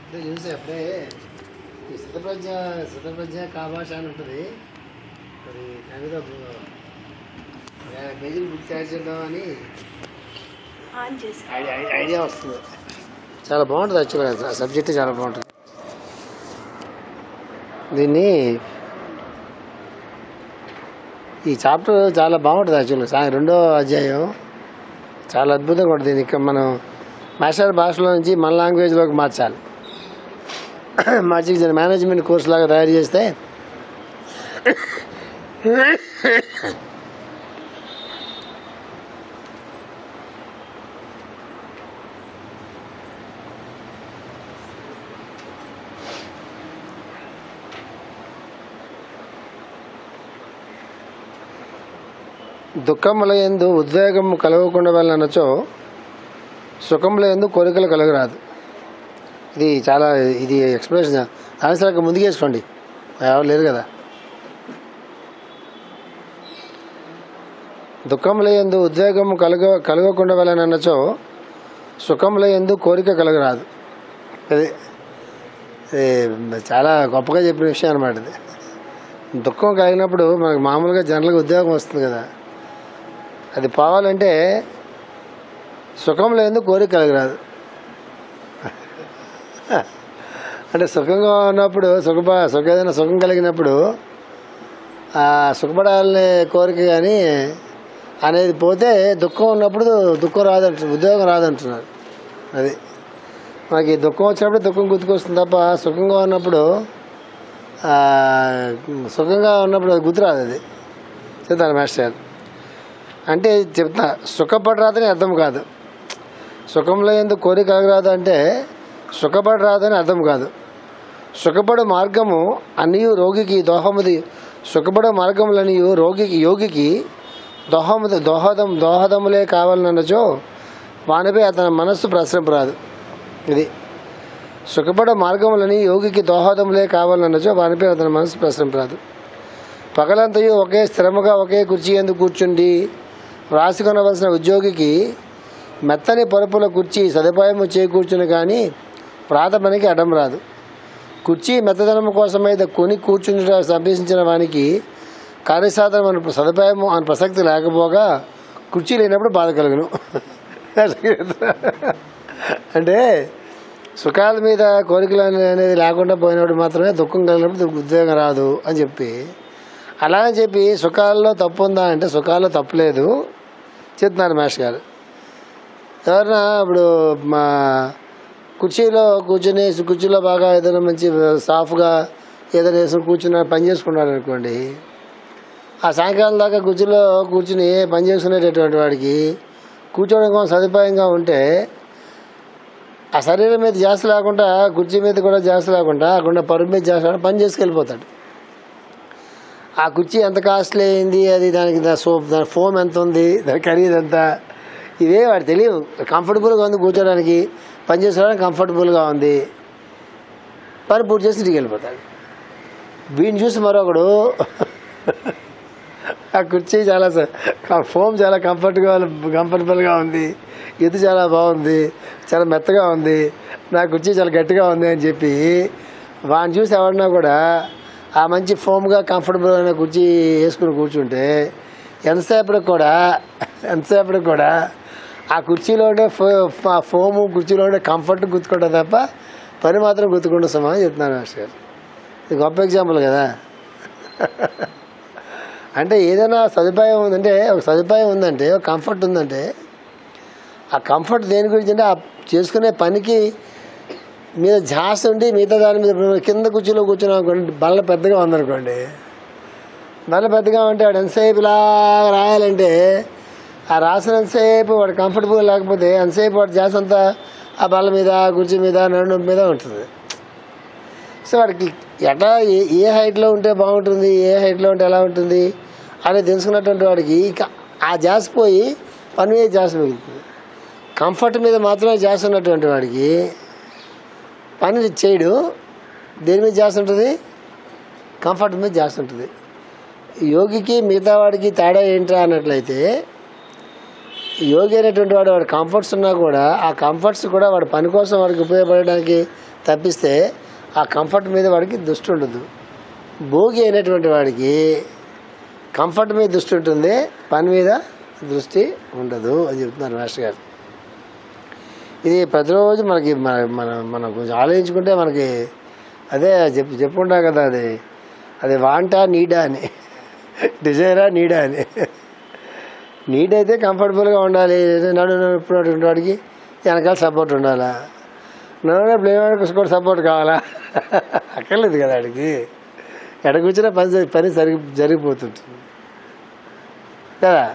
అంటే చూసే అప్పుడే ఈ శతప్రజ్ఞ కాభాష అని ఉంటుంది. అది దాని మీద పేజీలు బుక్ తయారు చేద్దాం అని ఐడియా వస్తుంది. చాలా బాగుంటుంది యాక్చువల్గా సబ్జెక్ట్ చాలా బాగుంటుంది. దీన్ని ఈ చాప్టర్ చాలా బాగుంటుంది యాక్చువల్గా. రెండో అధ్యాయం చాలా అద్భుతంగా ఉంటుంది. దీనికి మనం మాస్టర్ భాషలో నుంచి మన లాంగ్వేజ్లోకి మార్చాలి. మార్చి మేనేజ్మెంట్ కోర్స్ లాగా తయారు చేస్తే దుఃఖముల యందు ఉద్వేగము కలగకుండా వెళ్ళనచో సుఖముల యందు కోరికలు కలగరాదు. ఇది ఎక్స్ప్రెషన్ ఆన్సర్ ముందుకేసుకోండి, ఎవరు లేరు కదా. దుఃఖముల యందు ఉద్వేగము కలగకుండా వెళ్ళనచో సుఖముల యందు కోరిక కలగరాదు. ఇది చాలా గొప్పగా చెప్పిన విషయం అన్నమాట. ఇది దుఃఖం కలిగినప్పుడు మనకు మామూలుగా జనరల్గా ఉద్యోగం వస్తుంది కదా, అది పోవాలంటే సుఖంలో ఎందుకు కోరిక కలగరాదు. అంటే సుఖంగా ఉన్నప్పుడు ఏదైనా సుఖం కలిగినప్పుడు ఆ సుఖపడాలనే కోరిక కానీ అనేది పోతే దుఃఖం ఉన్నప్పుడు దుఃఖం రాదంటున్నారు, ఉద్యోగం రాదంటున్నారు. అది మనకి దుఃఖం వచ్చినప్పుడు దుఃఖం గుర్తుకొస్తుంది తప్ప సుఖంగా ఉన్నప్పుడు అది గుర్తురాదు. అది చెప్తాను మాస్టర్. అంటే చెప్తా సుఖపడరాదని అర్థం కాదు. సుఖంలో ఎందుకు కోరిక కలగరాదు అంటే సుఖపడరాదని అర్థం కాదు. సుఖపడే మార్గము అనియు రోగికి దోహముది. సుఖపడే మార్గములనియు యోగికి దోహదములే కావాలన్నచో వానిపై అతని మనస్సు ప్రసరింపరాదు. ఇది సుఖపడే మార్గములని యోగికి దోహదములే కావాలన్నచో వానిపై అతని మనస్సు ప్రసరింపరాదు. పగలంతయు ఒకే స్థిరముగా ఒకే కుర్చీ ఎందుకు కూర్చుండి వ్రాసుకొనవలసిన ఉద్యోగికి మెత్తని పరుపుల కుర్చీ సదుపాయము చేకూర్చుని కానీ ప్రాత పనికి అడ్డం రాదు. కుర్చీ మెత్తదనం కోసమై కొని కూర్చుని అభ్యసించిన వానికి కార్యసాధనం సదుపాయము అని ప్రసక్తి లేకపోగా కుర్చీ లేనప్పుడు బాధ కలుగును. అంటే సుఖాల మీద కోరికలు అనేది లేకుండా పోయినప్పుడు మాత్రమే దుఃఖం కలిగినప్పుడు ఉద్వేగం రాదు అని చెప్పి, అలా అని చెప్పి సుఖాల్లో తప్పు ఉందా అంటే సుఖాల్లో తప్పులేదు చెప్తున్నారు మాస్టర్ గారు. ఎవరన్నా ఇప్పుడు మా కుర్చీలో బాగా ఏదైనా మంచి సాఫ్గా ఏదైనా వేసుకుని కూర్చుని పని చేసుకున్నాడు అనుకోండి, ఆ సాయంకాలం దాకా కుర్చీలో కూర్చుని పని చేసుకునేటటువంటి వాడికి కూర్చోవడం కోసం సదుపాయంగా ఉంటే ఆ శరీరం మీద జాస్తి లేకుండా కుర్చీ మీద కూడా జాస్తి లేకుండా అక్కడ పరుపు మీద జాస్తి పని చేసుకెళ్ళిపోతాడు. ఆ కుర్చీ ఎంత కాస్ట్లీ అయింది, అది దాని ఫోమ్ ఎంత ఉంది, దాని ఖరీదు ఎంత, ఇవే వాడు తెలియదు. కంఫర్టబుల్గా ఉంది కూర్చోడానికి, పని చేసుకోవడానికి కంఫర్టబుల్గా ఉంది, పని పూర్తి చేసి ఇంటికి వెళ్ళిపోతాడు. వీడిని చూసి మరొకడు ఆ కుర్చీ చాలా ఫోమ్ చాలా కంఫర్టబుల్గా ఉంది, ఎత్తు చాలా బాగుంది, చాలా మెత్తగా ఉంది, నా కుర్చీ చాలా గట్టిగా ఉంది అని చెప్పి వాడిని చూసి ఎవడన్నా కూడా ఆ మంచి ఫోమ్గా కంఫర్టబుల్ అయిన కుర్చీ వేసుకుని కూర్చుంటే ఎంతసేపటికి కూడా ఆ కుర్చీలో ఉండే ఫోము కుర్చీలో ఉండే కంఫర్ట్ గుర్తుకుంటుంది తప్ప పని మాత్రం గుర్తుకుంటూ సమానం చెప్తున్నాను మాస్టర్ గారు. ఇది గొప్ప ఎగ్జాంపుల్ కదా. అంటే ఏదైనా సదుపాయం ఉందంటే, ఒక సదుపాయం ఉందంటే, ఒక కంఫర్ట్ ఉందంటే, ఆ కంఫర్ట్ దేని గురించి అంటే ఆ చేసుకునే పనికి మీద ఝాస్ ఉండి మిగతా దాని మీద కింద కుర్చీలో కూర్చున్నాం అనుకోండి, బల్ల పెద్దగా ఉందనుకోండి, బల్ల పెద్దగా ఉంటే వాడు ఎంతసేపు ఇలా రాయాలంటే ఆ రాసినంతసేపు వాడు కంఫర్టబుల్ లేకపోతే ఎంతసేపు వాడు ఝాస్ అంతా ఆ బల్ల మీద కుర్చీ మీద నడుము మీద ఉంటుంది. సో వాడికి ఎట్లా ఏ హైట్లో ఉంటే బాగుంటుంది, ఏ హైట్లో ఉంటే ఎలా ఉంటుంది అనేది తెలుసుకున్నటువంటి వాడికి ఇక ఆ ఝాస్ పోయి పని మీద ఝాస్ మిగులుతుంది. కంఫర్ట్ మీద మాత్రమే ఝాస్ ఉన్నటువంటి వాడికి పని చేయడు. దేని మీద ఝాస్ ఉంటుంది? కంఫర్ట్ మీద ఝాస్ ఉంటుంది. యోగికి మిగతా వాడికి తేడా ఏంట్రా అన్నట్లయితే, యోగి అనేటువంటి వాడు కంఫర్ట్స్ ఉన్నా కూడా ఆ కంఫర్ట్స్ కూడా వాడి పని కోసం వాడికి ఉపయోగపడడానికి తప్పిస్తే ఆ కంఫర్ట్ మీద వాడికి దృష్టి ఉండదు. భోగి అయినటువంటి వాడికి కంఫర్ట్ మీద దృష్టి ఉంటుంది, పని మీద దృష్టి ఉండదు అని చెప్తున్నారు మాస్టర్ గారు. ఇది ప్రతిరోజు మనకి మన కొంచెం ఆలోచించుకుంటే మనకి అదే చెప్పుకుంటాం కదా, అది వాంటా నీడా అని, డిజైరా నీడా అని. నీడ్ అయితే కంఫర్టబుల్గా ఉండాలి, నడుపునటువంటి వాడికి వెనకాల సపోర్ట్ ఉండాలా, నడుపుడు కూడా సపోర్ట్ కావాలా, అక్కర్లేదు కదా వాడికి. ఎక్కడ కూర్చున్నా పని జరిగిపోతుంటుంది కదా.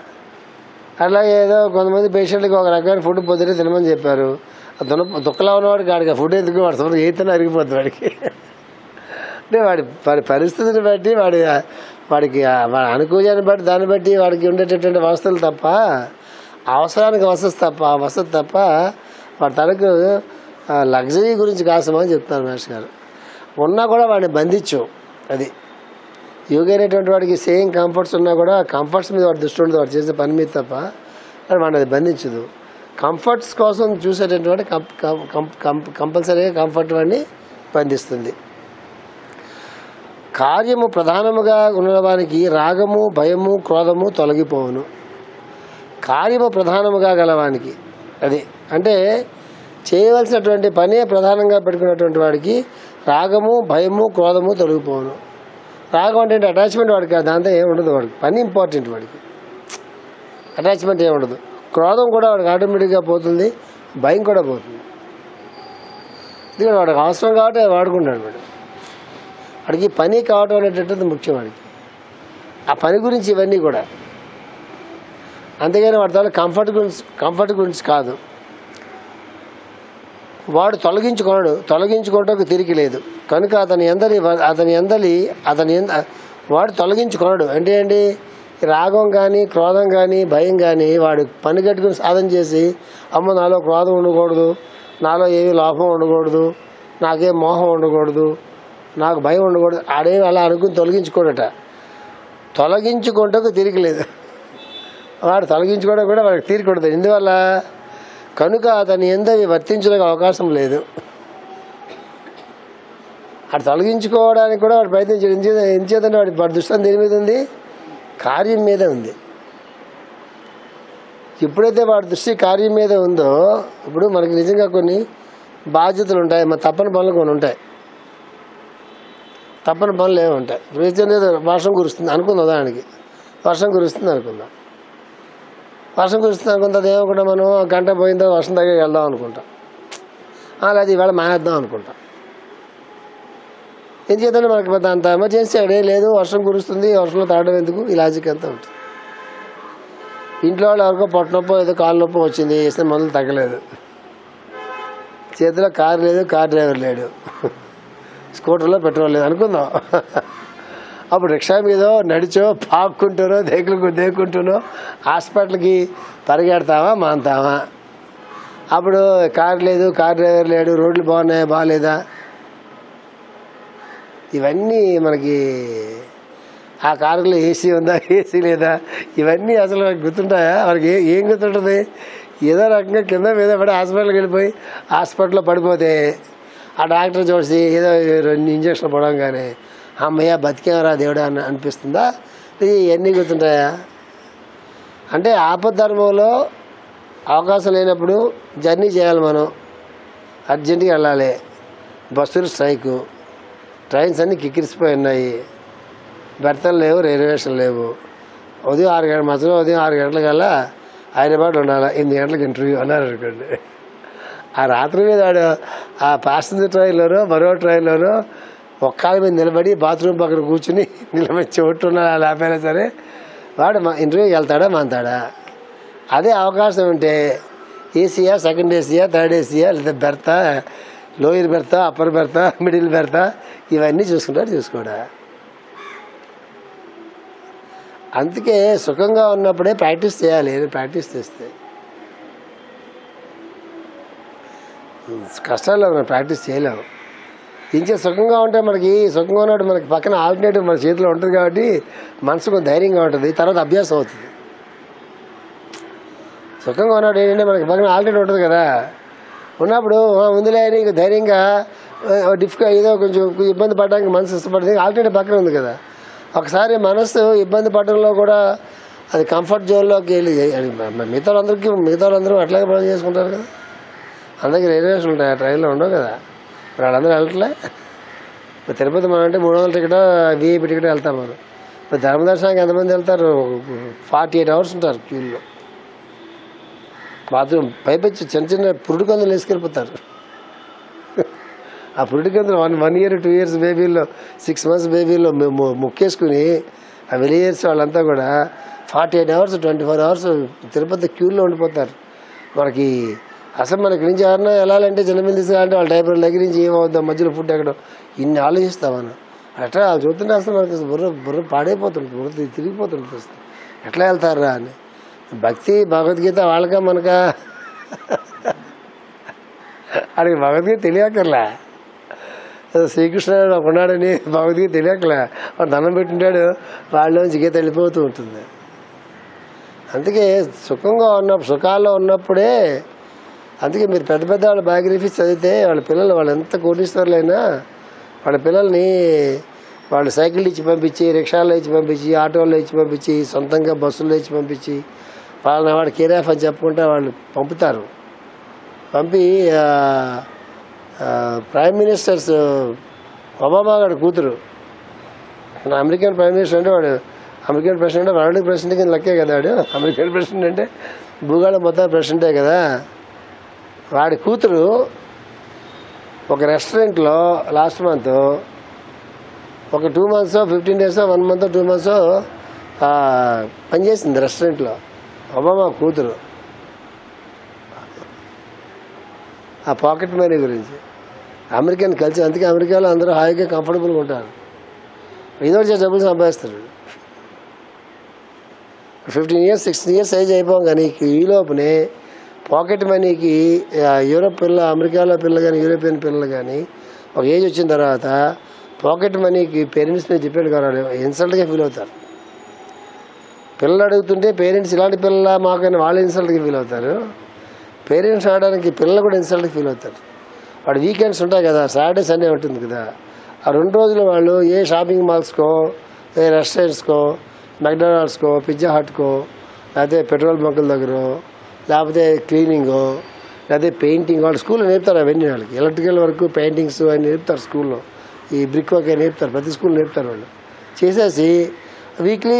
అట్లాగే ఏదో కొంతమంది పేషెంట్కి ఒక రకమైన ఫుడ్ పొద్దునే తినమని చెప్పారు, దుక్కలా ఉన్నవాడికి వాడికి ఆ ఫుడ్ ఎందుకు, వాడు సొంత ఏతనే అరిగిపోతుంది వాడికి. అంటే వాడి పరిస్థితిని బట్టి వాడికి వాడి అనుకూలాన్ని బట్టి దాన్ని బట్టి వాడికి ఉండేటటువంటి వసతులు తప్ప, అవసరానికి వసతి తప్ప వాడి తనకు లగ్జరీ గురించి కాసమని చెప్తున్నారు మాస్టర్ గారు. ఉన్నా కూడా వాడిని బంధించు. అది యోగి అనేటువంటి వాడికి సేమ్ కంఫర్ట్స్ ఉన్నా కూడా కంఫర్ట్స్ మీద వాడి దృష్టి ఉండదు, వాడు చేసే పని మీద తప్ప వాడిని అది బంధించదు. కంఫర్ట్స్ కోసం చూసేటటువంటి వాడి కంపల్సరీగా కంఫర్ట్ వాడిని బంధిస్తుంది. కార్యము ప్రధానముగా ఉన్నవానికి రాగము భయము క్రోధము తొలగిపోవును. కార్యము ప్రధానముగా గలవానికి, అది అంటే చేయవలసినటువంటి పనే ప్రధానంగా పెట్టుకున్నటువంటి వాడికి రాగము భయము క్రోధము తొలగిపోవును. రాగం అంటే అటాచ్మెంట్ వాడికి కాదు, దాంతో ఏమి ఉండదు, వాడికి పని ఇంపార్టెంట్, వాడికి అటాచ్మెంట్ ఏమి ఉండదు. క్రోధం కూడా వాడికి ఆటోమేటిక్గా పోతుంది, భయం కూడా పోతుంది. ఎందుకంటే వాడికి అవసరం కాబట్టి వాడుకుంటాడు. వాడికి పని కావటం అనేటటువంటిది ముఖ్యం వాడికి, ఆ పని గురించి ఇవన్నీ కూడా. అంతేగాని వాడి ద్వారా కంఫర్ట్ గురించి కాదు. వాడు తొలగించుకోవటకు తిరిగి లేదు కనుక వాడు తొలగించుకొనడు. అంటే ఏంటి, రాగం కానీ క్రోధం కానీ భయం కానీ వాడు పని కట్టుకుని సాధన చేసి, అమ్మ నాలో క్రోధం ఉండకూడదు, నాలో ఏమీ లోపం ఉండకూడదు, నాకేం మోహం ఉండకూడదు, నాకు భయం ఉండకూడదు, ఆడేమి అలా అనుకుని తొలగించుకోవటకు తిరిగి లేదు. వాడు తొలగించుకోవడం కూడా వాడికి తీరికూడదు. ఎందువల్ల, కనుక అతని ఎందవి వర్తించడానికి అవకాశం లేదు. వాడు తొలగించుకోవడానికి కూడా వాడు ప్రయత్నించాడు. ఎంచేతంటే వాడి దృష్టి దేని మీద ఉంది, కార్యం మీద ఉంది. ఎప్పుడైతే వాడి దృష్టి కార్యం మీద ఉందో, ఇప్పుడు మనకి నిజంగా కొన్ని బాధ్యతలు ఉంటాయి, మన తప్పని పనులు కొన్ని ఉంటాయి, తప్పని పనులు ఏమి ఉంటాయి. ఇప్పుడు వర్షం కురుస్తుంది అనుకుందాం, దానికి వర్షం కురుస్తుంది అనుకుందాం. అది ఏమనుకుంటా, మనం గంట పోయిన తర్వాత వర్షం దగ్గరికి వెళ్దాం అనుకుంటాం, అలాగే ఇవాళ మానేద్దాం అనుకుంటాం. ఏం చేద్దాం, మనకి పెద్ద అంత ఎమర్జెన్సీ అక్కడే లేదు, వర్షం కురుస్తుంది, వర్షంలో తాగడం ఎందుకు, ఈ లాజిక్ అంతా ఉంటుంది. ఇంట్లో వాళ్ళు ఎవరికో పొట్టనొప్పో ఏదో కాలు నొప్పి వచ్చింది, వేసిన మందులు తగ్గలేదు, చేతిలో కారు లేదు, కార్ డ్రైవర్ లేడు, స్కూటర్లో పెట్రోల్ లేదు అనుకుందాం. అప్పుడు రిక్షా మీదో నడిచో పాక్కుంటారో దేకుంటారో హాస్పిటల్కి పరిగెడతావా మాంతావా? అప్పుడు కారు లేదు, కార్ డ్రైవర్ లేడు, రోడ్లు బాగున్నాయా బాగాలేదా, ఇవన్నీ మనకి, ఆ కారులో ఏసీ ఉందా ఏసీ లేదా, ఇవన్నీ అసలు గుర్తుంటాయా? వాళ్ళకి ఏం గుర్తుంటుంది? ఏదో రకంగా కింద మీద పడి హాస్పిటల్కి వెళ్ళిపోయి హాస్పిటల్లో పడిపోతే ఆ డాక్టర్ చూసి ఏదో 2 ఇంజక్షన్లు పడగానే అమ్మయ్య బతికేమరా దేవుడా అని అనిపిస్తుందా? ఇవన్నీ గుర్తుంటాయా? అంటే ఆపద్ధర్మంలో అవకాశం లేనప్పుడు జర్నీ చేయాలి, మనం అర్జెంటుగా వెళ్ళాలి, బస్సులు స్ట్రైకు, ట్రైన్స్ అన్నీ కిక్కిరిసిపోయి ఉన్నాయి, బెర్తలు లేవు, రిజర్వేషన్ లేవు, ఉదయం 6 గంటల మధ్యలో ఉదయం 6 గంటలకల్లా హైదరాబాద్ ఉండాలి, 8 గంటలకు ఇంటర్వ్యూ అన్నారు అనుకోండి. ఆ రాత్రి మీద వాడు ఆ ప్యాసింజర్ ట్రైన్లోనో మరో ట్రైన్లోనో ఒక్కళ్ళ మీద నిలబడి బాత్రూమ్ పక్కన కూర్చుని నిలబడి చోటు ఉన్నా లేకపోయినా సరే వాడు ఇంటర్వ్యూకి వెళ్తాడా మాంతాడా? అదే అవకాశం ఉంటే ఏసీయా, సెకండ్ ఏసీయా, థర్డ్ ఏసీయా, లేదా బెర్తా, లోయర్ బెర్తా, అప్పర్ బెర్తా, మిడిల్ బెర్తా, ఇవన్నీ చూసుకోడా. అందుకే సుఖంగా ఉన్నప్పుడే ప్రాక్టీస్ చేయాలి. ప్రాక్టీస్ చేస్తే కష్టాల్లో మనం ప్రాక్టీస్ చేయలేము. ఇంకే సుఖంగా ఉంటే మనకి సుఖంగా ఉన్నప్పుడు మనకి పక్కన ఆల్టర్నేటివ్ మన చేతిలో ఉంటుంది కాబట్టి మనసుకు ధైర్యంగా ఉంటుంది, తర్వాత అభ్యాసం అవుతుంది. సుఖంగా ఉన్నప్పుడు ఏంటంటే మనకి పక్కన ఆల్టర్నేటివ్ ఉంటుంది కదా, ఉన్నప్పుడు ముందులే ఇంక ధైర్యంగా ఏదో కొంచెం ఇబ్బంది పడడానికి మనసు ఇష్టపడుతుంది, ఆల్టర్నేటివ్ పక్కన ఉంది కదా. ఒకసారి మనసు ఇబ్బంది పడడంలో కూడా అది కంఫర్ట్ జోన్లోకి వెళ్ళి మిగతా వాళ్ళందరూ అట్లాగే పని చేసుకుంటారు కదా. అందరికీ రిజర్వేషన్ ఉంటాయి, ఆ ట్రైన్లో ఉండవు కదా. ఇప్పుడు వాళ్ళందరూ వెళ్ళట్లే. ఇప్పుడు తిరుపతి మనం అంటే 300 టికెట్ వీఐపీ టికెట్ వెళ్తాం మనం. ఇప్పుడు ధర్మదర్శనానికి ఎంతమంది వెళ్తారు? 48 hours ఉంటారు క్యూలో. బాత్రూమ్ పైపెచ్చి చిన్న చిన్న పురుడు కందులు వేసుకెళ్ళిపోతారు. ఆ పురుడు కందులు 1 year 2 years బేబీల్లో 6 months బేబీల్లో ముక్కేసుకుని ఆ విలేజర్స్ వాళ్ళంతా కూడా 48 hours 24 hours తిరుపతి క్యూలో ఉండిపోతారు. మనకి అసలు మనకి నుంచి ఎవరన్నా వెళ్ళాలంటే జనమిల్ తీసుకెళ్ళాలంటే వాళ్ళ టైపర్ దగ్గర నుంచి ఏమవుద్దాం, మధ్యలో ఫుడ్ ఎక్కడం, ఇన్ని ఆలోచిస్తాం మనం. అట్లా చూస్తుంటే అసలు మనకి బుర్ర పాడైపోతుంది, బుర్ర తిరిగిపోతుంది. ఎట్లా వెళ్తారా అని. భక్తి భగవద్గీత వాళ్ళకా మనకా? అడిగి భగవద్గీత తెలియకర్లా. శ్రీకృష్ణుడు ఉన్నాడని భగవద్గీత తెలియకలే. వాడు దండం పెట్టింటాడు, వాళ్ళలోంచి గీత వెళ్ళిపోతూ ఉంటుంది. అందుకే సుఖాల్లో ఉన్నప్పుడే. అందుకే మీరు పెద్ద పెద్ద వాళ్ళ బయోగ్రఫీస్ చదివితే వాళ్ళ పిల్లలు వాళ్ళు ఎంత కోటీశ్వరులైనా వాళ్ళ పిల్లల్ని వాళ్ళు సైకిల్ ఇచ్చి పంపించి, రిక్షాల్లో ఇచ్చి పంపించి, ఆటోల్లో ఇచ్చి పంపించి, సొంతంగా బస్సుల్లో ఇచ్చి పంపించి, వాళ్ళని వాడు కేరాఫ్ అని చెప్పుకుంటే వాళ్ళు పంపుతారు. పంపి ప్రైమ్ మినిస్టర్స్ ఒబామా గారి కూతురు అమెరికన్ ప్రైమ్ మినిస్టర్ అంటే వాడు అమెరికన్ ప్రెసిడెంట్, వరల్డ్ ప్రెసిడెంట్ కింద లెక్కే కదా వాడు. అమెరికన్ ప్రెసిడెంట్ అంటే భూగోళం మొత్తం ప్రెసిడెంటే కదా. వాడి కూతురు ఒక రెస్టారెంట్లో లాస్ట్ మంత్ ఒక 2 months 15 days 1 month 2 months పనిచేసింది రెస్టారెంట్లో. ఒబామా కూతురు ఆ పాకెట్ మనీ గురించి అమెరికన్ కల్చర్. అందుకే అమెరికాలో అందరూ హాయిగా కంఫర్టబుల్గా ఉంటారు, ఏదో డబ్బులు సంపాదిస్తారు. 15 years 16 years ఏజ్ అయిపోం కానీ ఈ లోపునే పాకెట్ మనీకి యూరోప్ పిల్ల, అమెరికాలో పిల్లలు కానీ యూరోపియన్ పిల్లలు కానీ ఒక ఏజ్ వచ్చిన తర్వాత పాకెట్ మనీకి పేరెంట్స్ మీద డిపెండ్ కావాలి, ఇన్సల్ట్గా ఫీల్ అవుతారు. పిల్లలు అడుగుతుంటే పేరెంట్స్ ఇలాంటి పిల్లల మాకని వాళ్ళు ఇన్సల్ట్గా ఫీల్ అవుతారు. పేరెంట్స్ ఆడడానికి పిల్లలు కూడా ఇన్సల్ట్గా ఫీల్ అవుతారు. వాడు వీకెండ్స్ ఉంటాయి కదా, సాటర్డే సండే ఉంటుంది కదా, ఆ 2 రోజులు వాళ్ళు ఏ షాపింగ్ మాల్స్కో, ఏ రెస్టారెంట్స్కో, మెక్డొనాల్డ్స్కో, పిజ్జా హట్కో, లేకపోతే పెట్రోల్ బంకుల దగ్గర, లేకపోతే క్లీనింగో, లేకపోతే పెయింటింగ్. వాళ్ళు స్కూల్లో నేర్పుతారు అవన్నీ. వాళ్ళకి ఎలక్ట్రికల్ వర్క్, పెయింటింగ్స్ అన్నీ నేర్పుతారు స్కూల్లో. ఈ బ్రిక్ వర్క్ అని నేర్పుతారు, ప్రతి స్కూల్లో నేర్పుతారు. వాళ్ళు చేసేసి వీక్లీ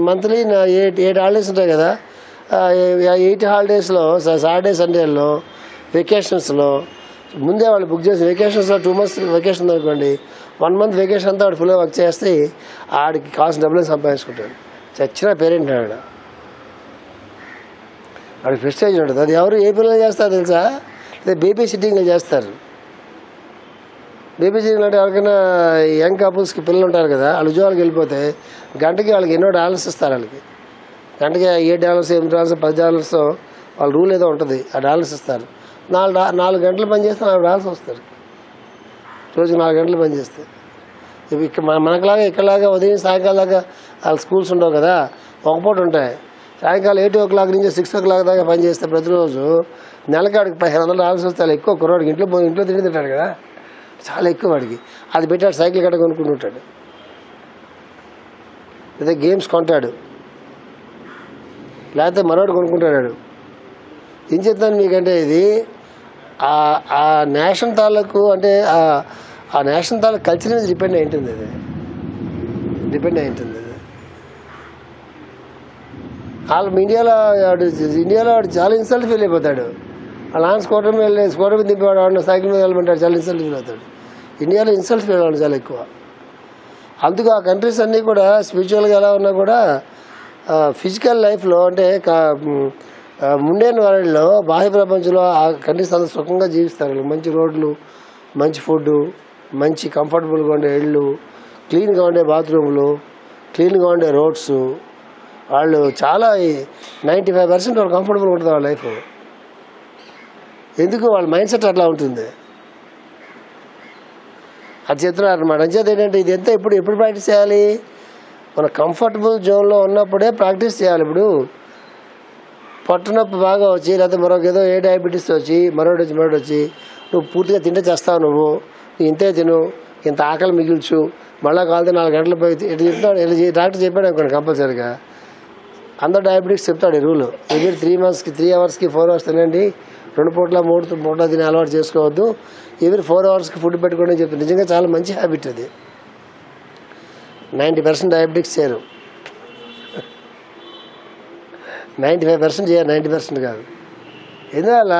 మంత్లీ 8 హాలిడేస్ ఉంటాయి కదా, 8 హాలిడేస్లో సాటర్డే సండేల్లో వెకేషన్స్లో ముందే వాళ్ళు బుక్ చేసి వెకేషన్స్లో 2 months వెకేషన్ అనుకోండి, 1 month వెకేషన్ అంతా వాడు ఫుల్గా వర్క్ చేస్తే ఆడికి కావాల్సిన డబ్బులు సంపాదించుకుంటాడు. చచ్చిన పేరెంట్ ఆవిడ, వాడికి ప్రెస్టేజ్ ఉంటుంది. అది ఎవరు ఏ పిల్లలు చేస్తారు తెలుసా? లేదా బేబీ సిట్టింగ్లో చేస్తారు. బేబీ సిట్టింగ్ అంటే ఎవరికైనా యంగ్ కపుల్స్కి పిల్లలు ఉంటారు కదా, వాళ్ళు ఉద్యోగాలకు వెళ్ళిపోతే గంటకి వాళ్ళకి ఎన్నో డాలర్స్ ఇస్తారు. వాళ్ళకి గంటకి $8 $8 $10 వాళ్ళ రూల్ ఏదో ఉంటుంది, ఆ డాలర్స్ ఇస్తారు. 4 గంటలు పని చేస్తే $4 వస్తారు. రోజుకి 4 గంటలు పని చేస్తే. ఇక్కడ మనకులాగా ఇక్కడలాగా ఉదయం సాయంకాలం దాకా వాళ్ళ స్కూల్స్ ఉండవు కదా, ఒక పూట ఉంటాయి. సాయంకాలం 8 o'clock నుంచి 6 o'clock దాకా పని చేస్తే ప్రతిరోజు నెలకాడికి $1500 వస్తే ఎక్కువ. కుర్రాడికి ఇంట్లో తిండి తింటాడు కదా, చాలా ఎక్కువ వాడికి. అది పెట్టాడు, సైకిల్ గట్ట కొనుక్కుంటుంటాడు, లేదా గేమ్స్ కొంటాడు, లేకపోతే మనోడు కొనుక్కుంటాడు. ఏం చెప్తాను మీకంటే ఇది ఆ నేషన్ తాలూకు అంటే ఆ నేషన్ తాలూకు కల్చర్ మీద డిపెండ్ అయి ఉంటుంది. అది డిపెండ్ అయి ఉంటుంది. వాళ్ళు ఇండియాలో వాడు చాలా ఇన్సల్ట్ ఫీల్ అయిపోతాడు. వాళ్ళ నాన్న స్కూటర్ మీద దింపేవాడు, వాడిన సైకిల్ మీద వెళ్ళమంటాడు, చాలా ఇన్సల్ట్ ఫీల్ అవుతాడు. ఇండియాలో ఇన్సల్ట్ ఫీల్ అవ్వడం చాలా ఎక్కువ. అందుకు ఆ కంట్రీస్ అన్నీ కూడా స్పిరిచువల్గా ఎలా ఉన్నా కూడా ఫిజికల్ లైఫ్లో అంటే ముండేని వాళ్ళలో బాహ్య ప్రపంచంలో ఆ కంట్రీస్ అంతా సుఖంగా జీవిస్తారు. మంచి రోడ్లు, మంచి ఫుడ్, మంచి కంఫర్టబుల్గా ఉండే ఇళ్ళు, క్లీన్గా ఉండే బాత్రూములు, క్లీన్గా ఉండే రోడ్స్. వాళ్ళు చాలా 95% వాళ్ళు కంఫర్టబుల్గా ఉంటుంది వాళ్ళ లైఫ్. ఎందుకు? వాళ్ళ మైండ్ సెట్ అట్లా ఉంటుంది. అది చెప్తున్నారు అన్నమాట. అంచేత ఏంటంటే ఇది ఎంత ఎప్పుడు ప్రాక్టీస్ చేయాలి? మన కంఫర్టబుల్ జోన్లో ఉన్నప్పుడే ప్రాక్టీస్ చేయాలి. ఇప్పుడు పొట్టనొప్పి బాగా వచ్చి, లేకపోతే మరొక ఏదో డయాబెటీస్ వచ్చి మరొకటి వచ్చి నువ్వు పూర్తిగా తింటే చేస్తావు, ఇంతే తిను, ఇంత ఆకలి మిగిల్చు, మళ్ళీ కాలితే 4 గంటలు పోయి ఇట్లా చెప్తాడు. డాక్టర్ చెప్పాడు అనుకోండి కంపల్సరీగా. అందరూ డయాబెటిక్స్ చెప్తాడు ఈ రూలు. ఎవ్రీ 3 మంత్స్కి 3 అవర్స్కి 4 అవర్స్ తినండి, 2 పూట్ల 3 పూట్ల తినే అలవాటు చేసుకోవద్దు, ఎవ్రీ 4 అవర్స్కి ఫుడ్ పెట్టుకోండి అని చెప్తాడు. నిజంగా చాలా మంచి హ్యాబిట్ అది. 90% డయాబెటిక్స్ చేయరు, 95% చేయరు, 90% కాదు. ఎందువల్ల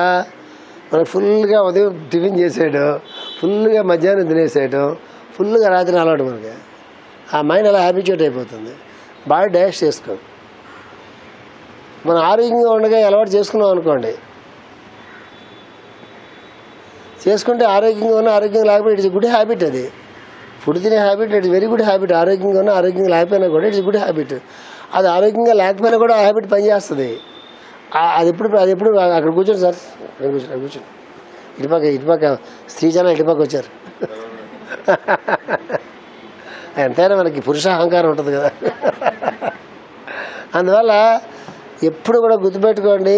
మనకు ఫుల్గా ఉదయం టిఫిన్ చేసేయడం, ఫుల్గా మధ్యాహ్నం తినేసేయడం, ఫుల్గా రాత్రి అలవాటు మనకి. ఆ మైండ్ అలా హ్యాబిచ్యూట్ అయిపోతుంది, బాడీ డైజెస్ట్ చేసుకో. మనం ఆరోగ్యంగా ఉండగా అలవాటు చేసుకున్నాం అనుకోండి, చేసుకుంటే ఆరోగ్యంగా ఉన్న ఆరోగ్యంగా లేకపోతే ఇట్స్ గుడ్ హ్యాబిట్. అది ఫుడ్ తినే habit it's very good habit. ఆరోగ్యంగా ఉన్న ఆరోగ్యంగా లేకపోయినా కూడా ఇట్స్ గుడ్ హ్యాబిట్. అది ఆరోగ్యంగా లేకపోయినా కూడా ఆ హ్యాబిట్ పనిచేస్తుంది. అది ఎప్పుడు అక్కడ కూర్చోండి సార్, అక్కడ కూర్చోండి. ఇటుపక్క స్త్రీ జనం ఇటుపక్క వచ్చారు. ఎంతైనా మనకి పురుష అహంకారం ఉంటుంది కదా. అందువల్ల ఎప్పుడు కూడా గుర్తుపెట్టుకోండి,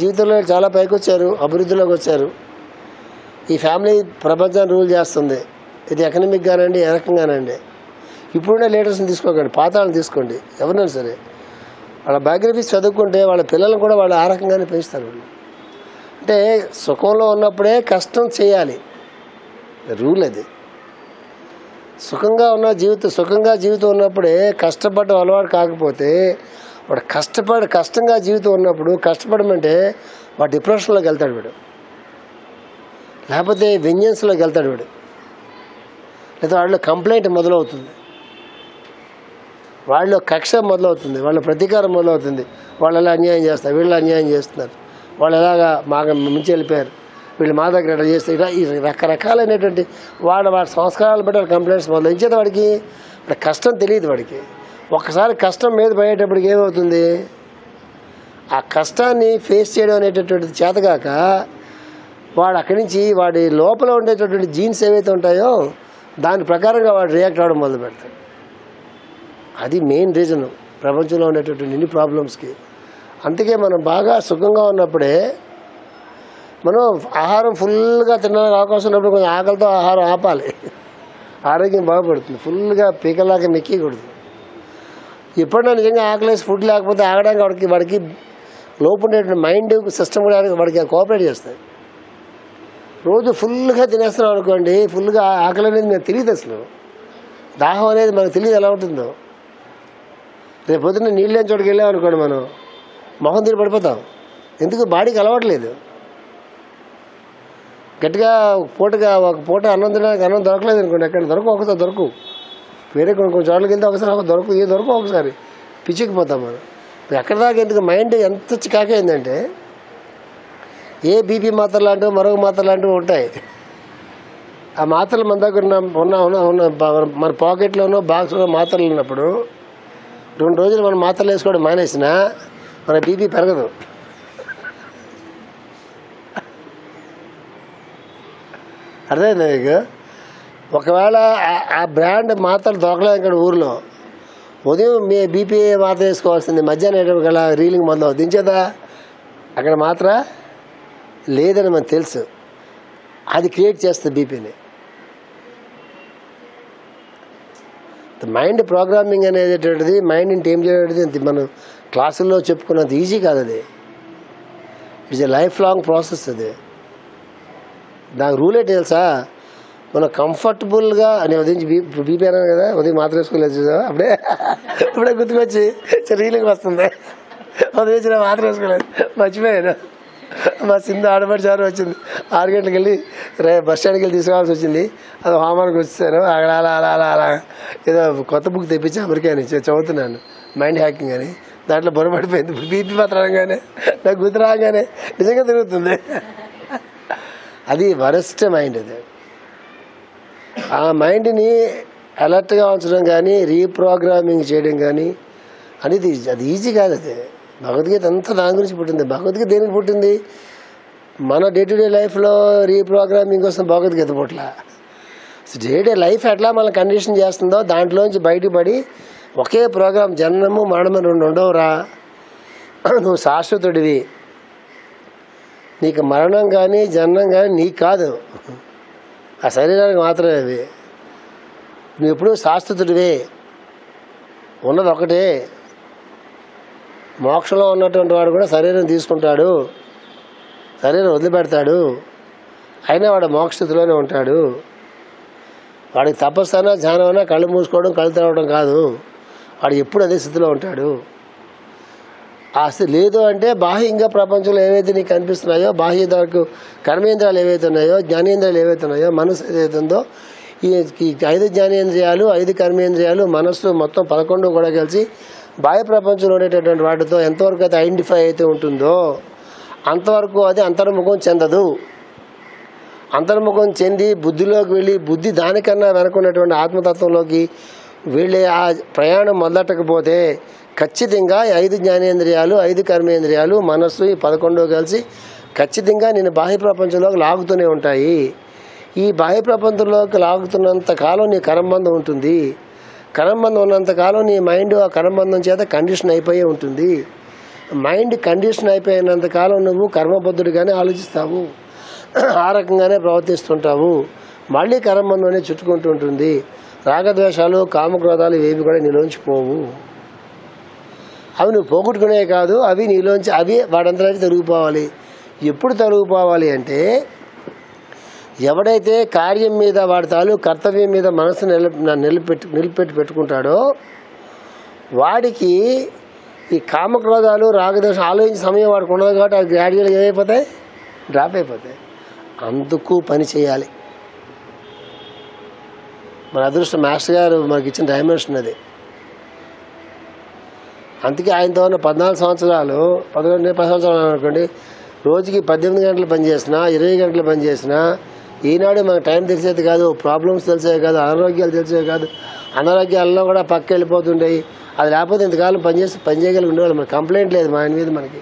జీవితంలో చాలా పైకి వచ్చారు, అభివృద్ధిలోకి వచ్చారు. ఈ ఫ్యామిలీ ప్రపంచాన్ని రూల్ చేస్తుంది. ఇది ఎకనామిక్ గానండి, ఏ రకంగానండి. ఇప్పుడున్న లీడర్స్ని తీసుకోకండి, పాత వాళ్ళని తీసుకోండి. ఎవరైనా సరే వాళ్ళ బయోగ్రఫీస్ చదువుకుంటే వాళ్ళ పిల్లలను కూడా వాళ్ళు ఆ రకంగానే పెంచుతారు. వాళ్ళు అంటే సుఖంలో ఉన్నప్పుడే కష్టం చేయాలి, రూల్ అది. సుఖంగా జీవితం ఉన్నప్పుడే కష్టపడడం అలవాటు కాకపోతే వాడు కష్టంగా జీవితం ఉన్నప్పుడు కష్టపడమంటే వాడు డిప్రెషన్లోకి వెళ్తాడు వీడు, లేకపోతే వెంజెన్స్లోకి వెళ్తాడు వీడు, లేదా వాళ్ళు కంప్లైంట్ మొదలవుతుంది, వాళ్ళు కక్ష మొదలవుతుంది, వాళ్ళ ప్రతీకారం మొదలవుతుంది. వాళ్ళు ఎలా అన్యాయం చేస్తారు, వీళ్ళు అన్యాయం చేస్తున్నారు, వాళ్ళు ఎలాగా మాకు ముంచి వెళ్ళిపోయారు, వీళ్ళు మా దగ్గర ఎట్లా చేస్తారు, ఇలా ఈ రకరకాలైనటువంటి వాడి సంస్కారాలు బట్టి వాళ్ళ కంప్లైంట్స్ మొదలు. ఇచ్చేది వాడికి కష్టం తెలియదు. వాడికి ఒక్కసారి కష్టం మీద పోయేటప్పటికి ఏమవుతుంది, ఆ కష్టాన్ని ఫేస్ చేయడం అనేటటువంటిది చేతగాక వాడు అక్కడి నుంచి వాడి లోపల ఉండేటటువంటి జీన్స్ ఏవైతే ఉంటాయో దాని ప్రకారంగా వాడు రియాక్ట్ అవ్వడం మొదలు పెడతాడు. అది మెయిన్ రీజన్ ప్రపంచంలో ఉండేటటువంటి ఇన్ని ప్రాబ్లమ్స్కి. అందుకే మనం బాగా సుఖంగా ఉన్నప్పుడే మనం ఆహారం ఫుల్గా తినడానికి అవకాశం ఉన్నప్పుడు కొంచెం ఆకలితో ఆహారం ఆపాలి, ఆరోగ్యం బాగుపడుతుంది. ఫుల్గా పీకలాగా మెక్కకూడదు. ఎప్పుడైనా నిజంగా ఆకలేసి ఫుడ్ లేకపోతే ఆగడానికి వాడికి లోపు ఉండేటువంటి మైండ్ సిస్టమ్ కూడా వాడికి కోఆపరేట్ చేస్తాయి. రోజు ఫుల్గా తినేస్తున్నాం అనుకోండి, ఫుల్గా ఆకలి అనేది మనకు తెలియదు, అసలు దాహం అనేది మనకు తెలియదు ఎలా ఉంటుందో. రేపు పొద్దున్న నీళ్ళు లేని చోటుకి వెళ్ళాం అనుకోండి, మనం మొహం తీరు పడిపోతాం. ఎందుకు, బాడీకి అలవాట్లేదు. గట్టిగా ఒక పూట అన్నం తినడానికి అన్నం దొరకలేదు అనుకోండి, ఎక్కడ ఒకసారి దొరకవు. వేరే కొన్ని చోట్లకి వెళ్తే ఒకసారి దొరకవు ఒకసారి పిచ్చికిపోతాం మనం. ఎక్కడి దాకా ఎందుకు మైండ్ ఎంత చికాకైందంటే ఏ బీపీ మాత్రలు లాంటివి మరొక మాత్రలు లాంటివి ఉంటాయి. ఆ మాత్రలు మన దగ్గర ఉన్న మన పాకెట్లోనో బాక్స్లో మాత్రలు ఉన్నప్పుడు 2 రోజులు మనం మాత్రలు వేసుకోవడం మానేసినా మన బీపీ పెరగదు. అర్థమైందా మీకు? ఒకవేళ ఆ బ్రాండ్ మాత్రలు దొరకలేదు ఇక్కడ ఊరిలో, ఉదయం మీ బీపీ మాత్ర వేసుకోవాల్సింది, మధ్యాహ్నం గల రీలింగ్ మొదలు దించేదా అక్కడ మాత్ర లేదని మనకు తెలుసు. అది క్రియేట్ చేస్తుంది బీపీని. మైండ్ ప్రోగ్రామింగ్ అనేటటువంటిది, మైండ్ని టేమ్ చేయడం మనం క్లాసుల్లో చెప్పుకున్నంత ఈజీ కాదు. అది it's a life long process. అది దానికి రూల్ ఏంటి తెలుసా? మనం కంఫర్టబుల్గా నేను ఉదయం బీపీ అన్నాను కదా, ఉదయం మాత్ర వేసుకోలేదు చూసావా, ఇప్పుడే గుర్తుకొచ్చి రీలింగ్ వస్తుంది. ఉదయం మాత్ర వేసుకోలేదు, మర్చిపోయాను. మా సింధు ఆడబడి చారు వచ్చింది, 6 గంటలకు వెళ్ళి బస్ స్టాండ్కి వెళ్ళి తీసుకోవాల్సి వచ్చింది. అది హోంవర్క్ వచ్చేసాను. అక్కడ అలా ఏదో కొత్త బుక్ తెప్పించి అమెరికా నుంచి చదువుతున్నాను, మైండ్ హ్యాకింగ్ అని. దాంట్లో బొరపడిపోయింది. ఇప్పుడు బీపీ మాత్రం రాగానే నాకు గుర్తు రాగానే నిజంగా తిరుగుతుంది. అది వరస్ట్ మైండ్. అది ఆ మైండ్ని అలర్ట్గా ఉంచడం కానీ రీప్రోగ్రామింగ్ చేయడం కానీ అనేది అది ఈజీ కాదు. అది భగవద్గీత అంతా దాని గురించి పుట్టింది. భగవద్గీత దేనికి పుట్టింది? మన డే టు డే లైఫ్లో రీప్రోగ్రామింగ్ కోసం భగవద్గీత పుట్ల. డే డే లైఫ్ ఎట్లా మన కండిషన్ చేస్తుందో దాంట్లోంచి బయటపడి ఒకే ప్రోగ్రాం, జననము మరణము 2 ఉండవురా. నువ్వు శాశ్వతుడివి, నీకు మరణం కానీ జననం కానీ నీకు కాదు. ఆ శరీరానికి మాత్రమే అవి. నువ్వు ఎప్పుడూ శాశ్వతుడివే, ఉన్నది ఒకటే. మోక్షంలో ఉన్నటువంటి వాడు కూడా శరీరం తీసుకుంటాడు, శరీరం వదిలిపెడతాడు, అయినా వాడు మోక్షస్థితిలోనే ఉంటాడు. వాడికి తపస్సు అయినా ధ్యానం అయినా కళ్ళు మూసుకోవడం కళ్ళు తెరవడం కాదు, వాడు ఎప్పుడు అదే స్థితిలో ఉంటాడు. ఆ స్థితి లేదు అంటే బాహ్యంగా ప్రపంచంలో ఏవైతే నీకు కనిపిస్తున్నాయో, బాహ్య కర్మేంద్రాలు ఏవైతే ఉన్నాయో, జ్ఞానేంద్రియాలు ఏవైతే ఉన్నాయో, మనసు ఏదైతే ఉందో, ఈ 5 జ్ఞానేంద్రియాలు 5 కర్మేంద్రియాలు మనస్సు మొత్తం 11 కూడా కలిసి బాహ్య ప్రపంచంలో ఉండేటటువంటి వాటితో ఎంతవరకు అయితే ఐడెంటిఫై అయితే ఉంటుందో అంతవరకు అది అంతర్ముఖం చెందదు. అంతర్ముఖం చెంది బుద్ధిలోకి వెళ్ళి బుద్ధి దానికన్నా వెనుకున్నటువంటి ఆత్మతత్వంలోకి వెళ్ళే ఆ ప్రయాణం మొదలెట్టకపోతే ఖచ్చితంగా 5 జ్ఞానేంద్రియాలు 5 కర్మేంద్రియాలు మనస్సు ఈ 11 కలిసి ఖచ్చితంగా నేను బాహ్య ప్రపంచంలోకి లాగుతూనే ఉంటాయి. ఈ బాహ్య ప్రపంచంలోకి లాగుతున్నంత కాలం నీ కర్మబంధం ఉంటుంది. కర్మబంధం ఉన్నంతకాలం నీ మైండ్ ఆ కర్మబంధం చేత కండిషన్ అయిపోయి ఉంటుంది. మైండ్ కండిషన్ అయిపోయినంతకాలం నువ్వు కర్మబద్ధుడిగానే ఆలోచిస్తావు, ఆ రకంగానే ప్రవర్తిస్తుంటావు. మళ్ళీ కర్మబంధం చుట్టుకుంటూ ఉంటుంది. రాగద్వేషాలు కామక్రోధాలు ఇవేవి కూడా నీలోంచి పోవు. అవి నువ్వు పోగొట్టుకునే కాదు, అవి నీలోంచి అవి వాడంతా తొలగిపోవాలి. ఎప్పుడు తొలగిపోవాలి అంటే ఎవడైతే కార్యం మీద వాడి తాలూకు కర్తవ్యం మీద మనసు నిలబెట్టి పెట్టుకుంటాడో వాడికి ఈ కామక్రోధాలు రాగదోషం ఆలోచించే సమయం వాడికి ఉండదు కాబట్టి అవి గ్రాడ్యువల్గా ఏమైపోతాయి, డ్రాప్ అయిపోతాయి. అందుకు పని చేయాలి. మన అదృష్టం మాస్టర్ గారు మనకి ఇచ్చిన డైమెన్షన్ అది. అందుకే ఆయనతో ఉన్న 14 సంవత్సరాలు 10 సంవత్సరాలు అనుకోండి, రోజుకి 18 గంటలు పనిచేసినా 20 గంటలు పనిచేసినా ఈనాడు మనకు టైం తెలిసేది కాదు, ప్రాబ్లమ్స్ తెలిసేవి కాదు, అనారోగ్యాలు తెలిసేవి కాదు. అనారోగ్యాలలో కూడా పక్క వెళ్ళిపోతుంటాయి. అది లేకపోతే ఇంతకాలం పని చేయగలిగి ఉండేవాళ్ళు. మనకి కంప్లైంట్ లేదు మా ఆయన మీద. మనకి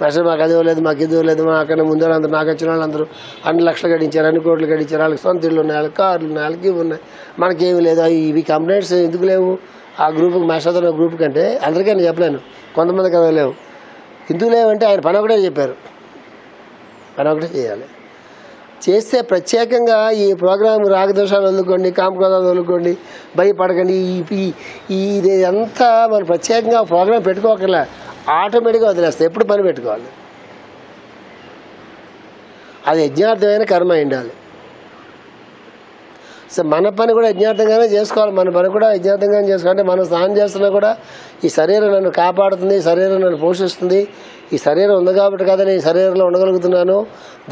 మాస్టర్ మాకు అది ఇవ్వలేదు, మాకు ఇది ఇవ్వలేదు, మాకన్నా ముందు వాళ్ళందరూ నాకు వచ్చిన వాళ్ళందరూ అన్ని లక్షలు గడించారు, అన్ని కోట్లు గడించారు, వాళ్ళకి సొంత ఇళ్ళు ఉన్నాయి, వాళ్ళకి కార్లు ఉన్నాయి, వాళ్ళకి ఇవి ఉన్నాయి, మనకేమి లేదు. ఇవి కంప్లైంట్స్ ఎందుకు లేవు? ఆ గ్రూప్కి మాస్టర్తో గ్రూప్ కంటే అందరికీ నేను చెప్పలేను, కొంతమంది కదా లేవు. ఎందుకు లేవంటే ఆయన పని ఒకటే చెప్పారు, పని ఒకటే చేయాలి. చేస్తే ప్రత్యేకంగా ఈ ప్రోగ్రాం రాగదోషాలు వదులుకోండి, కామక్రోధాలు వదులుకోండి, భయపడకండి, ఇది అంతా మనం ప్రత్యేకంగా ప్రోగ్రాం పెట్టుకోకర్లే, ఆటోమేటిక్గా వదిలేస్తాయి. ఎప్పుడు పని పెట్టుకోవాలి. అది యజ్ఞార్థమైన కర్మ ఉండాలి. సో మన పని కూడా యజ్ఞార్థంగానే చేసుకోవాలి. మన పని కూడా యజ్ఞార్థంగానే చేసుకోవాలంటే మనం స్నానం చేస్తున్నా కూడా ఈ శరీరం నన్ను కాపాడుతుంది, ఈ శరీరం నన్ను పోషిస్తుంది, ఈ శరీరం ఉంది కాబట్టి కదా నేను శరీరంలో ఉండగలుగుతున్నాను,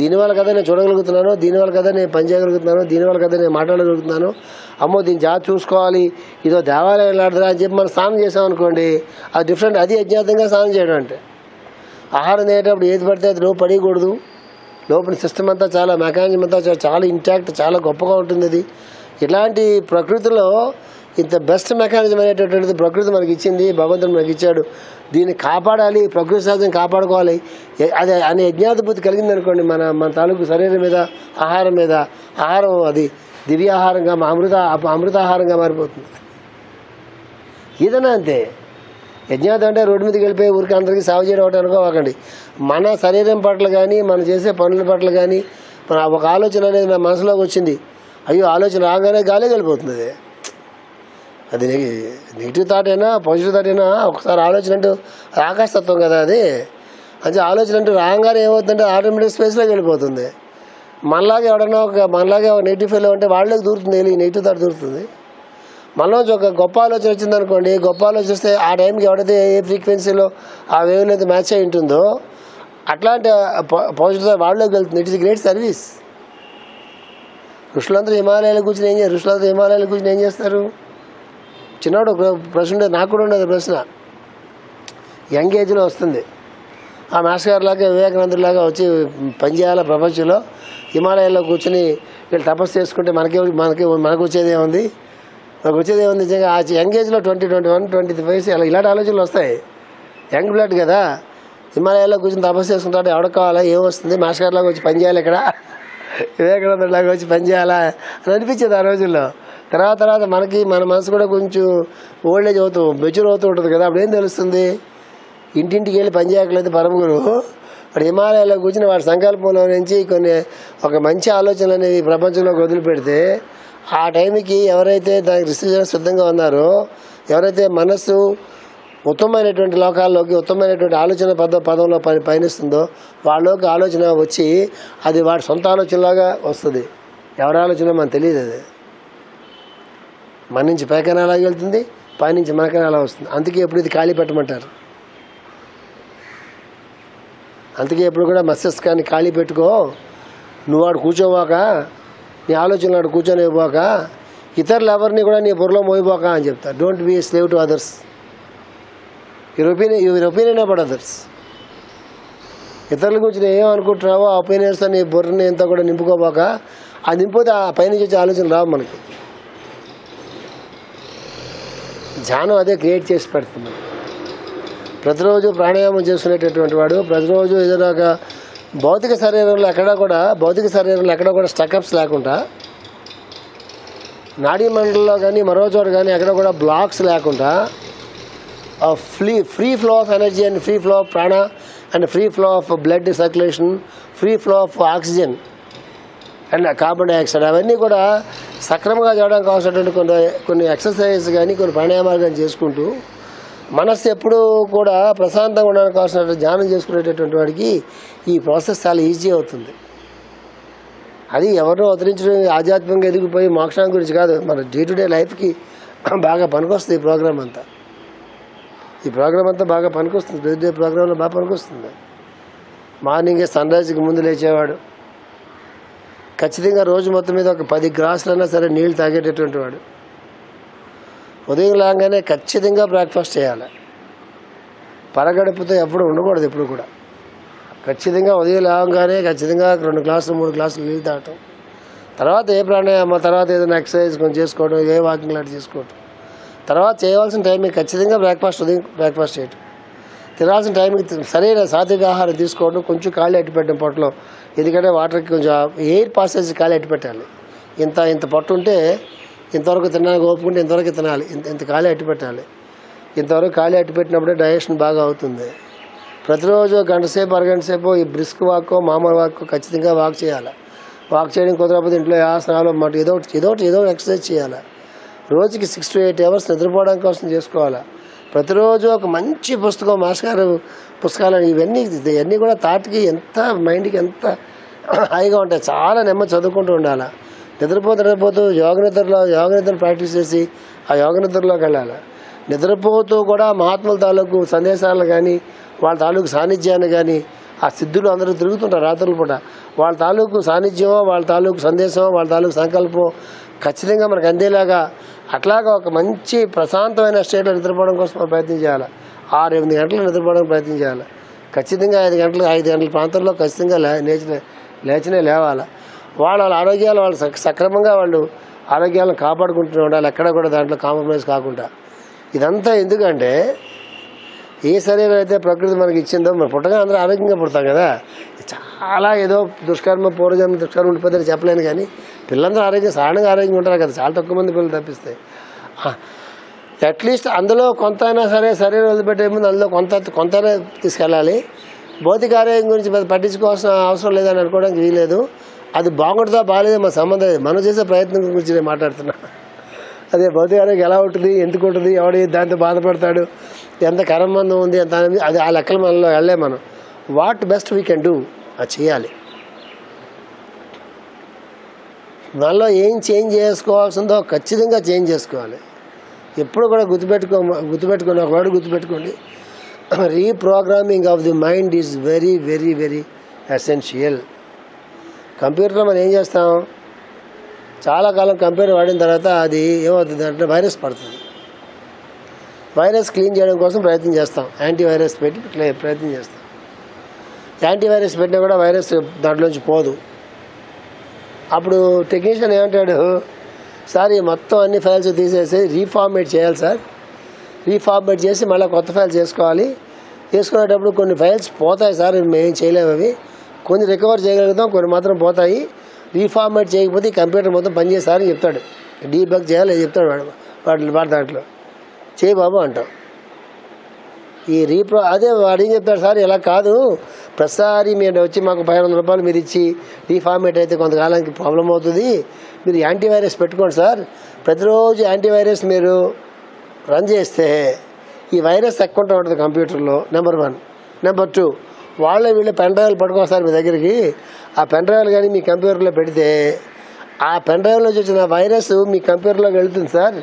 దీనివల్ల కదా నేను చూడగలుగుతున్నాను, దీనివల్ల కదా నేను పని చేయగలుగుతున్నాను, దీనివల్ల కదా నేను మాట్లాడగలుగుతున్నాను, అమ్మో దీని జాతి చూసుకోవాలి, ఇదో దేవాలయం వెళ్ళాడురా అని చెప్పి మనం స్నానం చేసామనుకోండి, అది డిఫరెంట్. అది యజ్ఞార్థంగా స్నానం చేయడం అంటే. ఆహారం తినేటప్పుడు ఏది పడితే అది లోపు పడకూడదు. లోపల సిస్టమ్ అంతా చాలా మెకానిజం అంతా చాలా ఇంటాక్ట్, చాలా గొప్పగా ఉంటుంది. అది ఇలాంటి ప్రకృతిలో ఇంత బెస్ట్ మెకానిజం అనేటటువంటిది ప్రకృతి మనకి ఇచ్చింది, భగవంతుడు మనకి ఇచ్చాడు. దీన్ని కాపాడాలి, ప్రకృతి సహజం కాపాడుకోవాలి. అది అనే యజ్ఞాధిపతి కలిగింది అనుకోండి మన తాలూకు శరీరం మీద, ఆహారం మీద. ఆహారం అది దివ్యాహారంగా అమృతాహారంగా మారిపోతుంది. ఏదైనా అంతే. యజ్ఞాతం అంటే రోడ్డు మీదకి వెళ్ళిపోయి ఊరికి అందరికీ సేవ చేయడం ఒకటి అనుకోవాకండి. మన శరీరం పట్ల కానీ మనం చేసే పనుల పట్ల కానీ మన ఒక ఆలోచన అనేది నా మనసులోకి వచ్చింది, అయ్యో ఆలోచన రాగానే గాలి వెళ్ళిపోతుంది. అది నెగిటివ్ థాట్ అయినా పాజిటివ్ థాట్ అయినా ఒకసారి ఆలోచన అంటూ ఆకాశతత్వం కదా అది. అంటే ఆలోచన అంటూ రాగానే ఏమవుతుందంటే ఆటోమేటిక్ స్పేస్లోకి వెళ్ళిపోతుంది. మనలాగే ఎవడన్నా మనలాగే ఒక నెగిటివ్ ఫీల్ ఉంటే వాళ్ళకి దూరుతుంది, నెగిటివ్ థాట్ దూరుతుంది. మనలోంచి ఒక గొప్ప ఆలోచన వచ్చిందనుకోండి, గొప్ప ఆలోచన వస్తే ఆ టైంకి ఎవడైతే ఏ ఫ్రీక్వెన్సీలో ఆ వేవ్ లెంత్ మ్యాచ్ అయి ఉంటుందో అట్లాంటి పాజిటివ్ వాళ్ళలోకి వెళ్తుంది. It is great service. ఋషులందరూ హిమాలయాలు కూర్చొని ఏం చేస్తారు? చిన్నవాడు ఒక ప్రశ్న ఉండేది, నాకు కూడా ఉండేది ప్రశ్న, యంగ్ ఏజ్లో వస్తుంది. ఆ మాస్టర్ గారిలాగా వివేకానందులాగా వచ్చి పనిచేయాల ప్రపంచంలో, హిమాలయాల్లో కూర్చొని వీళ్ళు తపస్సు చేసుకుంటే మనకు వచ్చేది ఏముంది? నిజంగా ఆ యంగ్ ఏజ్లో 20, 21, 25 అలా ఇలాంటి ఆలోచనలు వస్తాయి. యంగ్ బ్లడ్ కదా, హిమాలయాల్లో కూర్చొని తపస్సు చేసుకుంటాడు. ఎవడ కావాలా, ఏమొస్తుంది, మాస్టర్ గారిలాగా వచ్చి పని చేయాలి, ఇక్కడ వివేకానందులాగా వచ్చి పని చేయాలా అని అనిపించేది ఆ రోజుల్లో. తర్వాత మనకి మన మనసు కూడా కొంచెం ఓల్డేజ్ మెచ్యూర్ అవుతూ ఉంటుంది కదా. అప్పుడు ఏం తెలుస్తుంది? ఇంటింటికి వెళ్ళి పని చేయట్లేదు పరమగురు, వాడు హిమాలయాల్లో కూర్చుని వాడి సంకల్పంలో నుంచి ఒక మంచి ఆలోచనలు అనేవి ప్రపంచంలోకి వదిలిపెడితే ఆ టైంకి ఎవరైతే దానికి రిసీవ్ చేయడానికి సిద్ధంగా ఉన్నారో, ఎవరైతే మనస్సు ఉత్తమమైనటువంటి లోకాల్లోకి ఉత్తమమైనటువంటి ఆలోచన పదంలో పయనిస్తుందో వాళ్ళలోకి ఆలోచన వచ్చి అది వాడి సొంత ఆలోచనలాగా వస్తుంది. ఎవరి ఆలోచన మనకు తెలియదు. అది మన నుంచి పైకైనా అలాగే వెళ్తుంది, పైనుంచి మనకైనా అలా వస్తుంది. అందుకే ఎప్పుడు ఇది ఖాళీ పెట్టమంటారు. అందుకే ఎప్పుడు కూడా మస్తిష్కాన్ని ఖాళీ పెట్టుకో, నువ్వు వాడు కూర్చోవాక, నీ ఆలోచనలు వాడు కూర్చొని ఇవ్వక, ఇతరులు ఎవరిని కూడా నీ బుర్రలో మోయిపోక అని చెప్తారు. Don't be slave to others, your opinion about others. ఇతరుల గురించి నేను ఏమనుకుంటున్నావో ఆ ఒపీనియన్స్తో నీ బుర్రని ఎంతో కూడా నింపుకోపోక, అది నింపితే ఆ పైనుంచి వచ్చే ఆలోచన రావు మనకి. ధ్యానం అదే క్రియేట్ చేసి పెడుతుంది. ప్రతిరోజు ప్రాణాయామం చేసుకునేటటువంటి వాడు ప్రతిరోజు ఏదైనా ఒక భౌతిక శరీరంలో ఎక్కడా కూడా స్టకప్స్ లేకుండా, నాడీ మండలంలో కానీ మరో చోట కానీ ఎక్కడ కూడా బ్లాక్స్ లేకుండా, free flow of energy and free flow of prana and free flow of blood circulation, free flow of oxygen and carbon dioxide అవన్నీ కూడా సక్రమంగా చేయడానికి కావాల్సినటువంటి కొన్ని ఎక్సర్సైజ్ కానీ కొన్ని ప్రాణాయామాలు కానీ చేసుకుంటూ మనస్సు ఎప్పుడూ కూడా ప్రశాంతంగా ఉండడానికి కావాల్సినటువంటి ధ్యానం చేసుకునేటటువంటి వాడికి ఈ ప్రాసెస్ చాలా ఈజీ అవుతుంది. అది ఎవరినో అవతరించడం ఆధ్యాత్మికంగా ఎదిగిపోయి మోక్షాన్ని గురించి కాదు, మన డే టు డే లైఫ్కి బాగా పనికొస్తుంది. ఈ ప్రోగ్రామ్ అంతా బాగా పనికొస్తుంది. డే టు డే ప్రోగ్రాంలో బాగా పనికొస్తుంది. మార్నింగే సన్ రైజ్కి ముందు లేచేవాడు ఖచ్చితంగా రోజు మొత్తం మీద ఒక 10 గ్లాసులైనా సరే నీళ్ళు తాగేటటువంటి వాడు. ఉదయం లాగానే ఖచ్చితంగా బ్రేక్ఫాస్ట్ చేయాలి. పరగడుపుతో ఎప్పుడు ఉండకూడదు. ఎప్పుడు కూడా ఖచ్చితంగా ఉదయం లేవగానే ఖచ్చితంగా 2 గ్లాసులు 3 గ్లాసులు నీళ్ళు తాగటం, తర్వాత ఏ ప్రాణాయామం, తర్వాత ఏదైనా ఎక్సర్సైజ్ కొంచెం చేసుకోవడం, ఏ వాకింగ్ లాంటి చేసుకోవటం, తర్వాత చేయవలసిన టైంకి ఖచ్చితంగా ఉదయం బ్రేక్ఫాస్ట్ చేయటం, తినాల్సిన టైంకి సరైన సాత్విక ఆహారం తీసుకోవడం, కొంచెం ఖాళీ అట్టి పెట్టడం పొట్టలో. ఎందుకంటే వాటర్కి కొంచెం ఎయిర్ పాసేజ్ ఖాళీ అట్టి పెట్టాలి. ఇంత పొట్టు ఉంటే ఇంతవరకు తినడానికి ఓపుకుంటే ఇంతవరకు తినాలి, ఇంత ఖాళీ అట్టి పెట్టాలి. ఇంతవరకు ఖాళీ అట్టి పెట్టినప్పుడే డైజెషన్ బాగా అవుతుంది. ప్రతిరోజు గంట సేపు అరగంట సేపు ఈ బ్రిస్క్ వాక్కో మామూలు వాక్కో ఖచ్చితంగా వాక్ చేయాలి. వాక్ చేయడం కుదరకపోతే ఇంట్లో ఆసనాలు మాట ఏదో ఎక్సర్సైజ్ చేయాలి. రోజుకి 6 to 8 hours నిద్రపోవడం కోసం చేసుకోవాలి. ప్రతిరోజు ఒక మంచి పుస్తకం, మాస్టర్ పుస్తకాలు ఇవన్నీ కూడా థాట్కి ఎంత మైండ్కి ఎంత హాయిగా ఉంటాయి. చాలా నెమ్మది చదువుకుంటూ ఉండాలి. నిద్రపోతూ యోగ నిద్ర ప్రాక్టీస్ చేసి ఆ యోగ నిద్రలోకి వెళ్ళాలి. నిద్రపోతూ కూడా మహాత్ముల తాలూకు సందేశాలను కానీ వాళ్ళ తాలూకు సాన్నిధ్యాన్ని కానీ, ఆ సిద్ధులు అందరూ తిరుగుతుంటారు రాత్రుల పూట, వాళ్ళ తాలూకు సాన్నిధ్యమో వాళ్ళ తాలూకు సందేశమో వాళ్ళ తాలూకు సంకల్పం ఖచ్చితంగా మనకు అందేలాగా అట్లాగా ఒక మంచి ప్రశాంతమైన స్టేట్లో నిద్రపోవడం కోసం ప్రయత్నం చేయాలి. 6-8 గంటలు నిద్రపోవడానికి ప్రయత్నం చేయాలి. ఖచ్చితంగా 5 గంటల ప్రాంతంలో ఖచ్చితంగా లేచినే లేవాలి. వాళ్ళ ఆరోగ్యాలు వాళ్ళు సక్రమంగా వాళ్ళు ఆరోగ్యాలను కాపాడుకుంటూ ఉండాలి. ఎక్కడ కూడా దాంట్లో కాంప్రమైజ్ కాకుండా. ఇదంతా ఎందుకంటే ఏ శరీరం అయితే ప్రకృతి మనకి ఇచ్చిందో, మనం పుట్టగా అందరూ ఆరోగ్యంగా పుడతాం కదా. చాలా ఏదో పూర్వజన్మ దుష్కర్మ ఉండిపోతుందని చెప్పలేను, కానీ పిల్లలందరూ సాధారణంగా ఆరోగ్యంగా ఉంటారు కదా. చాలా తక్కువ మంది పిల్లలు తప్పిస్తాయి. అట్లీస్ట్ అందులో కొంత అయినా సరే శరీరం వదిలిపెట్టే ముందు అందులో కొంతనే తీసుకెళ్ళాలి. భౌతిక ఆరోగ్యం గురించి పట్టించుకోవాల్సిన అవసరం లేదని అనుకోవడానికి వీలేదు. అది బాగుంటుందా బాగాలేదో మన సంబంధం, మనం చేసే ప్రయత్నం గురించి నేను మాట్లాడుతున్నా. అదే భౌతిక ఆరోగ్యం ఎలా ఉంటుంది, ఎందుకు ఉంటుంది, ఎవడు దాంతో బాధపడతాడు, ఎంత కర్మందం ఉంది ఎంత అనేది, అది ఆ లెక్కల మనలో వెళ్ళే మనం what best we can do అది చేయాలి. మనలో ఏం చేంజ్ చేసుకోవాల్సిందో ఖచ్చితంగా చేంజ్ చేసుకోవాలి. ఎప్పుడు కూడా గుర్తుపెట్టుకోండి ఒక వర్డ్ గుర్తుపెట్టుకోండి, reprogramming of the mind is very very very essential. కంప్యూటర్లో మనం ఏం చేస్తాం, చాలా కాలం కంప్యూటర్ వాడిన తర్వాత అది ఏమవుతుంది అంటే వైరస్ పడుతుంది. వైరస్ క్లీన్ చేయడం కోసం ప్రయత్నం చేస్తాం, యాంటీవైరస్ పెట్టి ప్రయత్నం చేస్తాం. యాంటీవైరస్ పెట్టినా కూడా వైరస్ దాంట్లోంచి పోదు. అప్పుడు టెక్నీషియన్ ఏమంటాడు, సార్ ఈ మొత్తం అన్ని ఫైల్స్ తీసేసి రీఫార్మేట్ చేయాలి సార్, రీఫార్మేట్ చేసి మళ్ళీ కొత్త ఫైల్స్ చేసుకోవాలి. చేసుకునేటప్పుడు కొన్ని ఫైల్స్ పోతాయి సార్, మేము చేయలేము, అవి కొన్ని రికవర్ చేయగలుగుతాం, కొన్ని మాత్రం పోతాయి. రీఫార్మేట్ చేయకపోతే ఈ కంప్యూటర్ మొత్తం పనిచేస్తారని చెప్తాడు. డీబగ్ చేయాలి చెప్తాడు వాడు దాంట్లో చేయి బాబు అంటాం. ఈ అదే వాడు ఏం చెప్తాడు, సార్ ఇలా కాదు ప్రతిసారి మీరు వచ్చి మాకు 500 రూపాయలు మీరు ఇచ్చి డీఫార్మేట్ అయితే కొంతకాలానికి ప్రాబ్లం అవుతుంది, మీరు యాంటీవైరస్ పెట్టుకోండి సార్. ప్రతిరోజు యాంటీవైరస్ మీరు రన్ చేస్తే ఈ వైరస్ ఎక్కుంటూ ఉంటుంది కంప్యూటర్లో, నెంబర్ 1. నెంబర్ 2, వీళ్ళ పెన్ డ్రైవ్లు పట్టుకొస్తారు మీ దగ్గరికి. ఆ పెన్ డ్రైవ్లు కానీ మీ కంప్యూటర్లో పెడితే ఆ పెన్ డ్రైవ్లో వచ్చిన వైరస్ మీ కంప్యూటర్లోకి వెళ్తుంది సార్.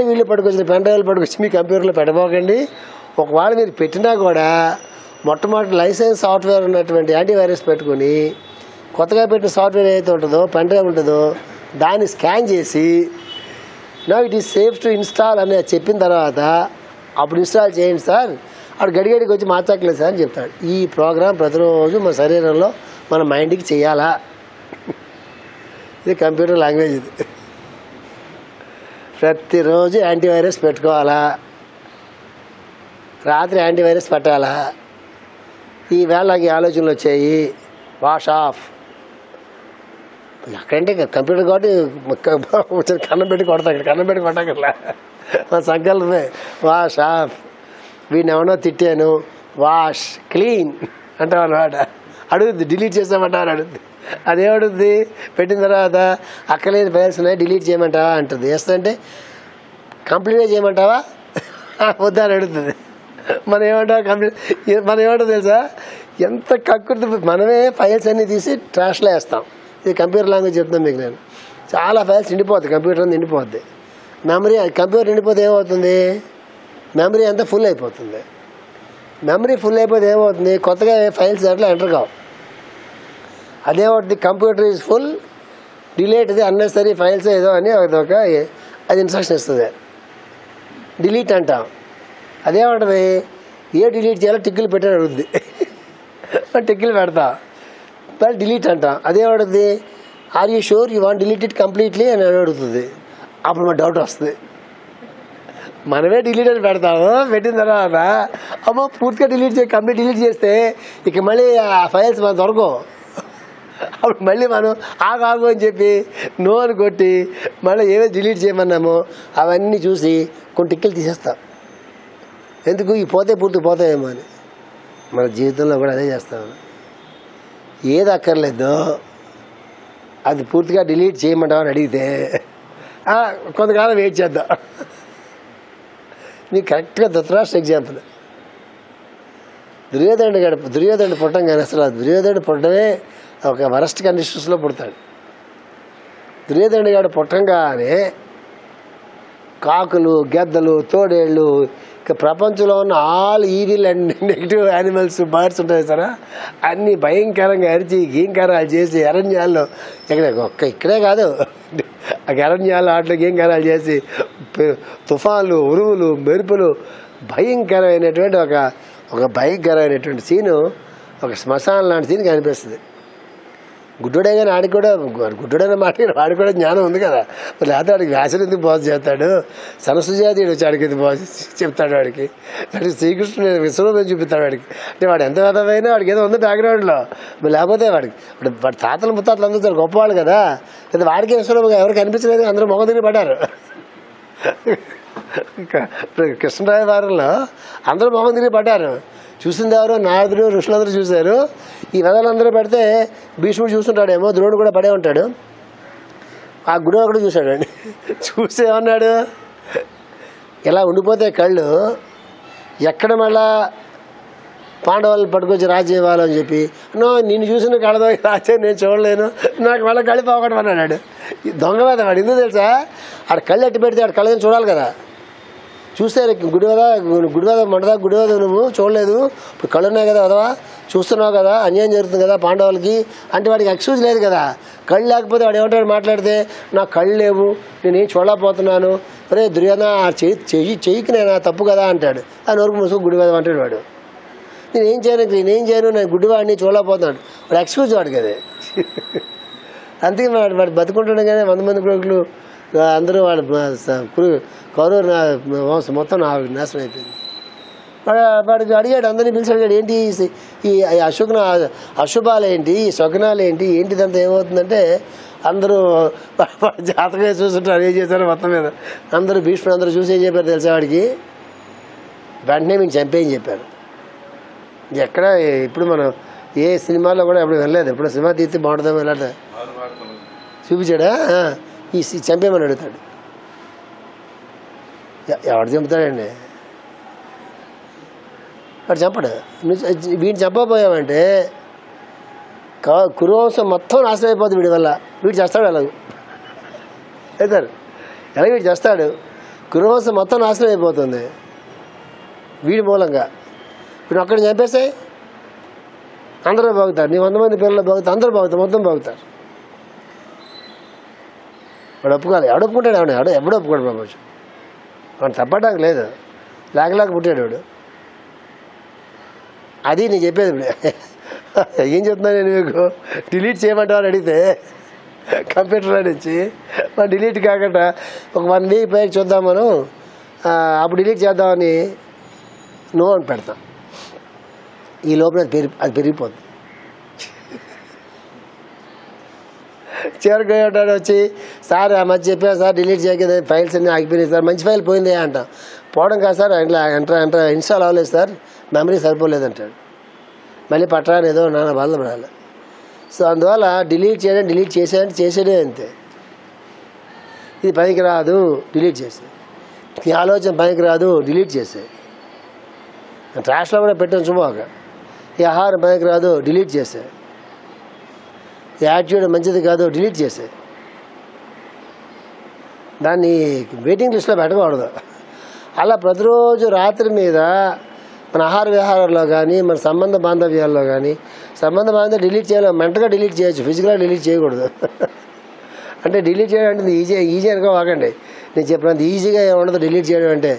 వీళ్ళు పట్టుకొచ్చిన పెన్ డ్రైవ్లు పట్టుకొచ్చి మీ కంప్యూటర్లో పెట్టబోకండి. ఒకవేళ మీరు పెట్టినా కూడా మొట్టమొదటి లైసెన్స్ సాఫ్ట్వేర్ ఉన్నటువంటి యాంటీవైరస్ పెట్టుకుని కొత్తగా పెట్టిన సాఫ్ట్వేర్ ఏదైతే ఉంటుందో పెన్ డ్రైవ్ ఉంటుందో దాన్ని స్కాన్ చేసి know it is safe to install అని చెప్పిన తర్వాత అప్పుడు ఇన్స్టాల్ చేయండి సార్. అప్పుడు గడిగడికి వచ్చి మార్చట్లేదు సార్ అని చెప్తాడు. ఈ ప్రోగ్రాం ప్రతిరోజు మన శరీరంలో మన మైండ్కి చేయాలా. ఇది కంప్యూటర్ లాంగ్వేజ్. ఇది ప్రతిరోజు యాంటీవైరస్ పెట్టుకోవాలా, రాత్రి యాంటీవైరస్ పెట్టాలా. ఈ వేళ నాకు ఈ ఆలోచనలు వచ్చాయి, వాష్ ఆఫ్. అక్కడంటే కంప్యూటర్ కాబట్టి కన్నం పెట్టి కొడతా, ఇక్కడ కన్నం పెట్టి కొట్టకట్లా మా సంకల్పమే. Wash of. వీడిని ఎవరో తిట్టాను, వాష్ క్లీన్ అంటావు అన్నమాట. అడుగుద్ది డిలీట్ చేసామంటావని అడుగుద్ది. అదేమడుద్ది పెట్టిన తర్వాత అక్కలేని ఫైల్స్ ఉన్నాయి డిలీట్ చేయమంటావా అంటుంది. వేస్తుంటే కంప్లీట్గా చేయమంటావా వద్దా అని అడుగుతుంది. మనం ఏమంటావు తెలుసా, ఎంత కక్కుర్తి. మనమే ఫైల్స్ అన్నీ తీసి ట్రాష్లో వేస్తాం. ఇది కంప్యూటర్ లాంగ్వేజ్ చెప్తాను మీకు నేను. చాలా ఫైల్స్ నిండిపోద్ది, కంప్యూటర్ నిండిపోద్ది. మెమరీ కంప్యూటర్ నిండిపోతే ఏమవుతుంది, మెమరీ అంతా ఫుల్ అయిపోతుంది. మెమరీ ఫుల్ అయిపోతే ఏమవుతుంది, కొత్తగా ఫైల్స్ దాంట్లో ఎంటర్ కావు. అదేమవుతుంది, కంప్యూటర్ ఈజ్ ఫుల్, డిలీట్ ఇది అన్నెసరీ ఫైల్స్ ఏదో అని అది ఇన్స్ట్రక్షన్ ఇస్తుంది, డిలీట్ అంటాం. అదేమంటుంది, ఏ డిలీట్ చేయాలో టిక్కులు పెట్టని అడుగుద్ది. టిక్కులు పెడతాం, మరి డిలీట్ అంటాం. అదేమడుగుతుంది, are you sure you want delete it completely అని అడుగుతుంది. అప్పుడు మన డౌట్ వస్తుంది. మనమే డిలీట్ అని పెడతాము, పెట్టిన తర్వాత అమ్మో పూర్తిగా కంప్లీట్ డిలీట్ చేస్తే ఇక మళ్ళీ ఆ ఫైల్స్ మనం దొరకవు. అప్పుడు మళ్ళీ మనం ఆగు అని చెప్పి నో అని కొట్టి మళ్ళీ ఏవైతే డిలీట్ చేయమన్నామో అవన్నీ చూసి కొన్ని టిక్కులు తీసేస్తాం. ఎందుకు, ఈ పూర్తి పోతాయేమో అని. మన జీవితంలో కూడా అదే చేస్తాము. ఏది అక్కర్లేదో అది పూర్తిగా డిలీట్ చేయమంటామని అడిగితే కొంతకాలం వెయిట్ చేద్దాం. నీకు కరెక్ట్గా ధృతరాష్ట్ర ఎగ్జాంపుల్. దుర్యోధనుడు పుట్టం కానీ అసలు దుర్యోధనుడు పుట్టమే ఒక వరస్ట్ కండిషన్స్లో పుడతాడు. దుర్యోధనుడు గారు పుట్టంగానే కాకులు, గెద్దలు, తోడేళ్ళు, ఇక ప్రపంచంలో ఉన్న all evil and negative animals, birds ఉంటాయి సరే, అన్నీ భయంకరంగా అరిచి గీంకారాలు చేసి అరణ్యాల్లో ఇక్కడే కాదు అరణ్యాల్లో ఆటలో గీంకారాలు చేసి తుఫాన్లు, ఉరువులు, మెరుపులు, భయంకరమైనటువంటి ఒక భయంకరమైనటువంటి సీను, ఒక శ్మశానం లాంటి సీన్ కనిపిస్తుంది. గుడ్డోడే కానీ ఆడికి కూడా గుడ్డోడైన మాట వాడికి కూడా జ్ఞానం ఉంది కదా, మరి లేకపోతే వాడికి వ్యాసుడు ఎందుకు బాగు చేస్తాడు, సరస్వజాతీయుడు వచ్చి ఆడికి ఎందుకు బాగు చెప్తాడు, వాడికి శ్రీకృష్ణుడు విశ్వరూపం చూపిస్తాడు వాడికి. అంటే వాడు ఎంత విధమైనా వాడికి ఏదో ఉంది బ్యాక్గ్రౌండ్లో, మరి లేకపోతే వాడి తాతలు ముత్తాతలు అందరూ చాలా గొప్పవాళ్ళు కదా, లేదా వాడికి విశ్వరూపంగా ఎవరికి కనిపించలేదు, అందరూ మొగ తిరిగి పడ్డారు. కృష్ణరాయ వారంలో అందరూ మొహం తిరిగి పడ్డారు. చూసింది ఎవరు, నారదుడు, ఋషులందరూ చూశారు. ఈ వెదలందరూ పెడితే భీష్ముడు చూస్తుంటాడేమో, ద్రోణుడు కూడా పడే ఉంటాడు. ఆ గుడి ఒకటి చూశాడు అండి. చూసి ఏమన్నాడు, ఇలా ఉండిపోతే కళ్ళు ఎక్కడ మళ్ళా పాండవులు పట్టుకొచ్చి రాజ్యం ఇవ్వాలని చెప్పి, నిన్ను చూసిన కళ్ళతో రాజ్యం నేను చూడలేను, నాకు మళ్ళీ కళ్ళు పోగొట్టం అన్నాడు. దొంగ మీద వాడు ఎందుకు తెలుసా, ఆడ కళ్ళు ఎట్టి పెడితే ఆడ కళ్ళని చూడాలి కదా. చూస్తే గుడివాద మంటదా, గుడివాద నువ్వు చూడలేదు, ఇప్పుడు కళ్ళు ఉన్నాయి కదా వదవా, చూస్తున్నావు కదా అన్యాయం జరుగుతుంది కదా పాండవులకి అంటే వాడికి ఎక్స్క్యూజ్ లేదు కదా. కళ్ళు లేకపోతే వాడు ఏమంటాడు, మాట్లాడితే నాకు కళ్ళు లేవు, నేనేం చూడలేకపోతున్నాను, అరే దుర్యోధన చెయ్యికి నేను తప్పు కదా అంటాడు. ఆ నోరుకు ముసుగు గుడివాదం అంటాడు వాడు. నేనేం చేయను నేను గుడ్డివాడిని చూడలేకపోతున్నాడు, వాడు ఎక్స్క్యూజ్ వాడికి అదే. అందుకే వాడు బతుకుంటుండే కానీ 100 మంది కొడుకులు అందరూ వాడు కౌరవ వంశం మొత్తం నాశనం అయిపోయింది. వాడికి అడిగాడు, అందరినీ పిలిచి అడిగాడు, ఏంటి ఈ అశుభాలు ఏంటి, ఈ శకునాలు ఏంటిదంతా ఏమవుతుందంటే అందరూ జాతకమే చూస్తుంటారు, ఏం చేశారో మొత్తం మీద అందరూ భీష్ముడు అందరూ చూసి ఏం చెప్పారు తెలుసా, వాడికి వెంటనే మేము చంపేయని చెప్పారు. ఎక్కడ ఇప్పుడు మనం ఏ సినిమాలో కూడా ఎప్పుడు వెళ్ళలేదు. ఎప్పుడు సినిమా తీస్తే బాగుంటుందో వెళ్ళాలి చూపించాడా ఈ చంపేమని అడుగుతాడు. ఎవడు చంపుతాడండి? వాడు చంపడు. వీడిని చంపకపోయావంటే కురువంశం మొత్తం నాశనం అయిపోతుంది వీడి వల్ల. వీడు చేస్తాడు ఎలాగో అవుతారు, ఎలాగ వీడు చేస్తాడు. కురువంశం మొత్తం నాశనం అయిపోతుంది వీడి మూలంగా. వీడు అక్కడ చంపేసాయి అందరూ బాగుతారు. నీ 100 మంది పిల్లలు బాగుతారు, అందరూ బాగుతారు, మొత్తం బాగుతారు. వాడు ఒప్పుకోవాలి. ఎవడు ఒప్పుకుంటాడు? ఎవడు ఒప్పుకోడు ప్రపంచం. వాడు తప్పడానికి లేదు, లేకలేక పుట్టాడు వాడు. అది నేను చెప్పేది. ఇప్పుడు ఏం చెప్తున్నా నేను మీకు? డిలీట్ చేయమంటావు అడిగితే కంప్యూటర్లో నుంచి మనం డిలీట్ కాకుండా ఒక 1 వీక్ పైకి చూద్దాం మనం, అప్పుడు డిలీట్ చేద్దామని నో అని పెడతాం. ఈ లోపల అది పెరిగిపోతుంది. చివరికి ఉంటాడు వచ్చి, సార్ ఆ మధ్య చెప్పాను సార్ డిలీట్ చేయలేదు, ఫైల్స్ అన్నీ ఆగిపోయినాయి సార్. మంచి ఫైల్ పోయింది అంటాం. పోవడం కాదు సార్, ఇట్లా ఇన్స్టాల్ అవ్వలేదు సార్, మెమరీ సరిపోలేదంటాడు. మళ్ళీ పట్టరాని ఏదో నాన్న బాధపడాలి. సో అందువల్ల డిలీట్ చేసేదే అంతే. ఇది పనికి రాదు, డిలీట్ చేసే. ఈ ఆలోచన పనికి రాదు, డిలీట్ చేసే. ట్రాష్లో కూడా పెట్టాను శుభాక. ఈ ఆహారం పనికి రాదు, డిలీట్ చేసే. ఈ యాటిట్యూడ్ మంచిది కాదు, డిలీట్ చేసే. దాన్ని వెయిటింగ్ లిస్ట్లో పెట్టకూడదు. అలా ప్రతిరోజు రాత్రి మీద మన ఆహార విహారాల్లో కానీ, మన సంబంధ బాంధవ్యాల్లో కానీ, సంబంధ బాంధవ్యం డిలీట్ చేయాలి. మెంటల్గా డిలీట్ చేయొచ్చు, ఫిజికల్గా డిలీట్ చేయకూడదు. అంటే డిలీట్ చేయడం అంటే ఈజీ అనుకోవాకండి. నేను చెప్పినంత ఈజీగా ఉండదు డిలీట్ చేయడం అంటే.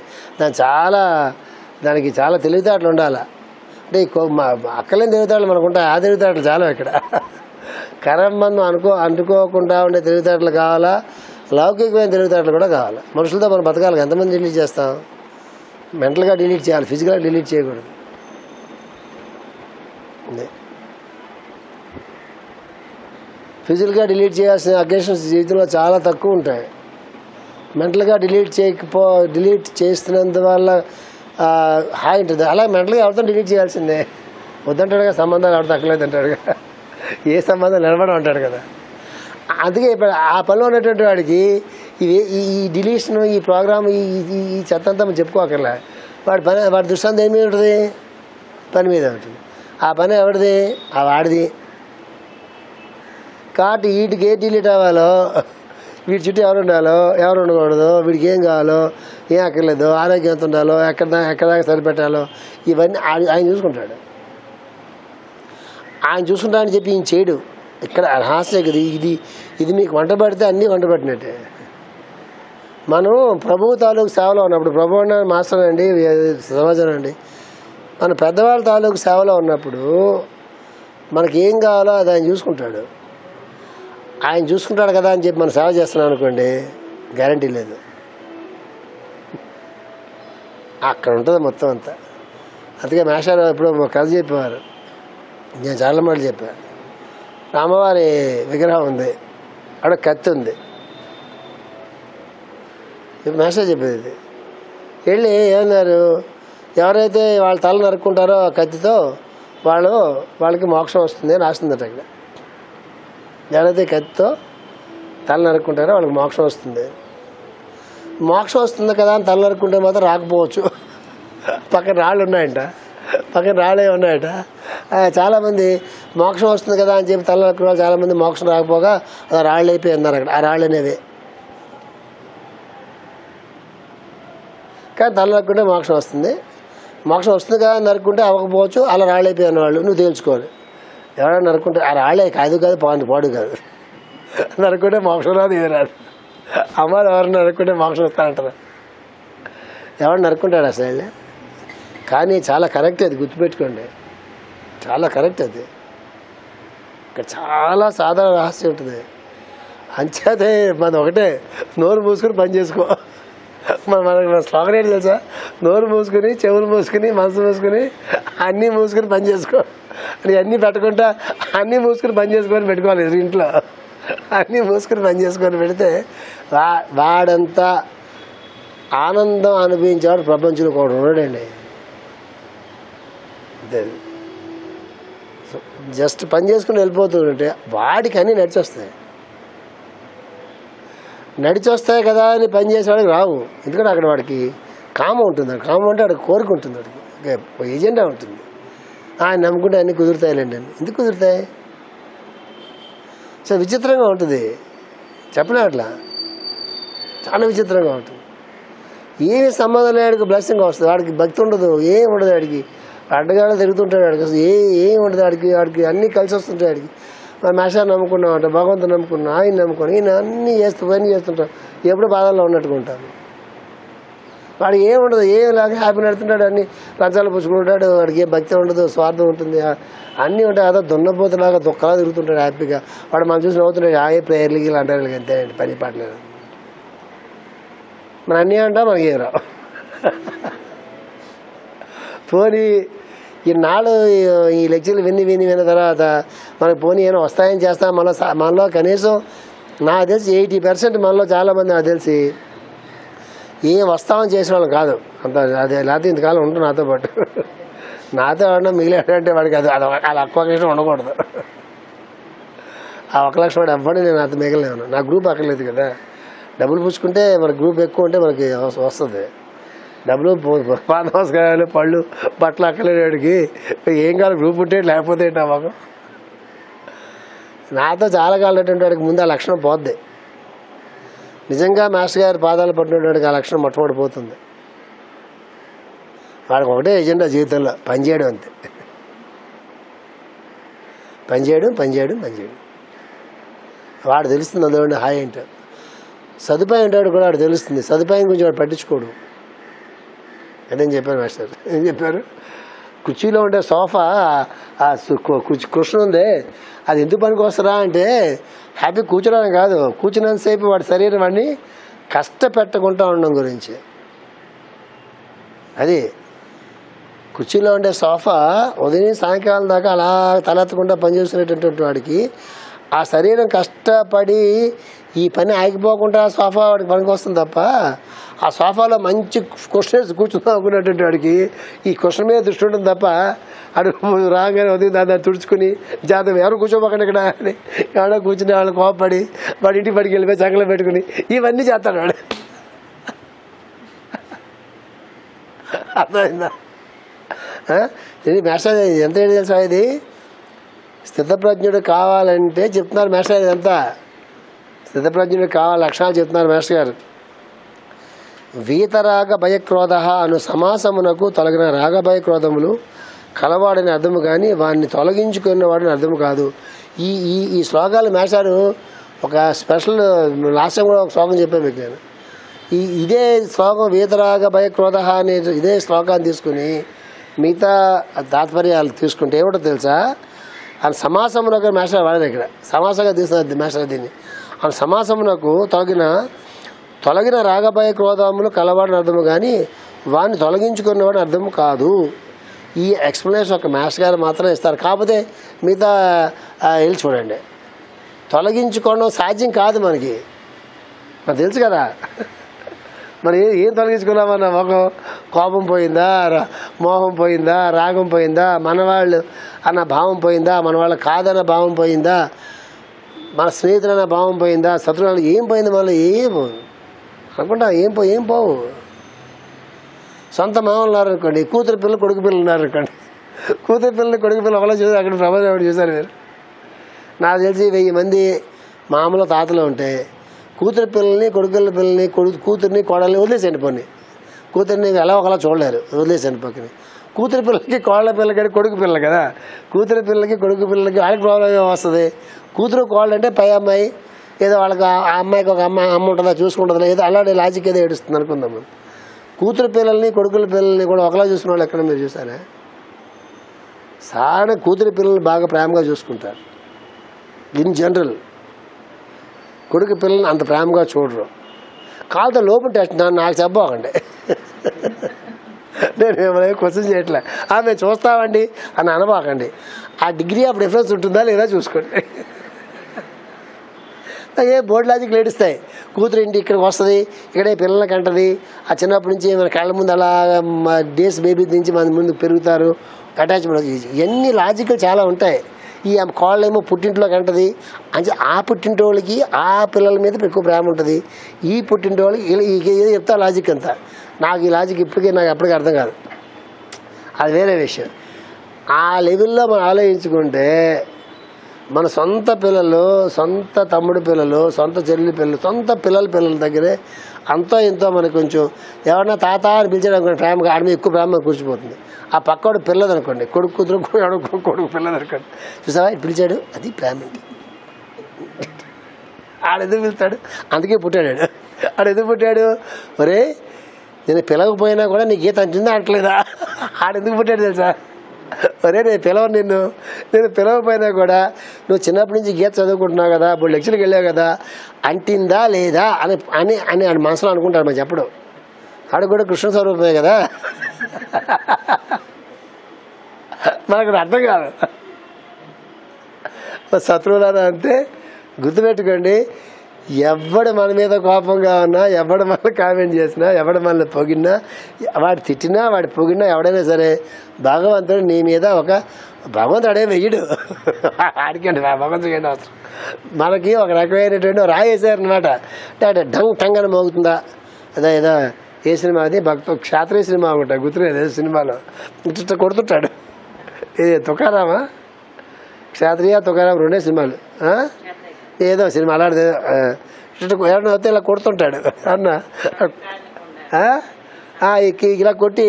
దానికి చాలా తెలివితేటలు ఉండాలి. అంటే అక్కలేని తెలివితేటలు మనకు ఉంటాయి. ఆ తెలివితేటలు చాలా ఇక్కడ. కర్మను అనుకోకుండా ఉండే తెలివితేటలు కావాలా, లౌకికమైన తెలివితేటలు కూడా కావాలి. మనుషులతో మనం బతకాలి. ఎంతమంది డిలీట్ చేస్తాం? మెంటల్గా డిలీట్ చేయాలి, ఫిజికల్గా డిలీట్ చేయకూడదు. ఫిజికల్గా డిలీట్ చేయాల్సిన అకేషన్స్ జీవితంలో చాలా తక్కువ ఉంటాయి. మెంటల్గా డిలీట్ చేస్తున్నందువల్ల హాయి ఉంటుంది. అలా మెంటల్గా ఎవరితో డిలీట్ చేయాల్సిందే. వద్దంటాడుగా, సంబంధాలు ఎవరితో తక్కలేదు అంటాడుగా, ఏ సంబంధం నిలబడం అంటాడు కదా. అందుకే ఇప్పుడు ఆ పనిలో ఉన్నటువంటి వాడికి ఈ డిలీషన్, ఈ ప్రోగ్రామ్, ఈ చెత్త అంతా మనం చెప్పుకోకర్లే. వాడి దృష్టాంతం ఏమి ఉంటుంది? పని మీద ఉంటుంది. ఆ పని ఎవరిది? ఆ వాడిది. కాబట్టి వీటికి ఏ డిలీట్ అవ్వాలో, వీడి చుట్టూ ఎవరు ఉండాలో, ఎవరు ఉండకూడదు, వీడికి ఏం కావాలో, ఏం అక్కర్లేదు, ఆరోగ్యం ఎంత ఉండాలో, ఎక్కదాకా సరిపెట్టాలో, ఇవన్నీ ఆయన చూసుకుంటాడు. ఆయన చూసుకుంటాడని చెప్పి ఈయన చేయడు. ఇక్కడ హాస్య కదా ఇది మీకు వంట పడితే అన్నీ వంట పట్టినట్టే. మనం ప్రభు తాలూకు సేవలో ఉన్నప్పుడు, ప్రభు అన్న మాస్టర్ అండి, సమాజం అండి, మన పెద్దవాళ్ళ తాలూకు సేవలో ఉన్నప్పుడు మనకి ఏం కావాలో అది ఆయన చూసుకుంటాడు. ఆయన చూసుకుంటాడు కదా అని చెప్పి మనం సేవ చేస్తున్నాం అనుకోండి, గ్యారంటీ లేదు. అక్కడ ఉంటుంది మొత్తం అంతా. అందుకే మేషారు ఇప్పుడు కథ చెప్పేవారు, నేను చాలా మాటలు చెప్పాను. రామవారి విగ్రహం ఉంది, అక్కడ కత్తి ఉంది. మేషా చెప్పేది వెళ్ళి ఏమన్నారు, ఎవరైతే వాళ్ళ తల నరుక్కుంటారో కత్తితో వాళ్ళకి మోక్షం వస్తుంది అని రాస్తుందట. ఇక్కడ ఎవరైతే కత్తితో తల నరుక్కుంటారో వాళ్ళకి మోక్షం వస్తుంది. మోక్షం వస్తుంది కదా అని తల నరుక్కుంటే మాత్రం రాకపోవచ్చు. పక్కన రాళ్ళు ఉన్నాయంట, చాలామంది మోక్షం వస్తుంది కదా అని చెప్పి తల నరుక్కున్న వాళ్ళు చాలామంది మోక్షం రాకపోగా అది రాళ్ళు అయిపోయి అన్నారు అక్కడ. ఆ రాళ్ళు అనేవి కానీ తల నరుక్కుంటే మోక్షం వస్తుంది. మోక్షం వస్తుంది కదా నరుక్కుంటే అవ్వకపోవచ్చు, అలా రాళ్ళు అయిపోయి అన్నవాళ్ళు నువ్వు తేల్చుకోవాలి. ఎవరైనా నరుక్కుంటే ఆ రాళ్ళే కాదు పాడు కాదు, నరుక్కుంటే మోక్షం రాదు, ఇది రాదు. అమ్మారు ఎవరైనా నరుక్కుంటే మోక్షం వస్తానంటారు. ఎవరు నరుక్కుంటాడు అసలు? కానీ చాలా కరెక్ట్, అది గుర్తుపెట్టుకోండి, చాలా కరెక్ట్. అది ఇక్కడ చాలా సాధారణ రహస్యం ఉంటుంది. అంచేతే మన ఒకటే, నోరు మూసుకొని పని చేసుకో. మనకి మన స్లోగన్ ఏంటి తెలుసా? నోరు మూసుకుని, చెవులు మూసుకుని, మనసు మూసుకుని, అన్నీ మూసుకుని పని చేసుకో అని. అన్నీ పెట్టకుండా అన్నీ మూసుకుని పని చేసుకొని పెట్టుకోవాలి ఇంట్లో. అన్నీ మూసుకుని పని చేసుకొని పెడితే వాడంతా ఆనందం అనుభవించేవాడు ప్రపంచంలో కూడా ఉన్నాడండి. అంతే. జస్ట్ పని చేసుకుని వెళ్ళిపోతుంటే వాడికి అన్నీ నడిచొస్తాయి కదా అని పని చేసేవాడికి రావు. ఎందుకంటే అక్కడ వాడికి కామం ఉంటుంది. కామం అంటే వాడికి కోరిక ఉంటుంది, వాడికి ఏజెండా ఉంటుంది. ఆయన నమ్ముకుంటే అన్నీ కుదురుతాయిలేండి అని. ఎందుకు కుదురుతాయి? సో విచిత్రంగా ఉంటుంది, చెప్పలే అట్లా చాలా విచిత్రంగా ఉంటుంది. ఏమి సంబంధం లేడికి బ్లెస్సింగ్ వస్తుంది, వాడికి భక్తి ఉండదు, ఏం ఉండదు. వాడికి అడ్డగాడ తిరుగుతుంటాడు, వాడికి అసలు ఏం ఉండదు. వాడికి అన్నీ కలిసి వస్తుంటాయి. వాడికి మా మేషాన్ని నమ్ముకున్నామంట, భగవంతుని నమ్ముకున్నాం, ఆయన నమ్ముకున్నాం, ఈయన అన్నీ పని చేస్తుంటాం, ఎప్పుడు బాధల్లో ఉన్నట్టుగా ఉంటాను. వాడికి ఏం ఉండదు, ఏం లాగా హ్యాపీ నడుతుంటాడు, అన్ని లంచాలు పుచ్చుకుంటాడు. వాడికి ఏ భక్తి ఉండదు, స్వార్థం ఉంటుంది, అన్నీ ఉంటాయి. అదో దున్నపోతులాగా దుఃఖలా తిరుగుతుంటాడు హ్యాపీగా. వాడు మనం చూసి నవ్వుతుంటాడు, ఏ ప్రేయర్లకి ఇలా అంటారు, అంతే పని పాటలేదు. మన అన్నీ అంటా మనకి ఏం రావు. పోనీ ఈనాడు ఈ లెక్చర్లు విన్న తర్వాత మనకు పోనీ ఏమైనా వస్తాయని చేస్తాం. మనలో కనీసం నాకు తెలిసి 80% మనలో చాలామంది నాకు తెలిసి ఏం వస్తామని చేసిన వాళ్ళు కాదు అంత. అదే లేకపోతే ఇంతకాలం ఉంటుంది నాతో పాటు. నాతో ఆడడం మిగిలినంటే వాడికి అది ఒక్క లక్షణం ఉండకూడదు. ఆ 1 లక్షం వాడు అవ్వడం నేను నాతో మిగలేను. నా గ్రూప్ అక్కర్లేదు కదా. డబ్బులు పుచ్చుకుంటే మన గ్రూప్ ఎక్కువ ఉంటే మనకి వస్తుంది. డబ్బులు పాత నమస్కారాలు, పళ్ళు, బట్టలు అక్కర్లేడికి ఏం కాదు, గ్రూప్ ఉంటే లేకపోతే ఏంటి అవ్వకం. నాతో చాలా కాలేటువంటి వాడికి ముందు ఆ లక్షణం పోద్ది. నిజంగా మాస్టర్ గారి పాదాలు పట్టినటువంటి ఆ లక్షణం మొట్టమొదటిపోతుంది. వాడికి ఒకటే ఎజెండా జీవితంలో, పనిచేయడం అంతే. పనిచేయడం. వాడు తెలుస్తుంది అందులో హాయ్ ఏంటో, సదుపాయం ఉంటాడు కూడా వాడు తెలుస్తుంది. సదుపాయం గురించి వాడు పట్టించుకోడు. అదేం చెప్పారు మాస్టర్, ఏం చెప్పారు? కుర్చీలో ఉండే సోఫా కృష్ణ ఉంది, అది ఎందుకు పనికి వస్తారా అంటే హ్యాపీ కూర్చోడానికి కాదు, కూర్చున్నంతసేపు వాడి శరీరం వాడిని కష్టపెట్టకుండా ఉండడం గురించి. అది కుర్చీలో ఉండే సోఫా ఉదయం సాయంకాలం దాకా అలా తలెత్తకుండా పనిచేస్తున్నటువంటి వాడికి ఆ శరీరం కష్టపడి ఈ పని ఆగిపోకుండా ఆ సోఫా వాడికి పనికి వస్తుంది తప్ప, ఆ సోఫాలో మంచి క్వశ్చన్స్ కూర్చుందాం అనుకున్నటువంటి వాడికి ఈ క్వశ్చన్ మీద దృష్టి ఉంటుంది తప్ప, అడుగు రాగానే ఉదయం దాన్ని తుడుచుకుని జాతర ఎవరు కూర్చోపోకండి ఇక్కడ అని ఎవడో కూర్చుని వాళ్ళు కోపడి వాడి ఇంటికి పడికి వెళ్ళిపోయి చంకలో పెట్టుకుని ఇవన్నీ చేస్తాడు వాడు. అర్థమైందా? ఇది మేస్టర్ ఎంత ఏంటి తెలుసా? ఇది స్థితప్రజ్ఞుడు కావాలంటే చెప్తున్నారు మేస్టర్. ఇదంతా స్థితప్రజ్ఞుడు కావాలి లక్షణాలు చెప్తున్నారు మాస్టర్ గారు. వీతరాగ భయక్రోధ అను సమాసమునకు తొలగిన రాగభయక్రోధములు కలవాడని అర్థము కానీ వాడిని తొలగించుకున్నవాడని అర్థము కాదు. ఈ ఈ ఈ శ్లోకాలు మేస్టారు ఒక స్పెషల్ లాస్ట్ టైం కూడా ఒక శ్లోకం చెప్పాను మీకు నేను. ఇదే శ్లోకం వీతరాగ భయక్రోధ అనే ఇదే శ్లోకాన్ని తీసుకుని మిగతా తాత్పర్యాలు తీసుకుంటే ఏమిటో తెలుసా? ఆ సమాసమునకు మేస్టర్ వాడేది ఇక్కడ సమాసంగా తీసుకున్నది మేస్టర్ దీన్ని. ఆ సమాసమునకు తొలగిన రాగభయ క్రోధములు కలవాడని అర్థము కానీ వాడిని తొలగించుకున్నవాడిని అర్థము కాదు. ఈ ఎక్స్ప్లెనేషన్ ఒక మాస్టర్ గారు మాత్రమే ఇస్తారు. కాకపోతే మిగతా వెళ్ళి చూడండి, తొలగించుకోవడం సాధ్యం కాదు మనకి తెలుసు కదా. మరి ఏం తొలగించుకున్నామన్న మొఖం కోపం పోయిందా, మోహం పోయిందా, రాగం పోయిందా, మనవాళ్ళు అన్న భావం పోయిందా, మన వాళ్ళ కాదన్న భావం పోయిందా, మన స్నేహితులన్న భావం పోయిందా, శత్రువులు ఏం పోయింది, మనలో ఏం అనుకుంటా ఏం పోవు. సొంత మామూలు ఉన్నారనుకోండి, కూతురు పిల్లలు కొడుకు పిల్లలు ఉన్నారనుకోండి, కూతురు పిల్లలు కొడుకు పిల్లలు ఒకలా చూసి అక్కడ ప్రమాదం చూశారు మీరు. నాకు తెలిసి 1000 మంది మామూలు తాతలు ఉంటే కూతురు పిల్లల్ని కొడుకుల పిల్లల్ని కూతుర్ని కోడల్ని వదిలేసేయండి. పోనీ కూతుర్ని ఎలా ఒకలా చూడలేరు, వదిలేసేయండి పక్కన. కూతురు పిల్లలకి కోళ్ళ పిల్లకి కొడుకు పిల్లలు కదా, కూతురు పిల్లలకి కొడుకు పిల్లలకి వాళ్ళకి ప్రాబ్లం ఏమి వస్తుంది? కూతురు కోళ్ళు అంటే పై అమ్మాయి ఏదో వాళ్ళకి ఆ అమ్మాయికి ఒక అమ్మ ఉంటుందా చూసుకుంటుందా ఏదో అలాంటి లాజిక్ ఏదో ఏడుస్తుంది అనుకుందాం. కూతురు పిల్లల్ని కొడుకుల పిల్లల్ని కూడా ఒకలా చూసుకున్న వాళ్ళు ఎక్కడ మీరు చూసారా? సాధారణ కూతురు పిల్లల్ని బాగా ప్రేమగా చూసుకుంటారు ఇన్ జనరల్. కొడుకు పిల్లల్ని అంత ప్రేమగా చూడరు. కాలుతో లోపల టెస్ట్ నాకు చెప్పకండి, నేను ఏమైనా క్వశ్చన్ చేయట్లే. మేము చూస్తామండి అని అనబాకండి. ఆ డిగ్రీ ఆఫ్ డిఫరెన్స్ ఉంటుందా లేదా చూసుకోండి. ఏ బోర్డు లాజిక్ లేడిస్తాయి. కూతురు ఇంటి ఇక్కడికి వస్తుంది, ఇక్కడే పిల్లలకి అంటది. ఆ చిన్నప్పటి నుంచి మన కళ్ళ ముందు అలా డేస్ బేబీ నుంచి మన ముందు పెరుగుతారు, అటాచ్మెంట్. ఇవన్నీ లాజికల్ చాలా ఉంటాయి. ఈ కోళ్ళేమో పుట్టింట్లోకి అంటది అంటే ఆ పుట్టింటి వాళ్ళకి ఆ పిల్లల మీద ఎక్కువ ప్రేమ ఉంటుంది. ఈ పుట్టింటి వాళ్ళకి ఏదో చెప్తా లాజిక్ అంతా. నాకు ఈ లాజిక్ నాకు ఎప్పటికీ అర్థం కాదు, అది వేరే విషయం. ఆ లెవెల్లో మనం ఆలోచించుకుంటే మన సొంత పిల్లలు, సొంత తమ్ముడు పిల్లలు, సొంత చెల్లి పిల్లలు, సొంత పిల్లల దగ్గరే అంతో ఇంతో మనకు కొంచెం ఎవరన్నా తాత అని పిలిచాడు అనుకోండి, ప్రేమగా ఆడ మీద ఎక్కువ ప్రేమ కూర్చిపోతుంది. ఆ పక్కవాడు పిల్లలు అనుకోండి, కొడుకు కూతురు కొడుకు పిల్లలు అనుకోండి, చూసావా పిలిచాడు, అది ప్రేమ అంటే. ఆడెందుకు పిలుస్తాడు, అందుకే పుట్టాడు. ఆడెందుకు పుట్టాడు, ఒరే నేను పిలవకపోయినా కూడా నీ గీత అంటుందా అంటలేదా, ఆడెందుకు పుట్టాడు తెలుసా, ఒరే నేను పిలవకపోయినా కూడా నువ్వు చిన్నప్పటి నుంచి గీత చదువుకుంటున్నావు కదా, ఇప్పుడు లెక్చర్కి వెళ్ళావు కదా, అంటిందా లేదా అని అని అని ఆడు మనసులో అనుకుంటాడు. మరి చెప్పడు, ఆడు కూడా కృష్ణ స్వరూపమే కదా, మనకు అర్థం కాదు. శత్రువులారా అంతే, గుర్తుపెట్టుకోండి. ఎవడు మన మీద కోపంగా ఉన్నా, ఎవడు మనల్ని కామెంట్ చేసినా, ఎవడు మనల్ని పొగిడినా, వాడు తిట్టినా, వాడు పొగిడినా, ఎవడైనా సరే భగవంతుడు నీ మీద ఒక భగవంతుడు అడే వెయ్యడు. ఆడికండి భగవంతుడికి ఏంటి అవసరం. మనకి ఒక రకమైనటువంటి రాయి వేసారనమాట. అంటే డంగ్ టంగ్ అని మోగుతుందా, అదే ఏదో ఏ సినిమా అది క్షాత్రీయ సినిమా అనుకుంటా, గుర్తులేదు సినిమాలో ఇట్లా కొడుతుంటాడు. ఇది తుకారామా, క్షాత్రియ తుకారాం రెండే సినిమాలు, ఏదో సినిమా అలాంటిది. ఎవరైనా వస్తే ఇలా కొడుతుంటాడు అన్న, ఇలా కొట్టి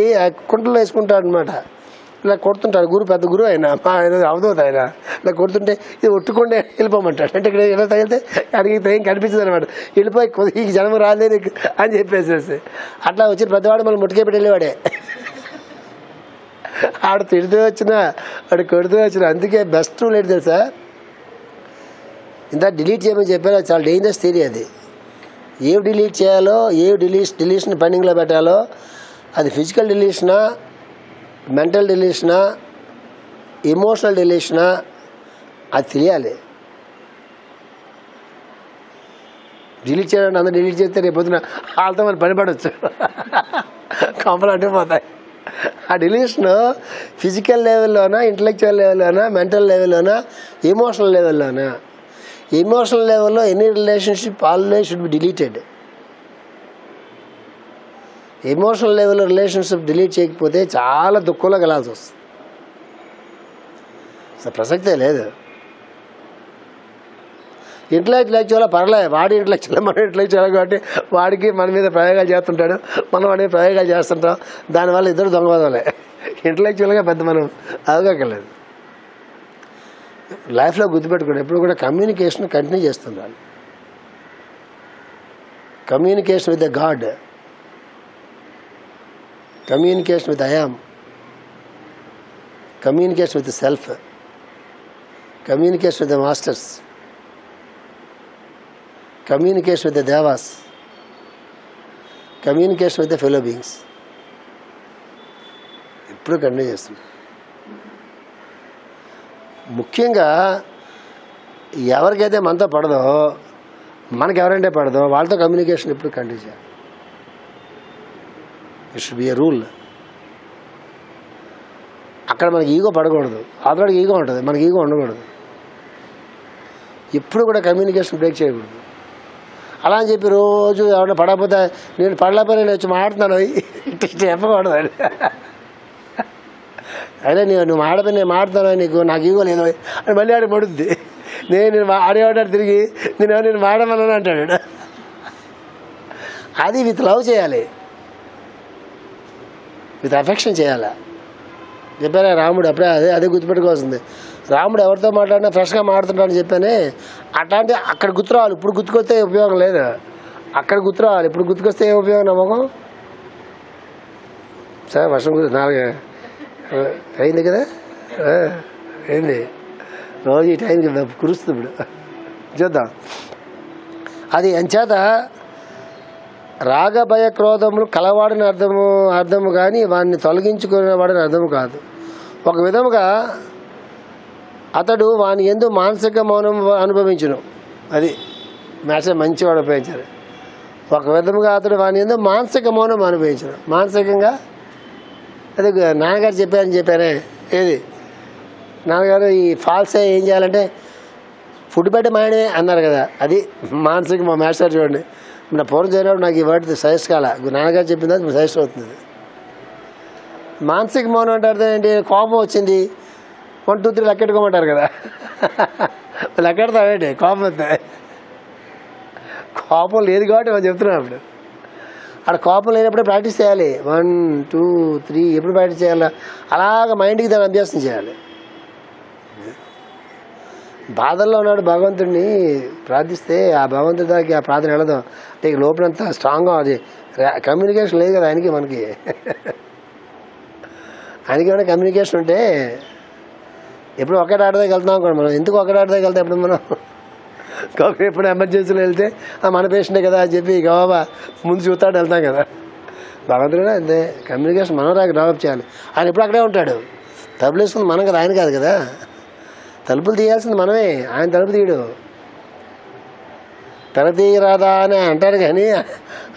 కుంటలో వేసుకుంటాడు అనమాట. ఇలా కొడుతుంటాడు, పెద్ద గురువు ఆయన, అవధూత ఆయన. ఇలా కొడుతుంటే ఇది ఒట్టుకుంటే వెళ్ళిపోమంటాడు. అంటే ఇక్కడ ఎలా తగిలితే అడిగితే ఏం కనిపించదు అనమాట. వెళ్ళిపోయి ఈ జన్మ రాలేదు అని చెప్పేసేసి అట్లా వచ్చి పెద్దవాడు మనం ముట్టుకే పెట్టి వెళ్ళేవాడే. ఆడు తిడుతూ వచ్చినా, వాడు కొడుతూ వచ్చినా. అందుకే బెస్ట్ రూల్ ఏంటి తెలుసా, ఇంత డిలీట్ చేయమని చెప్పారో చాలా డేంజరస్ థియరీ అది. ఏవి డిలీట్ చేయాలో, ఏవి డిలీషన్ పెండింగ్లో పెట్టాలో, అది ఫిజికల్ డిలీషనా, మెంటల్ డిలీషనా, ఎమోషనల్ డిలీషనా, అది తెలియాలి. డిలీట్ చేయాలంటే అందరూ డిలీట్ చేస్తే రేపు పొద్దున వాళ్ళతో మనం పని పడవచ్చు, కంపలు అంటుపోతాయి. ఆ డిలీషన్ ఫిజికల్ లెవెల్లోనా, ఇంటలెక్చువల్ లెవెల్లోనా, మెంటల్ లెవెల్లోనా, ఎమోషనల్ లెవెల్లోనా. ఎమోషనల్ లెవెల్లో any relationship always should be deleted. Emotional లెవెల్లో రిలేషన్షిప్ డిలీట్ చేయకపోతే చాలా దుఃఖంలో వెళ్ళాల్సి వస్తుంది. అసలు ప్రసక్తే లేదు. ఇంటలెక్చువల్ పర్లే, వాడి ఇంటలెక్చువల్ మన ఇంటలెక్చువల్ కాబట్టి వాడికి మన మీద ప్రయోగాలు చేస్తుంటాడు, మనం వాడి మీద ప్రయోగాలు చేస్తుంటాం. దానివల్ల ఇద్దరు దొంగవాదాలే. ఇంటలెక్చువల్గా పెద్ద మనం అదగలేదు. లైఫ్లో గుర్తుపెట్టుకోండి, ఎప్పుడు కూడా కమ్యూనికేషన్ కంటిన్యూ చేస్తుండాలి. Communication with the god, communication with I am, communication with self, communication with the masters, communication with the devas, communication with the fellow beings. ఎప్పుడు కంటిన్యూ చేస్తుంది. ముఖ్యంగా ఎవరికైతే మనతో పడదో, మనకి ఎవరంటే పడదో వాళ్ళతో కమ్యూనికేషన్ ఎప్పుడు కంటిన్యూ చేయాలి. It should be A rule. అక్కడ మనకి ఈగో పడకూడదు, అతడికి ఈగో ఉంటుంది, మనకి ఈగో ఉండకూడదు. ఎప్పుడు కూడా కమ్యూనికేషన్ బ్రేక్ చేయకూడదు. అలా అని చెప్పి రోజు ఎవరైనా పడకపోతే నేను పడలేకపోతే నేను వచ్చి మాట్లాడుతున్నాను చెప్పకూడదు. అయినా నువ్వు ఆడపోయి నేను మాట్లాడుతాను, నాకు ఈగో లేదు అని మళ్ళీ ఆడి పడుద్ది. నేను ఆడేవాడాడు తిరిగి నేను మాడమన్నాను అంటాడు. అది విత్ లవ్ చేయాలి, విత్ అఫెక్షన్ చేయాలి. చెప్పారా రాముడు, అప్పుడే అదే గుర్తుపెట్టుకోవాల్సింది. రాముడు ఎవరితో మాట్లాడినా ఫ్రెష్గా మాట్లాడుతున్నాడని చెప్పానే, అట్లాంటి అక్కడ గుర్తురావాలి. ఇప్పుడు గుర్తుకొస్తే ఉపయోగం లేదు, అక్కడ గుర్తురావాలి. ఇప్పుడు గుర్తుకొస్తే ఏ ఉపయోగం నమ్మకం. సార్ వర్షం నాలుగు అయింది కదా, అయింది. రోజు ఈ టైంకి కురుస్తుంది. ఇప్పుడు చూద్దాం. అది ఎంచేత రాగభయ క్రోధములు కలవాడని అర్థము కానీ వాడిని తొలగించుకునేవాడని అర్థము కాదు. ఒక విధముగా అతడు వాని యందు మానసిక మౌనం అనుభవించును. అది మ్యాచ్ మంచివాడు ఉపయోగించారు. ఒక విధముగా అతడు వాని ఎందు మానసిక మౌనం అనుభవించను. మానసికంగా అదే నాన్నగారు చెప్పానే ఏది నాన్నగారు ఈ ఫాల్స్ ఏం చేయాలంటే ఫుడ్ పెట్టి మాయడమే అన్నారు కదా, అది మానసిక. మా మాస్టర్ చూడండి, నా పూర్వం చదివినప్పుడు నాకు ఈ వర్డ్ సజెస్ట్ కాల, నాన్నగారు చెప్పింది అది సజెస్ట్ అవుతుంది. మానసిక మౌనం అంటే అర్థం ఏంటి? కోపం వచ్చింది 1 2 3 లెక్కెట్టుకోమంటారు కదా, లెక్కెడతావేంటి కోపం వస్తే? కోపం లేదు కాబట్టి మనం చెప్తున్నాం. అప్పుడు అక్కడ కోపం లేనప్పుడే ప్రాక్టీస్ చేయాలి. 1 2 3 ఎప్పుడు ప్రాక్టీస్ చేయాలి? అలాగ మైండ్కి దాన్ని అభ్యాసం చేయాలి. బాధల్లో ఉన్నాడు భగవంతుడిని ప్రార్థిస్తే ఆ భగవంతుడి దానికి ఆ ప్రార్థన వెళ్ళదు అంటే లోపలంతా స్ట్రాంగ్గా అది కమ్యూనికేషన్ లేదు కదా ఆయనకి మనకి. ఆయనకి ఏమైనా కమ్యూనికేషన్ ఉంటే ఎప్పుడు ఒకటి ఆడదాకి వెళ్తున్నాం అనుకోండి. మనం ఎందుకు ఒకటి ఆడదాకి వెళ్తే ఎప్పుడు మనం ఎప్పుడు ఎమర్జెన్సీలో వెళ్తే మన పేషెంటే కదా అని చెప్పి బాబా ముందు చూస్తాడు వెళ్తాం కదా. భగవంతుడు అంతే, కమ్యూనికేషన్ మనం డెవలప్ చేయాలి. ఆయన ఎప్పుడు అక్కడే ఉంటాడు. తలుపులు వేసుకుంది మనం కదా, ఆయన కాదు కదా. తలుపులు తీయాల్సింది మనమే, ఆయన తలుపు తీయడు. తెర తీయరాదా అని అంటాడు కానీ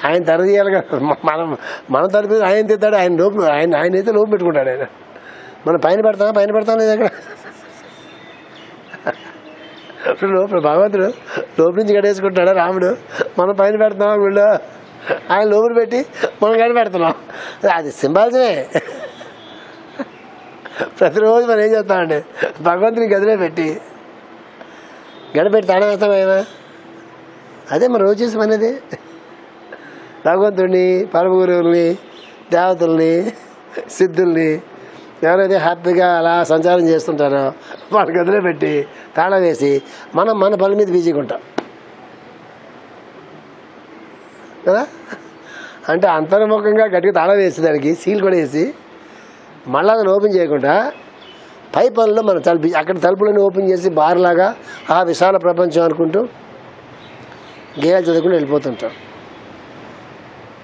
ఆయన తెర తీయాలి కదా. మనం తలుపు ఆయన తీస్తాడు. ఆయన లోపు ఆయన అయితే లోపు పెట్టుకుంటాడు. ఆయన మనం పైన పెడతాం లేదు అక్కడ లోపల భగవంతుడు లోపు నుంచి గడేసుకుంటాడు రాముడు. మనం పైన పెడతాం గుళ్ళో, ఆయన లోపల పెట్టి మనం గడి పెడుతున్నాం. అది సింబాలిజమే. ప్రతిరోజు మనం ఏం చేస్తామంటే భగవంతుని గదిలో పెట్టి గడిపెట్టి తాళం వేస్తాం ఏమా, అదే మనం రోజు చేసి అనేది. భగవంతుడిని, పరమ గురువుల్ని, దేవతల్ని, సిద్ధుల్ని ఎవరైతే హ్యాపీగా అలా సంచారం చేస్తుంటారో వాళ్ళ గదిలో పెట్టి తాళం వేసి మనం మన పని మీద బిజీగా ఉంటాం కదా. అంటే అంతర్ముఖంగా గట్టిగా తాళం వేసి దానికి సీల్ కూడా వేసి మళ్ళీ దాన్ని ఓపెన్ చేయకుండా పై పనుల్లో మనం అక్కడ తలుపులను ఓపెన్ చేసి బార్లాగా ఆ విశాల ప్రపంచం అనుకుంటూ గేయాలు చదువుకుని వెళ్ళిపోతుంటాం.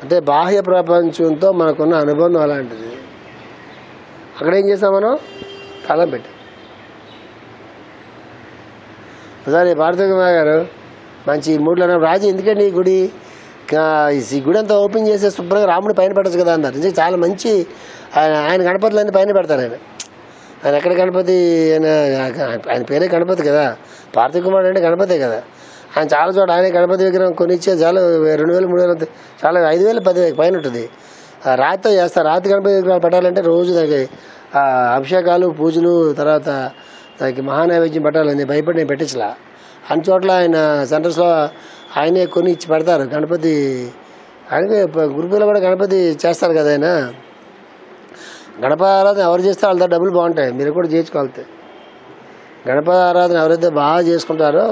అంటే బాహ్య ప్రపంచంతో మనకున్న అనుబంధం అలాంటిది. అక్కడ ఏం చేస్తాం మనం? తాళం పెట్టి. ఒకసారి పార్థకుమార్ గారు మంచి మూడ్లో రాజు ఎందుకండి ఈ గుడి అంతా ఓపెన్ చేసే శుభ్రంగా రాముడి పైన పెట్టచ్చు కదా అన్నారు. నిజంగా చాలా మంచి ఆయన గణపతులన్నీ పైన పెడతారు. ఆయన ఎక్కడ గణపతి, ఆయన పేరే గణపతి కదా. పార్థకుమార్ అంటే గణపతే కదా. ఆయన చాలా చోట ఆయన గణపతి విగ్రహం కొనిచ్చే చాలా 2000 3000 చాలా 5000 10,000 పైన ఉంటుంది. రాతితో చేస్తారు. రాతి గణపతి విగ్రహాలు పెట్టాలంటే రోజు దానికి అభిషేకాలు పూజలు తర్వాత దానికి మహానైవేద్యం పెట్టాలని భయపడి నేను పెట్టించలా. అన్ని చోట్ల ఆయన సెంటర్స్లో ఆయనే కొని ఇచ్చి పెడతారు. గణపతి ఆయనకి గురుకులో కూడా గణపతి చేస్తారు కదా. ఆయన గణపతి ఆరాధన ఎవరు చేస్తే వాళ్ళ డబ్బులు బాగుంటాయి. మీరు కూడా చేయించుకోవాలి. గణపతి ఆరాధన ఎవరైతే బాగా చేసుకుంటారో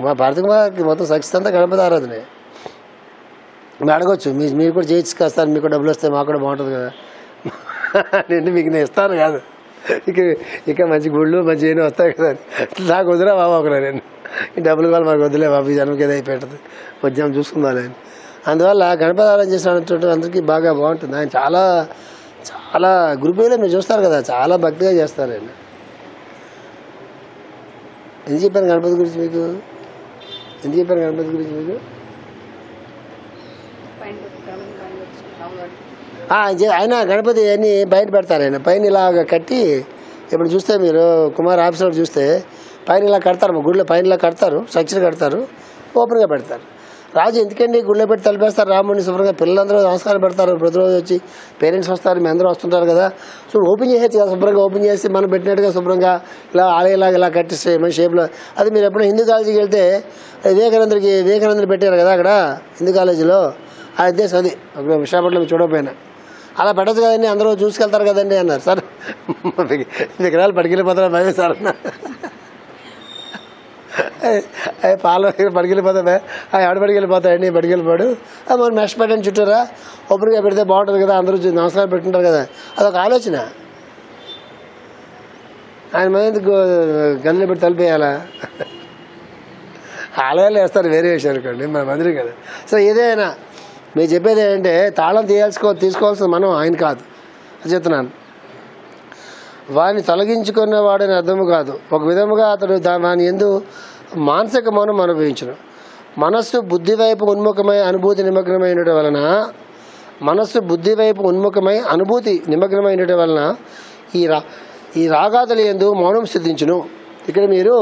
మా పార్థకుమార్కి మొత్తం సక్సెస్ అంతా గణపతి ఆరాధనే. మీరు అడగచ్చు, మీరు కూడా చేయించుకొస్తారు, మీకు డబ్బులు వస్తాయి, మాకు కూడా బాగుంటుంది కదా. నేను మీకు నేను ఇస్తాను కాదు, ఇక మంచి గుళ్ళు మంచి ఏమీ వస్తాయి కదా. నాకు వదిలే బాబు ఒకరు, నేను ఈ డబ్బులు కావాలి మాకు వదిలే బాబు, ఈ జన్మకి ఏదో అయిపోతుంది, ఉద్యమం చూసుకుందాం అని. అందువల్ల గణపతి ఆరాధన చేసిన అందరికీ బాగా బాగుంటుంది. ఆయన చాలా చాలా గ్రూపులో మీరు చూస్తారు కదా, చాలా భక్తిగా చేస్తారు ఆయన. ఎందుకు చెప్పాను గణపతి గురించి మీకు? ఆయన గణపతి అన్నీ బయట పెడతారు. ఆయన పైన ఇలాగ కట్టి, ఇప్పుడు చూస్తే మీరు కుమార్ ఆఫీసులో చూస్తే పైన ఇలా కడతారు, మా గుడిలో పైన ఇలా కడతారు, స్ట్రక్చర్ కడతారు, ఓపెన్గా పెడతారు. రాజు ఎందుకండి గుడిలో పెట్టి తలిపేస్తారు రాముడిని శుభ్రంగా, పిల్లలందరూ నమస్కారం పెడతారు, ప్రతిరోజు వచ్చి పేరెంట్స్ వస్తారు, మీ అందరూ వస్తుంటారు కదా. సో ఓపెన్ చేసేది కదా, శుభ్రంగా ఓపెన్ చేసి మనం పెట్టినట్టుగా శుభ్రంగా ఇలా ఆలయలాగా ఇలా కట్టిస్తే మన షేప్లో. అది మీరు ఎప్పుడైనా హిందూ కాలేజీకి వెళ్తే వివేకానందకి పెట్టారు కదా అక్కడ హిందూ కాలేజీలో, ఆ ఉద్దేశం అది. అప్పుడు విశాఖపట్నం చూడకపోయినా అలా పెట్టచ్చు కదండి, అందరూ చూసుకెళ్తారు కదండి అన్నారు. సార్ విగ్రహాలు పడికెళ్ళిపోతారు భయం సార్ అన్న. పాల పడికెళ్ళిపోతామే, ఎవడ పడికెళ్ళిపోతాయండి, పడికెళ్ళిపోడు. మనం మెష్ పెట్టండి చుట్టూరా, ఓపెన్గా పెడితే బాగుంటుంది కదా, అందరూ నమస్కారం పెట్టుకుంటారు కదా, అదొక ఆలోచన. ఆయన మంది గదిలో పెట్టి తలిపేయాలా? ఆలయాలు వేస్తారు, వేరే విషయం అనుకోండి, మన మందిరం కదా. సో ఏదైనా మీరు చెప్పేది ఏంటంటే తాళం తీసుకోవాల్సిన మనం, ఆయన కాదు అని చెప్తున్నాను. వాడిని తొలగించుకున్న వాడని అర్థము కాదు. ఒక విధముగా అతడు వాని యందు మానసిక మౌనం అనుభవించును. మనస్సు బుద్ధి వైపు ఉన్ముఖమై అనుభూతి నిమగ్నమైన వలన ఈ రాగాదుల యందు మౌనం సిద్ధించును. ఇక్కడ మీరు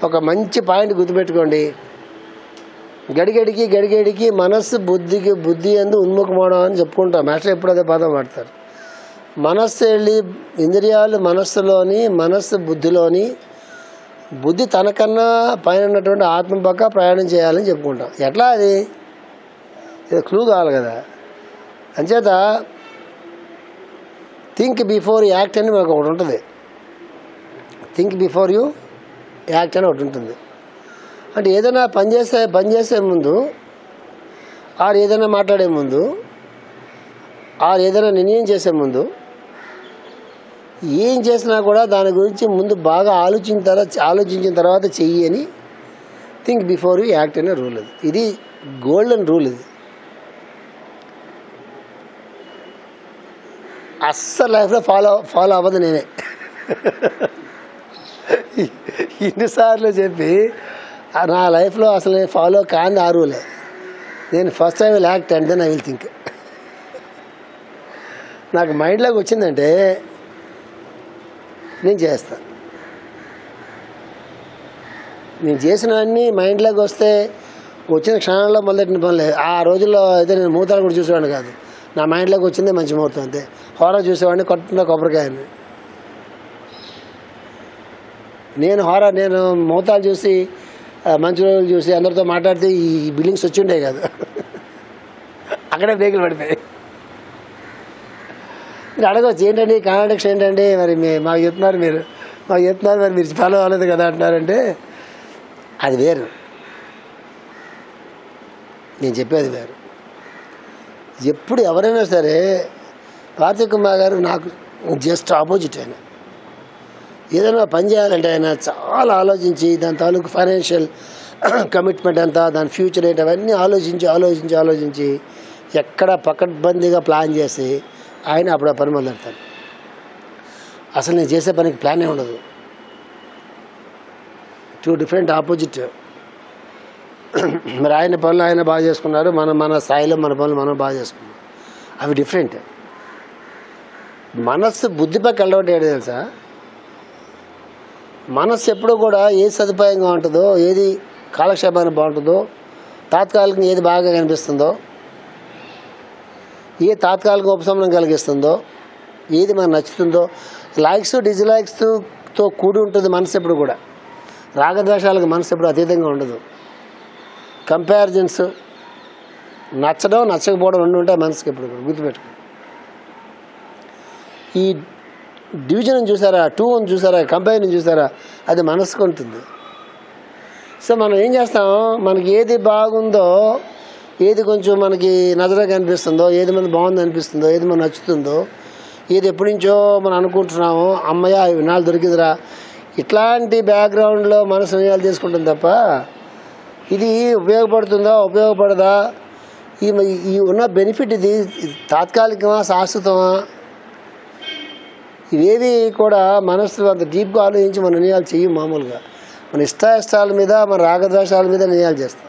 ఒక మంచి పాయింట్ గుర్తుపెట్టుకోండి. గడిగడికి మనస్సు బుద్ధి యందు ఉన్ముఖమవడం అని చెప్పుకుంటాం. మాస్టర్ ఎప్పుడు అదే పదం వాడతారు. మనస్సు వెళ్ళి ఇంద్రియాలు మనస్సు బుద్ధిలోని, బుద్ధి తనకన్నా పైన ఉన్నటువంటి ఆత్మ పక్క ప్రయాణం చేయాలని చెప్పుకుంటాం. ఎట్లా అది క్లూ కావాలి కదా. అంచేత థింక్ బిఫోర్ యాక్ట్ అని మనకు ఒకటి ఉంటుంది. థింక్ బిఫోర్ యూ యాక్ట్ అని ఒకటి ఉంటుంది. అంటే ఏదైనా పనిచేసే ముందు, ఆర్ ఏదైనా మాట్లాడే ముందు, ఆర్ ఏదైనా నిర్ణయం చేసే ముందు, ఏం చేసినా కూడా దాని గురించి ముందు బాగా ఆలోచించిన తర్వాత చెయ్యి అని థింక్ బిఫోర్ యూ యాక్ట్ అనే రూల్ అది. ఇది గోల్డెన్ రూల్. ఇది అస్సలు లైఫ్లో ఫాలో అవ్వదు. నేనే ఇన్నిసార్లు చెప్పి నా లైఫ్లో అసలు నేను ఫాలో కాని ఆ రూలే. నేను first I will act and then I will think. నాకు మైండ్లోకి వచ్చిందంటే నేను చేస్తాను. నేను చేసినవన్నీ మైండ్లోకి వస్తే వచ్చిన క్షణంలో మొదలెట్టిన పనులే. ఆ రోజుల్లో అయితే నేను మూతాలు కూడా చూసేవాడిని కాదు. నా మైండ్లోకి వచ్చిందే మంచి ముహూర్తం అంతే. హోరా చూసేవాడిని, కొట్టుకున్న కొబ్బరికాయని. నేను మూతాలు చూసి మంచి రోజులు చూసి అందరితో మాట్లాడితే ఈ బిల్డింగ్స్ వచ్చి ఉండే కాదు. అక్కడే బ్రేకులు పడిపోయాయి. మీరు అడగవచ్చు ఏంటండి కాంట్రాక్ట్స్ ఏంటండి, మరి మాకు చెప్తున్నారు మరి మీరు ఫాలో అవ్వలేదు కదా అంటున్నారంటే అది వేరు, నేను చెప్పేది వేరు. ఎప్పుడు ఎవరైనా సరే కార్తీక్ కుమార్ గారు నాకు జస్ట్ ఆపోజిట్. ఆయన ఏదైనా పని చేయాలంటే ఆయన చాలా ఆలోచించి దాని తాలూకు ఫైనాన్షియల్ కమిట్మెంట్ అంతా, దాని ఫ్యూచర్ ఏంటి అవన్నీ ఆలోచించి ఎక్కడ పకడ్బందీగా ప్లాన్ చేసి ఆయన అప్పుడు ఆ పని మొదలెడతారు. అసలు నేను చేసే పనికి ప్లానే ఉండదు. Two different opposite. మరి ఆయన పనులు ఆయన బాగా చేసుకున్నారు, మన స్థాయిలో మన పనులు మనం బాగా చేసుకున్నాం. అవి డిఫరెంట్. మనస్సు బుద్ధి పక్క వెళ్ళబట్టి ఏంటి తెలుసా, మనస్సు ఎప్పుడూ కూడా ఏది సదుపాయంగా ఉంటుందో, ఏది కాలక్షేపానికి బాగుంటుందో, తాత్కాలికంగా ఏది బాగా కనిపిస్తుందో, ఏ తాత్కాలిక ఉపశమనం కలిగిస్తుందో, ఏది మనకు నచ్చుతుందో, లైక్స్ డిజ్లైక్స్తో కూడి ఉంటుంది మనసు. ఎప్పుడు కూడా రాగద్వేషాలకు మనసు ఎప్పుడు అతీతంగా ఉండదు. కంపారిజన్స్, నచ్చడం నచ్చకపోవడం రెండు ఉంటాయి మనసుకి ఎప్పుడు కూడా. గుర్తుపెట్టుకో. ఈ డివిజన్ చూసారా, 2 చూసారా, కంపారిజన్ చూసారా, అది మనసుకు ఉంటుంది. సో మనం ఏం చేస్తాం, మనకి ఏది బాగుందో, ఏది కొంచెం మనకి నజరగా అనిపిస్తుందో, ఏది మనకి బాగుంది అనిపిస్తుందో, ఏది మనకు నచ్చుతుందో, ఏది ఎప్పటి నుంచో మనం అనుకుంటున్నామో, అమ్మయ్య వినాలు దొరికిందిరా, ఇట్లాంటి బ్యాక్గ్రౌండ్లో మనసు నిర్ణయాలు తీసుకుంటుంది తప్ప ఇది ఉపయోగపడుతుందా ఉపయోగపడదా, ఈ ఉన్న బెనిఫిట్ ఇది తాత్కాలికమా శాశ్వతమా, ఇవేవి కూడా మనసు అంత డీప్గా ఆలోచించి మన నిర్ణయాలు చెయ్యం. మామూలుగా మన ఇష్టాల మీద, మన రాగద్వేషాల మీద నిర్ణయాలు చేస్తాం.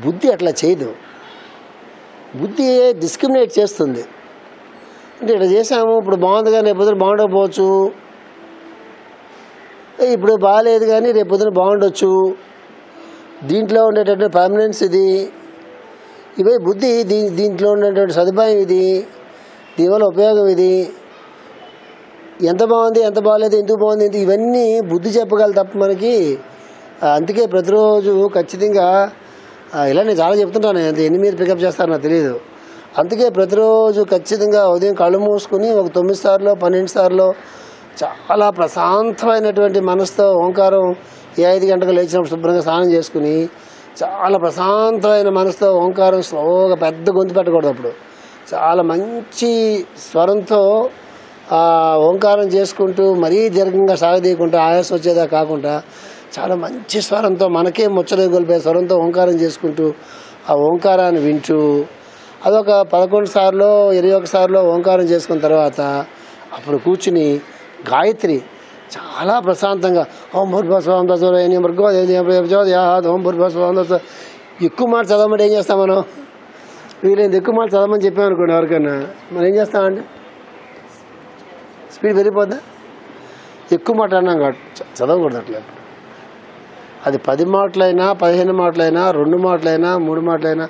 బుద్ధి అట్లా చేయదు. బుద్ధి డిస్క్రిమినేట్ చేస్తుంది. అంటే ఇట్లా చేసాము, ఇప్పుడు బాగుంది కానీ రేపు పొద్దున బాగుండకపోవచ్చు, ఇప్పుడు బాగాలేదు కానీ రేపు పొద్దున బాగుండొచ్చు, దీంట్లో ఉండేటటువంటి పర్మనెన్స్ ఇది, ఇవే బుద్ధి. దీంట్లో ఉండేటువంటి సదుపాయం ఇది, దీనివల్ల ఉపయోగం ఇది, ఎంత బాగుంది ఎంత బాగాలేదు, ఎందుకు బాగుంది, ఇవన్నీ బుద్ధి చెప్పగలదు తప్ప మనకి. అందుకే ప్రతిరోజు ఖచ్చితంగా ఇలా నేను చాలా చెప్తుంటాను, ఎన్ని మీరు పికప్ చేస్తారో నాకు తెలియదు. అందుకే ప్రతిరోజు ఖచ్చితంగా ఉదయం కళ్ళు మూసుకుని ఒక 9 సార్లు 12 సార్లు చాలా ప్రశాంతమైనటువంటి మనసుతో ఓంకారం 5 గంటలకు లేచినప్పుడు శుభ్రంగా స్నానం చేసుకుని చాలా ప్రశాంతమైన మనసుతో ఓంకారం స్లోగా పెద్ద గొంతు పెట్టకూడదు. అప్పుడు చాలా మంచి స్వరంతో ఓంకారం చేసుకుంటూ మరీ దీర్ఘంగా సాగదీయకుండా ఆయాసం వచ్చేదా కాకుండా చాలా మంచి స్వరంతో మనకే ముచ్చటగొలిపే స్వరంతో ఓంకారం చేసుకుంటూ ఆ ఓంకారాన్ని వింటూ అదొక 11 సార్లు 21 సార్లు ఓంకారం చేసుకున్న తర్వాత అప్పుడు కూర్చుని గాయత్రి చాలా ప్రశాంతంగా ఓం భూర్భస్వం దశోరేణ్యం భర్గోదేవ్యాత్ ఓం భూర్భస్వం దశ ఎక్కువ మాట చదవమంటే ఏం చేస్తాం మనం? వీళ్ళేంది ఎక్కువ మాట చదవమని చెప్పామనుకోండి ఎవరికైనా, మనం ఏం చేస్తామండి? స్పీడ్ పెరిగిపోద్దా? ఎక్కువ మాట అన్నాం కాబట్టి చదవకూడదు అట్లా. అది 10 మాటలైనా 15 మాటలైనా 2 మాటలైనా 3 మాటలైనా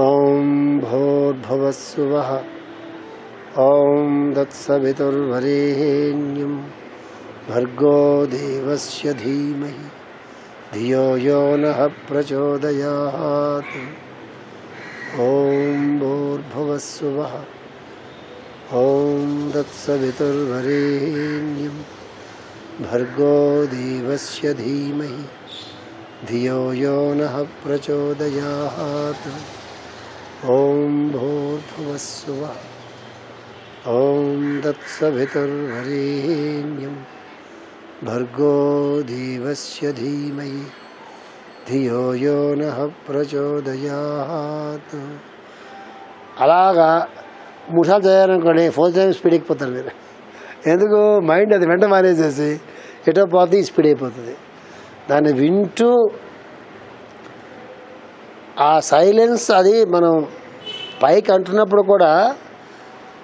ఓం భూర్భువస్సువః ఓం తత్సవితుర్వరేణ్యం భర్గో దేవస్య ధీమహి ధియో యో నః ప్రచోదయాత్. ఓం భూర్భువస్సువః ఓం తత్సవితుర్వరేణ్యం భర్గో దేవస్య ధీమహి ధియో యో నః ప్రచోదయాత్. ఓం భూర్భువస్సువః ఓం తత్సవితుర్వరేణ్యం భర్గో దేవస్య ధీమహి ధియో యో నః ప్రచోదయాత్. అలాగా 3 సార్లు చదివారనుకోండి, 4th టైం స్పీడ్ ఎక్కిపోతారు మీరు. ఎందుకు? మైండ్ అది వెంట మానేసేసి ఎటో పోతే స్పీడ్ అయిపోతుంది. దాన్ని వింటూ ఆ సైలెన్స్, అది మనం పైకి అంటున్నప్పుడు కూడా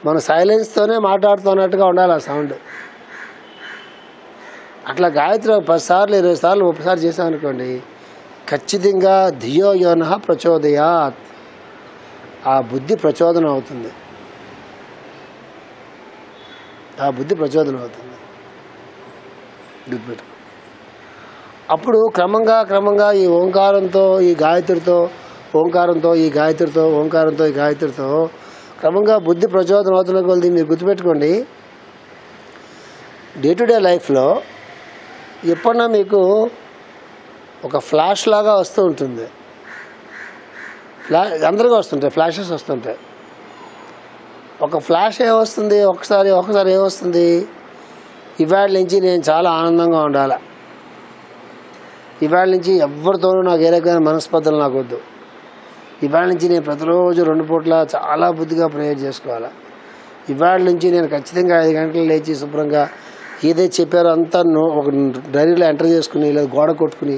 మనం సైలెన్స్తోనే మాట్లాడుతున్నట్టుగా ఉండాలి ఆ సౌండ్. అట్లా గాయత్రి 10 సార్లు 20 సార్లు 30 సార్లు చేసామనుకోండి, ఖచ్చితంగా ధియో యో నః ప్రచోదయాత్, ఆ బుద్ధి ప్రచోదనం అవుతుంది. ఆ బుద్ధి ప్రచోదనం అవుతుంది. గుర్తుపెట్టు. అప్పుడు క్రమంగా ఈ ఓంకారంతో ఈ గాయత్రితో, ఓంకారంతో ఈ గాయత్రితో, ఓంకారంతో ఈ గాయత్రితో క్రమంగా బుద్ధి ప్రచోదనం అవుతున్న కొద్ది మీరు గుర్తుపెట్టుకోండి, డే టు డే లైఫ్లో ఎప్పుడన్నా మీకు ఒక ఫ్లాష్ లాగా వస్తూ ఉంటుంది. అందరికీ వస్తుంటాయి, ఫ్లాషెస్ వస్తుంటాయి. ఒక ఫ్లాష్ ఏమొస్తుంది, ఒకసారి ఏమొస్తుంది, ఇవాళ నుంచి నేను చాలా ఆనందంగా ఉండాలి, ఇవాళ నుంచి ఎవరితోనూ నాకు ఏ రకమైన మనస్పర్ధలు నాకు వద్దు, ఇవాళ నుంచి నేను ప్రతిరోజు 2 పూట్ల చాలా బుద్ధిగా ప్రేయర్ చేసుకోవాలి, ఇవాళ నుంచి నేను ఖచ్చితంగా 5 గంటలు లేచి శుభ్రంగా ఏదైతే చెప్పారో అంతా ఒక డైరీలో ఎంటర్ చేసుకుని లేదా గోడ కొట్టుకుని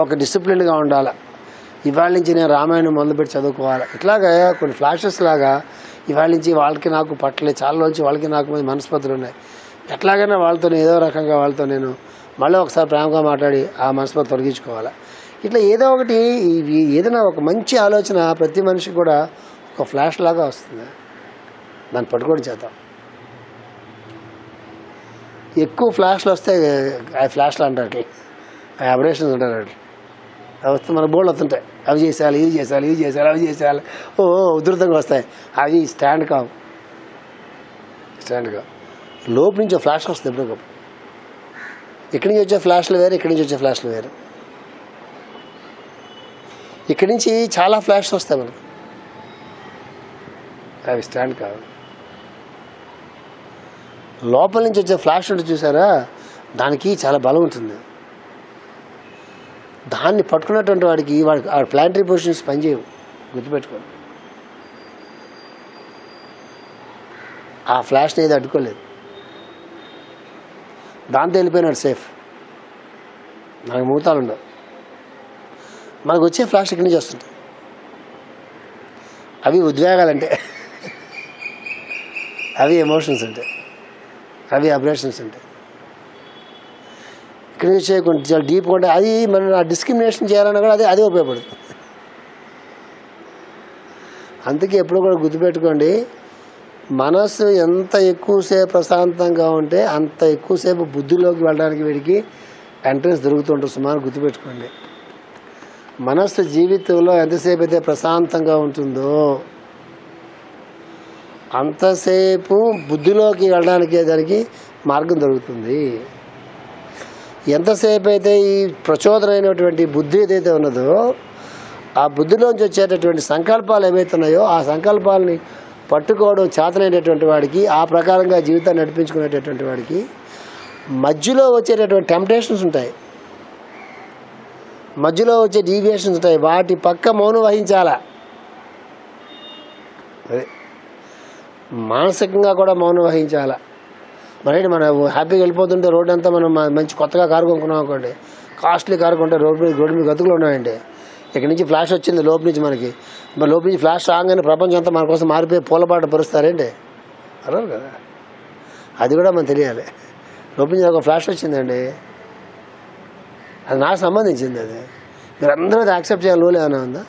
ఒక డిసిప్లిన్గా ఉండాలి, ఇవాళ నుంచి నేను రామాయణం మొదలుపెట్టి చదువుకోవాలి. ఇట్లాగా కొన్ని ఫ్లాషెస్ లాగా ఇవాళ నుంచి వాళ్ళకి నాకు పట్టలే, చాలా రోజు వాళ్ళకి నాకు మనస్పర్ధలు ఉన్నాయి, ఎట్లాగైనా వాళ్ళతో ఏదో రకంగా వాళ్ళతో నేను మళ్ళీ ఒకసారి ప్రేమగా మాట్లాడి ఆ మనస్పర్ధ తొలగించుకోవాలి. ఇట్లా ఏదో ఒకటి, ఏదైనా ఒక మంచి ఆలోచన ప్రతి మనిషికి కూడా ఒక ఫ్లాష్ లాగా వస్తుంది. దాన్ని పట్టుకోవడం చేద్దాం. ఎక్కువ ఫ్లాష్లు వస్తే ఆ ఫ్లాష్లు అంటారు, అట్లా అబరేషన్స్ అంటారు, అట్లా అవి వస్తే మన బోర్డు వస్తుంటాయి, అవి చేసేయాలి, ఇవి చేసేయాలి, ఇవి చేసేయాలి, అవి చేసేయాలి, ఉధృతంగా వస్తాయి. అవి స్టాండ్ కావు. లోపు నుంచి ఫ్లాష్ వస్తుంది ఎప్పటికప్పుడు. ఇక్కడి నుంచి వచ్చే ఫ్లాష్లు వేరు, ఇక్కడి నుంచి వచ్చే ఫ్లాష్లు వేరు. ఇక్కడి నుంచి చాలా ఫ్లాష్ వస్తాయి మనకు, అవి స్టాండ్ కావు. లోపల నుంచి వచ్చే ఫ్లాష్ ఉంటుంది చూసారా, దానికి చాలా బలం ఉంటుంది. దాన్ని పట్టుకున్నటువంటి వాడికి ఆ ప్లాంటరీ పొజిషన్స్ పనిచేయవు, గుర్తుపెట్టుకోండి. ఆ ఫ్లాష్ని ఏది అడ్డుకోలేదు, దాంతో వెళ్ళిపోయినాడు సేఫ్. మనకు మూతాలు ఉండవు. మనకు వచ్చే ఫ్లాష్ ఇక్కడి నుంచి వస్తుంటాయి. అవి ఉద్వేగాలంటే, అవి ఎమోషన్స్ అంటే, అవి అబ్రేషన్స్ అంటే. ఇక్కడి నుంచి కొంచెం చాలా డీప్గా ఉంటాయి. అది మనం డిస్క్రిమినేషన్ చేయాలన్నా కూడా అదే ఉపయోగపడుతుంది. అందుకే ఎప్పుడు కూడా గుర్తుపెట్టుకోండి, మనసు ఎంత ఎక్కువసేపు ప్రశాంతంగా ఉంటే అంత ఎక్కువసేపు బుద్ధిలోకి వెళ్ళడానికి వీడికి ఎంట్రన్స్ దొరుకుతుంటుంది. సుమారు గుర్తుపెట్టుకోండి, మనస్సు జీవితంలో ఎంతసేపు అయితే ప్రశాంతంగా ఉంటుందో అంతసేపు బుద్ధిలోకి వెళ్ళడానికి దానికి మార్గం దొరుకుతుంది. ఎంతసేపు అయితే ఈ ప్రచోదనమైనటువంటి బుద్ధి ఏదైతే ఉన్నదో ఆ బుద్ధిలోంచి వచ్చేటటువంటి సంకల్పాలు ఏవైతే ఉన్నాయో ఆ సంకల్పాలని పట్టుకోవడం చేతనైనటువంటి వాడికి, ఆ ప్రకారంగా జీవితాన్ని నడిపించుకునేటటువంటి వాడికి మధ్యలో వచ్చేటటువంటి టెంప్టేషన్స్ ఉంటాయి, మధ్యలో వచ్చే డీవియేషన్స్ ఉంటాయి. వాటి పక్క మౌనం వహించాలా. అదే మానసికంగా కూడా మౌనం వహించాలా. మన హ్యాపీగా వెళ్ళిపోతుంటే రోడ్డు అంతా మనం మంచి కొత్తగా కారు కొనుక్కున్నాం అనుకోండి, కాస్ట్లీ కారు కొంటే రోడ్డు మీద గతుకులు ఉన్నాయండి. ఇక్కడి నుంచి ఫ్లాష్ వచ్చింది లోపు నుంచి మనకి, మరి లోపు నుంచి ఫ్లాష్ రాగానే ప్రపంచం అంతా మన కోసం మారిపోయి పూలబాట పరుస్తారేంటి? అన్నారు కదా, అది కూడా మనకు తెలియాలి. లోపు నుంచి ఒక ఫ్లాష్ వచ్చిందండి, అది నాకు సంబంధించింది. అది మీరు అందరూ అది యాక్సెప్ట్ చేయాలి. లోలు ఏమైనా ఉందా?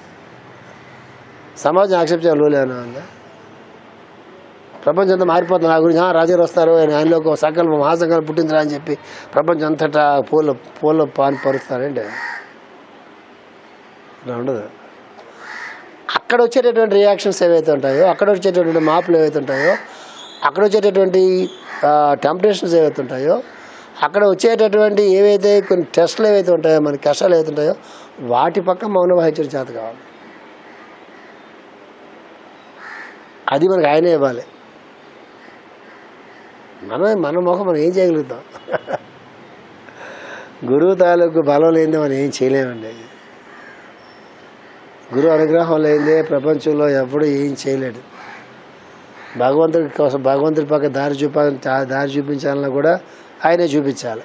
సమాజం యాక్సెప్ట్ చేయాలి. లోలు ఏమైనా ఉందా? ప్రపంచం అంతా మారిపోతుంది. నా గురించి రాజాగారు వస్తారు, ఆయనలో ఒక సంకల్పం మహాసంకల్పం పుట్టిందిరా అని చెప్పి ప్రపంచం అంతటా పూల పాని పరుస్తారంటే ఇలా ఉండదు. అక్కడ వచ్చేటటువంటి రియాక్షన్స్ ఏవైతే ఉంటాయో, అక్కడ వచ్చేటటువంటి మార్పులు ఏవైతే ఉంటాయో, అక్కడ వచ్చేటటువంటి టెంపరేచర్స్ ఏవైతే ఉంటాయో, అక్కడ వచ్చేటటువంటి ఏవైతే కొన్ని టెస్టులు ఏవైతే ఉంటాయో, మన కష్టాలు ఏవైతే ఉంటాయో, వాటి పక్క మౌన వహించడం చేత కావాలి. అది మనకు ఆయనే ఇవ్వాలి. మన మొహం మనం ఏం చేయగలుగుతాం? గురువు తాలూకు బలం లేనిదే మనం ఏం చేయలేమండి. గురువు అనుగ్రహం లేనిదే ప్రపంచంలో ఎప్పుడు ఏం చేయలేడు. భగవంతుడి కోసం, భగవంతుడి పక్క దారి చూపించాలన్నా కూడా ఆయనే చూపించాలి.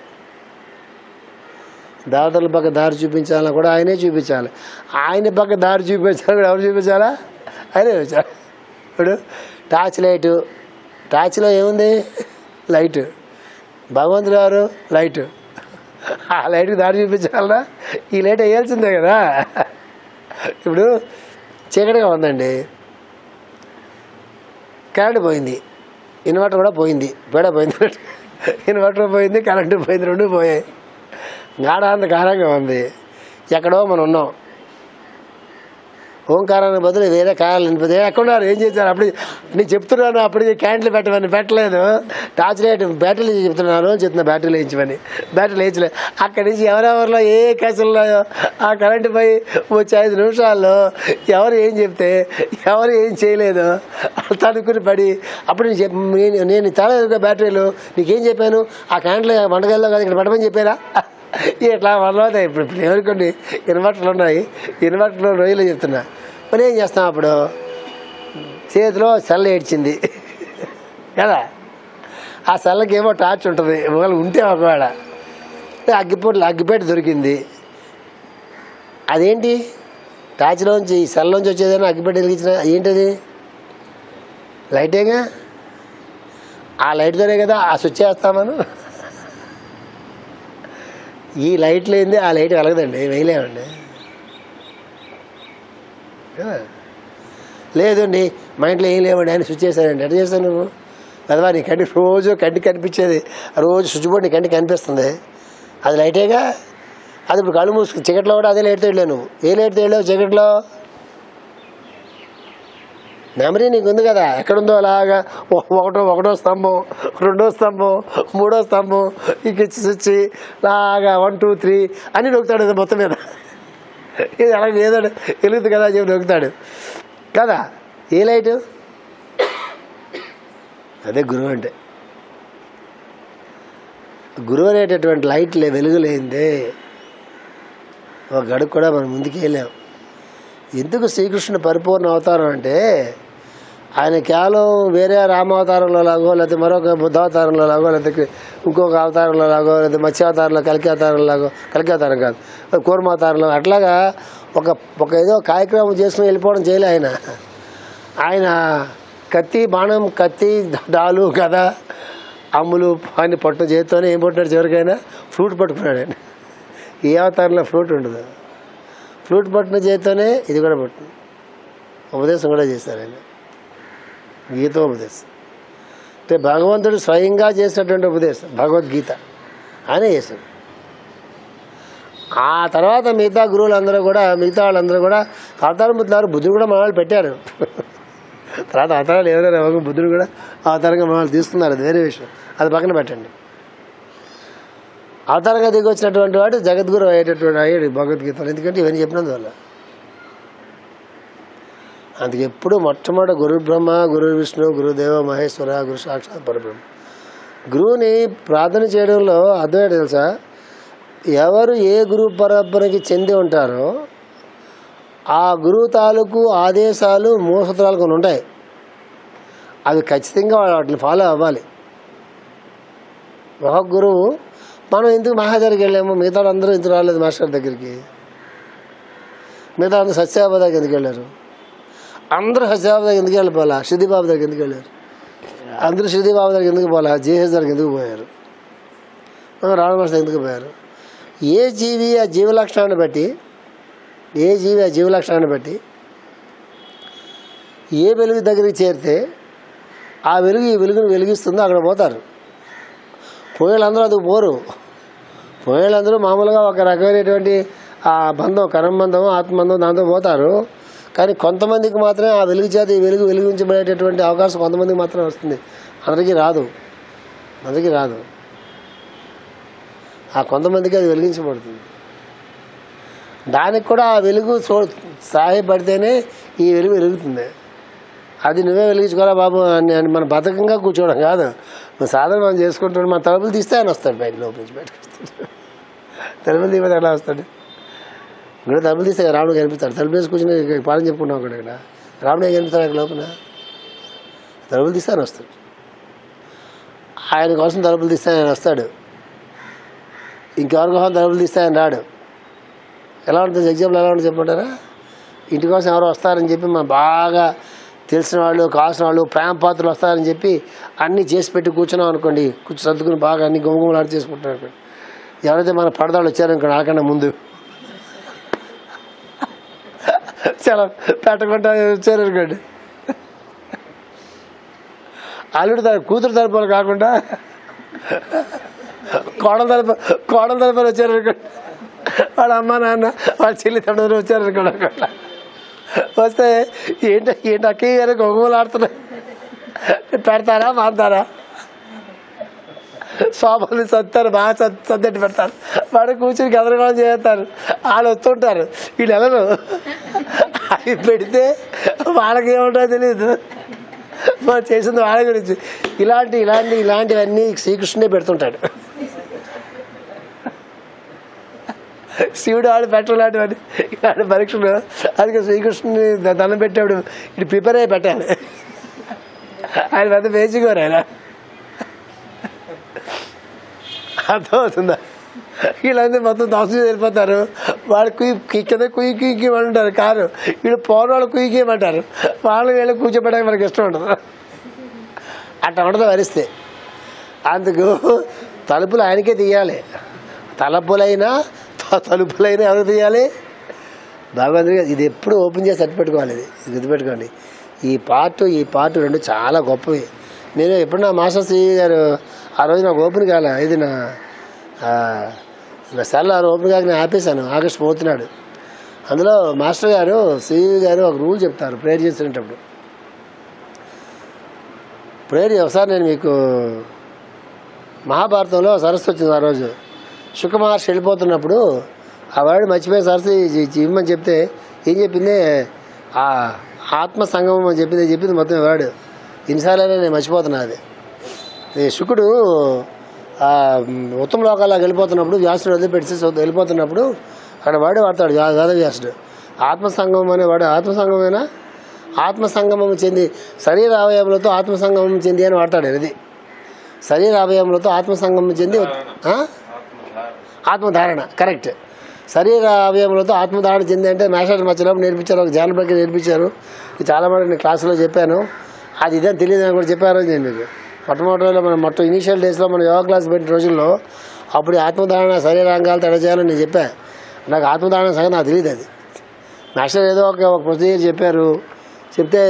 దేవతల పక్క దారి చూపించాలన్నా కూడా ఆయనే చూపించాలి. ఆయన పక్క దారి చూపించాలి కూడా ఎవరు చూపించాలా? ఆయనే చూపించాలి. ఇప్పుడు టార్చ్లో ఏముంది? లైట్. భగవంతుడు గారు లైట్. ఆ లైట్కి దారి చూపించాలన్నా ఈ లైట్ వేయాల్సిందే కదా. ఇప్పుడు చీకటిగా ఉందండి, కరెంటు పోయింది, ఇన్వర్టర్ కూడా పోయింది, పేడ పోయింది, ఇన్వర్టర్ పోయింది, కరెంటు పోయింది, రెండు పోయాయి. గాఢాంధకారంగా ఉంది. ఎక్కడో మనం ఉన్నాం. ఓంకారానికి బదులు వేరే కారాలు నింపితే ఎక్కడున్నారు, ఏం చేశారు? అప్పుడు నేను చెప్తున్నాను, అప్పటికి క్యాండిల్ పెట్టలేదు, టార్చ్ లైట్ బ్యాటరీలు చెప్తున్నా బ్యాటరీలు వేయించమని. బ్యాటరీలు వేయించలేదు. అక్కడి నుంచి ఎవరెవరిలో ఏ కేసుల్లో ఆ కరెంటు పై వచ్చే 5 నిమిషాల్లో ఎవరు ఏం చెప్తే ఎవరు ఏం చేయలేదు తనుకుని పడి, అప్పుడు నేను తేలేదు బ్యాటరీలు, నీకేం చెప్పాను? ఆ క్యాండిల్ వంటగల్లో కదా ఇక్కడ పెట్టమని చెప్పారా? ఇట్లా మనలో ఇప్పుడు ఎవరికొన్ని ఇన్వర్టర్లు ఉన్నాయి, ఇన్వర్టర్లో రోజులు చెప్తున్నా. మరి ఏం చేస్తాం? అప్పుడు చేతిలో సెల్ ఏడ్చింది కదా, ఆ సెల్లకి ఏమో టార్చ్ ఉంటుంది, ఒకవేళ ఉంటే ఒకవేళ అగ్గిపేట దొరికింది. అదేంటి? టార్చ్లోంచి ఈ సెల్లోంచి వచ్చేదైనా అగ్గిపేట వెలిగించిన ఏంటది? లైటేగా. ఆ లైట్తోనే కదా ఆ స్విచ్ వేస్తామను. ఈ లైట్ లేనిదే ఆ లైట్ వెలగదండి, వేయలేమండి కదా. లేదండి మా ఇంట్లో ఏం లేవండి ఆయన స్విచ్ చేశానండి. ఎట్లా చేస్తాను నువ్వు? కదా నీ కంటికి రోజు కంటికి కనిపించేది, రోజు స్విచ్ బోర్డు నీ కంటికి కనిపిస్తుంది, అది లైటేగా. అది ఇప్పుడు కళ్ళు మూసుకు చీకట్లో కూడా అదే లైట్తో వెళ్ళావు నువ్వు. ఏ లైట్తో వెళ్ళావు చీకట్లో? మెమరీ నీకు ఉంది కదా, ఎక్కడుందో అలాగా ఒకటో స్తంభం, రెండో స్తంభం, మూడో స్తంభం, ఇక స్విచ్ లాగా 1 2 3 అని నొక్కుతాడు కదా మొత్తం మీద. ఇది అలాగే ఏదో వెలుగుతుంది కదా చెప్పి నొక్కుతాడు కదా. ఏ లైటు? అదే గురువు అంటే. గురువు అనేటటువంటి లైట్ వెలుగులేందే ఒక గడుగు కూడా మనం ముందుకు వెళ్ళాం. ఎందుకు శ్రీకృష్ణుడు పరిపూర్ణ అవతారం అంటే, ఆయన కేవలం వేరే రామావతారంలో లాగో, లేకపోతే మరొక బుద్ధావతారంలో లాగో, లేకపోతే ఇంకొక అవతారంలో లాగో, లేకపోతే మత్స్యావతారంలో కల్కి అవతారంలో లాగో, కల్కి అవతారం కాదు కూర్మావతారంలో అట్లాగా ఒక ఏదో కార్యక్రమం చేసుకుని వెళ్ళిపోవడం చేయలే ఆయన. ఆయన కత్తి బాణం, కత్తి డాలు గద అమ్ములు అన్ని పట్టు చేతితోనే ఏం పట్టినాడు? చివరికైనా ఫ్లూట్ పట్టుకున్నాడు ఆయన. ఏ అవతారంలో ఫ్లూట్ ఉండదు. ఫ్లూట్ పట్టిన చేతితోనే ఇది కూడా పట్టింది. ఉపదేశం కూడా చేశారు ఆయన, గీతోపదేశం. అంటే భగవంతుడు స్వయంగా చేసినటువంటి ఉపదేశం భగవద్గీత ఆయనే చేశాడు. ఆ తర్వాత మిగతా గురువులందరూ కూడా, మిగతా వాళ్ళందరూ కూడా అవతారం పొందుతున్నారు. బుద్ధుడు కూడా మన వాళ్ళు పెట్టారు. తర్వాత అవతారాలు ఎవరైనా బుద్ధుడు కూడా అవతారంగా మన వాళ్ళు తీసుకున్నారు, అది వేరే విషయం, అది పక్కన పెట్టండి. అవతారంగా దిగి వచ్చినటువంటి వాడు జగద్గురు అయ్యాడు భగవద్గీతలో. ఎందుకంటే ఇవన్నీ చెప్పినందువల్ల. అందుకే ఎప్పుడు మొట్టమొదటి గురు బ్రహ్మ, గురు విష్ణు, గురుదేవ మహేశ్వర, గురు సాక్షాత్ పరబ్రహ్మ. గురువుని ప్రార్థన చేయడంలో అర్థమేంటి తెలుసా? ఎవరు ఏ గురు పరంపరకి చెంది ఉంటారో ఆ గురువు తాలూకు ఆదేశాలు మూలసూత్రాలు కొన్ని ఉంటాయి. అవి ఖచ్చితంగా వాటిని ఫాలో అవ్వాలి. ఒక గురువు. మనం ఎందుకు మహా దగ్గరికి వెళ్ళాము, మిగతా అందరూ ఎందుకు రాలేదు మాస్టర్ దగ్గరికి? మిగతా అందరూ సత్యబాబు దగ్గర ఎందుకు వెళ్ళారు? అందరూ సత్యబాబు దగ్గర ఎందుకు వెళ్ళిపోలా? సిద్ధిబాబు దగ్గర ఎందుకు వెళ్ళారు? అందరూ సిద్ధిబాబు దగ్గర ఎందుకు పోలా? జేహెచ్ దగ్గర ఎందుకు పోయారు? రావణ మాస్టర్ ఎందుకు పోయారు? ఏ జీవి ఆ జీవ లక్షణాన్ని బట్టి, ఏ జీవి ఆ జీవ లక్షణాన్ని బట్టి ఏ వెలుగు దగ్గరికి చేరితే ఆ వెలుగు ఈ వెలుగును వెలిగిస్తుందో అక్కడ పోతారు. పోయేళ్ళందరూ అందుకు పోరు. పోయేళ్ళందరూ మామూలుగా ఒక రకమైనటువంటి ఆ బంధం, కర్మబంధం, ఆత్మబంధం దాంతో పోతారు. కానీ కొంతమందికి మాత్రమే ఆ వెలుగు చేత ఈ వెలుగు వెలిగించబడేటటువంటి అవకాశం కొంతమందికి మాత్రమే వస్తుంది. అందరికీ రాదు. ఆ కొంతమందికి అది వెలిగించబడుతుంది. దానికి కూడా ఆ వెలుగు సహాయపడితేనే ఈ వెలుగు వెలుగుతుంది. అది నువ్వే వెలిగించుకోరా బాబు అని మన బతకంగా కూర్చోవడం కాదు. మన సాధన మనం చేసుకుంటాడు. మన తలుపులు తీస్తే ఆయన వస్తాడు, బయట లోపల నుంచి బయటకు వస్తాడు. తలుపులు తీయకపోతే ఎలా వస్తాడు? ఇక్కడ తలుపులు తీస్తే రాముడు కనిపిస్తాడు. తలుపు వేసి కూర్చొని పాలన చెప్పుకుంటాం అక్కడ. ఇక్కడ రాముడే కనిపిస్తాడు అక్కడ లోపల. తలుపులు తీస్తే ఆయన వస్తాడు. ఆయన కోసం తలుపులు తీస్తే ఆయన వస్తాడు. ఇంకెవరి కోసం తలుపులు తీస్తే ఆయన రాడు. ఎలా ఉంటుంది ఎగ్జాంపుల్? ఎలా ఉంటుంది చెప్పమంటారా? ఇంటి కోసం ఎవరో వస్తారని చెప్పి మనం బాగా తెలిసిన వాళ్ళు, కావాల్సిన వాళ్ళు, ప్రేమ పాత్రలు వస్తారని చెప్పి అన్నీ చేసి పెట్టి కూర్చున్నాం అనుకోండి. సర్దుకుని బాగా అన్ని గుమగుమలాడి చేసుకుంటున్నాం అనుకోండి. ఎవరైతే మన పడదాళ్ళు వచ్చారనుకోండి, ఆకన్నా ముందు చాలా పెట్టకుండా వచ్చారనుకోండి, అల్లుడు కూతురు తరపులు కాకుండా కోడల తరపులు వచ్చారనుకోండి, వాళ్ళ అమ్మ నాన్న వాళ్ళ చెల్లి తమ్ముడు వచ్చారనుకోండి. వస్తే ఏంటి అక్కయ్య గారు గొంగుమలు ఆడుతున్నాయి, పెడతారా మారుతారా? సోమాలు సత్తారు, బాగా సద్దెట్టి పెడతారు. వాడు కూర్చుని గదరగోళం చేస్తారు. వాళ్ళు వస్తుంటారు, వీళ్ళు ఎవరు అవి పెడితే వాళ్ళకి ఏముంటుందో తెలియదు. మనం చేసింది వాళ్ళ గురించి. ఇలాంటివన్నీ శ్రీకృష్ణుడే పెడుతుంటాడు. శివుడు ఆడు పెట్టడం లాంటివన్నీ ఇలాంటి పరీక్షలు. అందుకే శ్రీకృష్ణుని దండం పెట్టేప్పుడు ఇటు ప్రిపేర్ అయ్యి పెట్టాలి. ఆయన పెద్ద బేసికోరు ఆయన. అర్థమవుతుందా? వీళ్ళందరూ మొత్తం దోషం వెళ్ళిపోతారు. వాళ్ళు కింద కుయ్యి అంటారు కారు. వీళ్ళు పోను వాళ్ళు కుయ్యమంటారు. వాళ్ళు వీళ్ళు కూర్చోబెట్టడానికి మనకి ఇష్టం ఉండదు. అట్లా ఉండదు వరిస్తే. అందుకు తలుపులు ఆయనకే తీయాలి. తలుపులైనా ఎవరు తీయాలి? భగవంతుడిగా. ఇది ఎప్పుడు ఓపెన్ చేసి పెట్టుకోవాలి. ఇది గుర్తుపెట్టుకోండి. ఈ పార్ట్ రెండు చాలా గొప్పవి. నేను ఎప్పుడు నా మాస్టర్ శ్రీ గారు ఆ రోజు నాకు ఓపెన్ కాలే. ఇది నా సెల్ ఓపెన్ కాక నేను ఆపేశాను. ఆగస్టు 4 నాడు. అందులో మాస్టర్ గారు శ్రీ గారు ఒక రూల్ చెప్తారు ప్రేయర్ చేసేటప్పుడు. ప్రేయర్ ఒకసారి నేను మీకు మహాభారతంలో సరస్సు వచ్చింది. ఆ రోజు శుక మహర్షి వెళ్ళిపోతున్నప్పుడు ఆ వాడు మర్చిపోయి సరస్సు ఇవ్వమని చెప్తే ఏం చెప్పింది? ఆ ఆత్మ సంగమం అని చెప్పింది మొత్తం వాడు. ఇన్నిసార్లు నేను మర్చిపోతున్నా. అది శుకుడు ఉత్తమ లోకాలకు వెళ్ళిపోతున్నప్పుడు వ్యాసుడు వదిలిపెట్టి వెళ్ళిపోతున్నప్పుడు అక్కడ వాడే వాడతాడు వేదవ్యాసుడు. ఆత్మసంగమం అనేవాడు. ఆత్మసంగమేనా? ఆత్మసంగమం చెంది శరీర అవయములతో ఆత్మసంగమం చెంది అని వాడతాడు. ఇది శరీర అవయములతో ఆత్మసంగమం చెంది ఆత్మధారణ. కరెక్ట్. శరీర అవయములతో ఆత్మధారణ చెంది అంటే మేషాడు మధ్యలోపు నేర్పించారు. ఒక ధ్యాన ప్రక్రియ నేర్పించారు. ఇది చాలా మంది నేను క్లాసులో చెప్పాను. అది ఇదని తెలియదు అని కూడా చెప్పారు నేను మీకు. మొట్టమొదటిలో మనం ఇనీషియల్ డేస్లో మనం యోగా క్లాస్ పెట్టిన రోజుల్లో అప్పుడు ఆత్మధారణ శరీరాంగాలు తడ చేయాలని నేను చెప్పాను. నాకు ఆత్మధారణ సంగతి నాకు తెలియదు. అది మాస్టర్ ఏదో ఒక ప్రొసీజర్ చెప్పారు. చెప్తే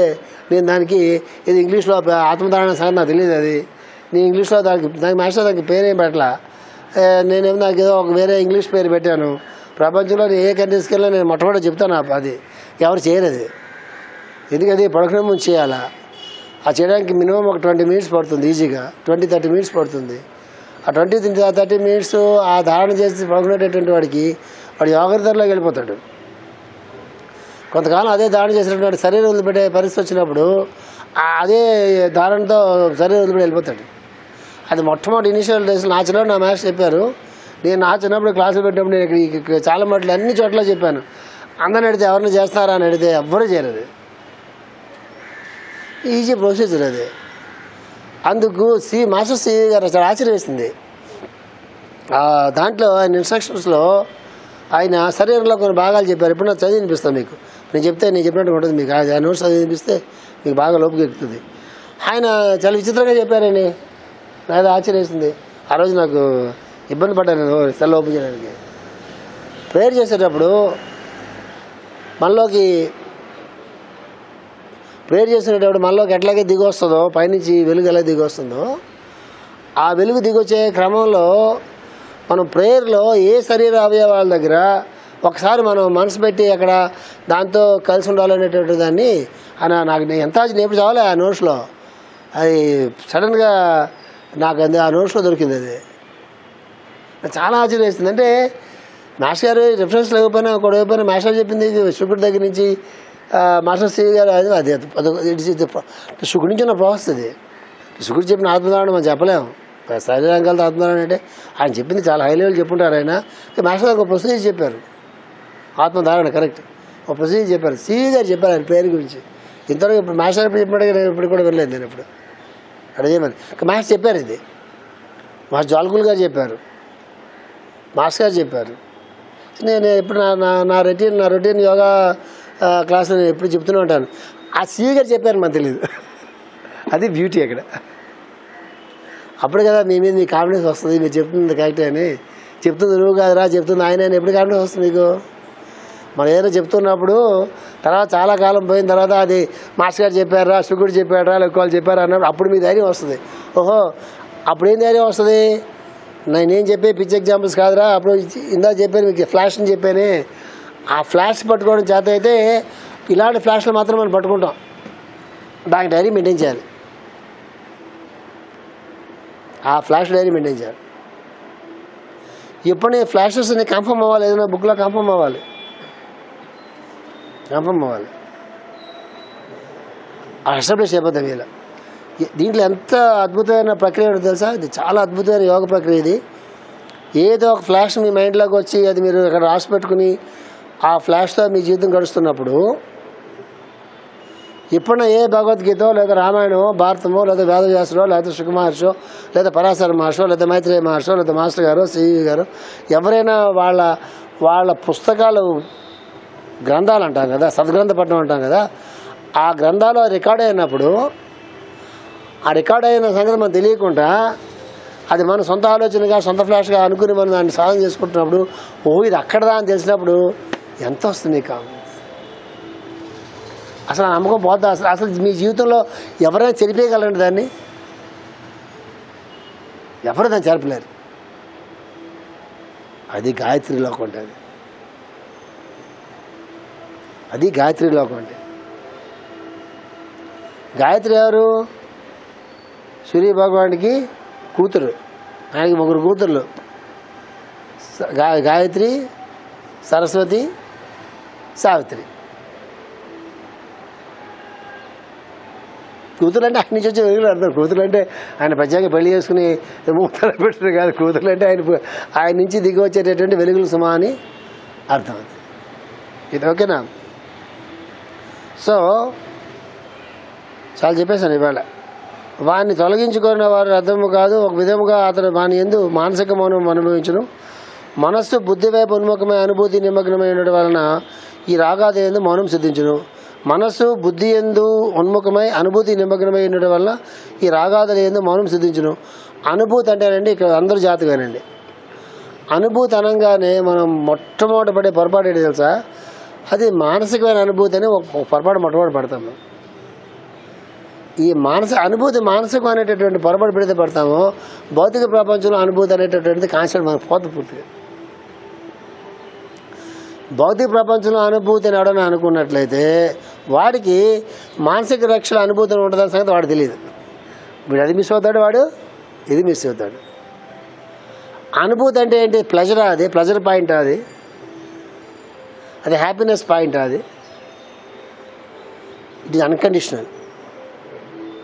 నేను దానికి ఇది ఇంగ్లీష్లో ఆత్మధారణ సంగతి నాకు తెలియదు. అది నేను ఇంగ్లీష్లో దానికి మాస్టర్ దానికి పేరేం పెట్టలా. నేనేమో నాకు ఏదో ఒక వేరే ఇంగ్లీష్ పేరు పెట్టాను. ప్రపంచంలో ఏ కంట్రీస్కి వెళ్ళినా నేను మొట్టమొదటి చెప్తాను. అది ఎవరు చేయరు. అది ఎందుకది పడుకునే ముందు చేయాలా. ఆ చేయడానికి మినిమం ఒక 20 మినిట్స్ పడుతుంది. ఈజీగా 20-30 మినిట్స్ పడుతుంది. ఆ 20-30 మినిట్స్ ఆ ధారణ చేసి పడుకునేటటువంటి వాడు యోగధరలోకి వెళ్ళిపోతాడు. కొంతకాలం అదే ధారణ చేసినటువంటి శరీరం వదిలిపెట్టే పరిస్థితి వచ్చినప్పుడు అదే ధారణతో శరీరం వదిలిపెట్టి వెళ్ళిపోతాడు. అది మొట్టమొదటి ఇనిషియల్ డేస్ నా మాస్టర్ చెప్పారు. నేను నా చిన్నప్పుడు క్లాసులు పెట్టినప్పుడు నేను ఇక్కడ చాలా మట్లు అన్ని చోట్ల చెప్పాను. అందరిని అడిగితే ఎవరిని చేస్తారా అని అడిగితే ఎవ్వరూ చేయరు. ఈజీ ప్రొసీజర్ అది. అందుకు మాస్టర్ శ్రీ గారు చాలా ఆశ్చర్యం వేసింది. దాంట్లో ఆయన ఇన్స్ట్రక్షన్స్లో ఆయన శరీరంలో కొన్ని భాగాలు చెప్పారు. ఇప్పుడు నాకు చదివి వినిపిస్తాను మీకు. నేను చెప్పినట్టు ఉంటుంది మీకు. ఆ నోట్స్ చదివి వినిపిస్తే మీకు బాగా లోపుకి ఎక్కుతుంది. ఆయన చాలా విచిత్రంగా చెప్పారని నాకు ఆశ్చర్యం వేసింది. ఆ రోజు నాకు ఇబ్బంది పడ్డాను నేను సెల్ ఓపెన్ చేయడానికి. ప్రేయర్ చేసేటప్పుడు ప్రేయర్ చేసేటప్పుడు మనలోకి ఎట్లాగే దిగి వస్తుందో, పైనుంచి వెలుగు ఎలా దిగి వస్తుందో, ఆ వెలుగు దిగొచ్చే క్రమంలో మనం ప్రేయర్లో ఏ శరీర అవయవాల దగ్గర ఒకసారి మనం మనసు పెట్టి అక్కడ దాంతో కలిసి ఉండాలనేటువంటి దాన్ని నాకు ఎంత నేర్పు చావాలి ఆ నోట్స్లో. అది సడన్గా నాకు ఆ నోట్స్లో దొరికింది. అది చాలా ఆశ్చర్యం వేస్తుంది. అంటే మాస్టర్ గారు రిఫరెన్స్ లేకపోయినా ఒకడైపోయినా మాస్టర్ చెప్పింది శుక్రుడి దగ్గర నుంచి మాస్టర్ శ్రీ గారు అది శుక్రుడి నుంచి ఉన్న ప్రాసెస్. అది శుక్రుడు చెప్పిన ఆత్మధారణ మనం చెప్పలేము. శరీరాంగాలతో ఆత్మధారణ అంటే ఆయన చెప్పింది చాలా హై లెవెల్ చెప్పుంటారు. ఆయన మాస్టర్ గారు ఒక ప్రొసీజర్ చెప్పారు. ఆత్మధారణ కరెక్ట్ ఒక ప్రొసీజర్ చెప్పారు. సివి గారు చెప్పారు ఆయన పేరు గురించి. ఇంతవరకు ఇప్పుడు మాస్టర్ చెప్పినట్టుగా నేను ఇప్పుడు కూడా వెళ్ళలేదు. నేను ఇప్పుడు అడిగేమని మాస్టర్ చెప్పారు. ఇది మాస్టర్ జాల్కుల్ గారు చెప్పారు, మాస్టర్ గారు చెప్పారు. నేను ఎప్పుడు నా రొటీన్ యోగా క్లాస్ నేను ఎప్పుడు చెప్తూనే ఉంటాను. ఆ సివి గారు చెప్పారు మనకు తెలియదు. అది బ్యూటీ అక్కడ. అప్పుడు కదా మీ మీద మీ కాన్ఫిడెన్స్ వస్తుంది. మీరు చెప్తుంది కరెక్టే అని. చెప్తుంది నువ్వు కాదురా, చెప్తుంది ఆయన అని ఎప్పుడు కాన్ఫిడెన్స్ వస్తుంది మీకు? మనం ఏదైనా చెప్తున్నప్పుడు తర్వాత చాలా కాలం పోయిన తర్వాత అది మాస్టర్ గారు చెప్పారా, శుకుడు చెప్పారా, వాళ్ళు చెప్పారా అన్నప్పుడు అప్పుడు మీ ధైర్యం వస్తుంది. ఓహో అప్పుడు ఏం ధైర్యం వస్తుంది? నేనేం చెప్పే పిచ్ ఎగ్జాంపుల్స్ కాదురా, అప్పుడు ఇందా చెప్పాను మీకు ఫ్లాష్ని చెప్పానే, ఆ ఫ్లాష్ పట్టుకోవడం చేత అయితే ఇలాంటి ఫ్లాష్లు మాత్రం మనం పట్టుకుంటాం. దానికి డైరీ మెయింటైన్ చేయాలి. ఆ ఫ్లాష్ డైరీ మెయింటైన్ చేయాలి. ఎప్పుడు ఫ్లాషెస్ కన్ఫర్మ్ అవ్వాలి. ఏదైనా బుక్లో కన్ఫర్మ్ అవ్వాలి. ఎస్టాబ్లిష్ అయిపోతాం. ఇలా దీంట్లో ఎంత అద్భుతమైన ప్రక్రియ ఉంటుంది తెలుసా? ఇది చాలా అద్భుతమైన యోగ ప్రక్రియ. ఇది ఏదో ఒక ఫ్లాష్ మీ మైండ్లోకి వచ్చి అది మీరు అక్కడ రాసి పెట్టుకుని ఆ ఫ్లాష్తో మీ జీవితం గడుస్తున్నప్పుడు ఎప్పుడైనా ఏ భగవద్గీతో లేదా రామాయణమో భారతమో లేదా వేదవ్యాసుడో లేదా సుకుమహర్షో లేదా పరాశర మహర్షో లేదా మైత్రేయ మహర్షో లేదా మాస్టర్ గారు సివి గారు ఎవరైనా వాళ్ళ పుస్తకాలు గ్రంథాలు అంటాం కదా, సద్గ్రంథ పట్టణం అంటాం కదా, ఆ గ్రంథాలు రికార్డ్ అయినప్పుడు ఆ రికార్డ్ అయిన సంగతి మనం తెలియకుండా అది మన సొంత ఆలోచనగా సొంత ఫ్లాష్గా అనుకుని మనం దాన్ని సాధన చేసుకుంటున్నప్పుడు ఇది అక్కడదా అని తెలిసినప్పుడు ఎంత వస్తుంది కాదు. అసలు నమ్మకం పోద్దా? అసలు మీ జీవితంలో ఎవరైనా చెరిపేయగలండి దాన్ని? ఎవరు దాన్ని చెరపలేరు. అది గాయత్రి లోకం ఉంటుంది. అది గాయత్రి లోకం అంటే. గాయత్రి ఎవరు? సూర్య భగవానుడికి కూతురు. ఆయనకి 3 కూతుర్లు, గాయత్రి, సరస్వతి, సావిత్రి. కూతురు అంటే ఆయన నుంచి వచ్చే వెలుగులు అర్థం. కూతురు అంటే ఆయన ప్రత్యేకంగా పెళ్లి చేసుకుని మూతలు పెట్టారు కాదు. కూతురు అంటే ఆయన నుంచి దిగి వచ్చేటటువంటి వెలుగులు సుమా అని అర్థం. ఇది ఓకేనా? సో చాలా చెప్పేశాను ఇవాళ. వాడిని తొలగించుకున్న వారు అర్థము కాదు, ఒక విధముగా అతను వాని యందు మానసిక మౌనం అనుభవించును. మనస్సు బుద్ధి వైపు ఉన్ముఖమై అనుభూతి నిమగ్నమై ఉండడం వలన ఈ రాగాది యందు మౌనం సిద్ధించును. మనస్సు బుద్ధి యందు ఉన్ముఖమై అనుభూతి నిమగ్నమై ఉండడం వల్ల ఈ రాగాదుల యందు మౌనం సిద్ధించును. అనుభూతి అంటేనండి ఇక్కడ అందరూ జాతిగానండి. అనుభూతి అనగానే మనం మొట్టమొదటి పడే పొరపాటు ఏంటి తెలుసా? అది మానసికమైన అనుభూతి అని ఒక పొరపాటు మొట్టమొదటి పడతాము. ఈ అనుభూతి మానసికం అనేటటువంటి పొరపాటు పెడితే పడతామో భౌతిక ప్రపంచంలో అనుభూతి అనేటటువంటిది కాన్సెప్ట్ మనకు పోత పూర్తిగా. భౌతిక ప్రపంచంలో అనుభూతి అని ఎవడని అనుకున్నట్లయితే వాడికి మానసిక రక్షణ అనుభూతి ఉంటుందని సంగతి వాడు తెలియదు. వీడు అది మిస్ అవుతాడు, వాడు ఇది మిస్ అవుతాడు. అనుభూతి అంటే ఏంటి? ప్లెజర్. అది ప్లెజర్ పాయింట్, అది హ్యాపీనెస్ పాయింట్. అది it is unconditional.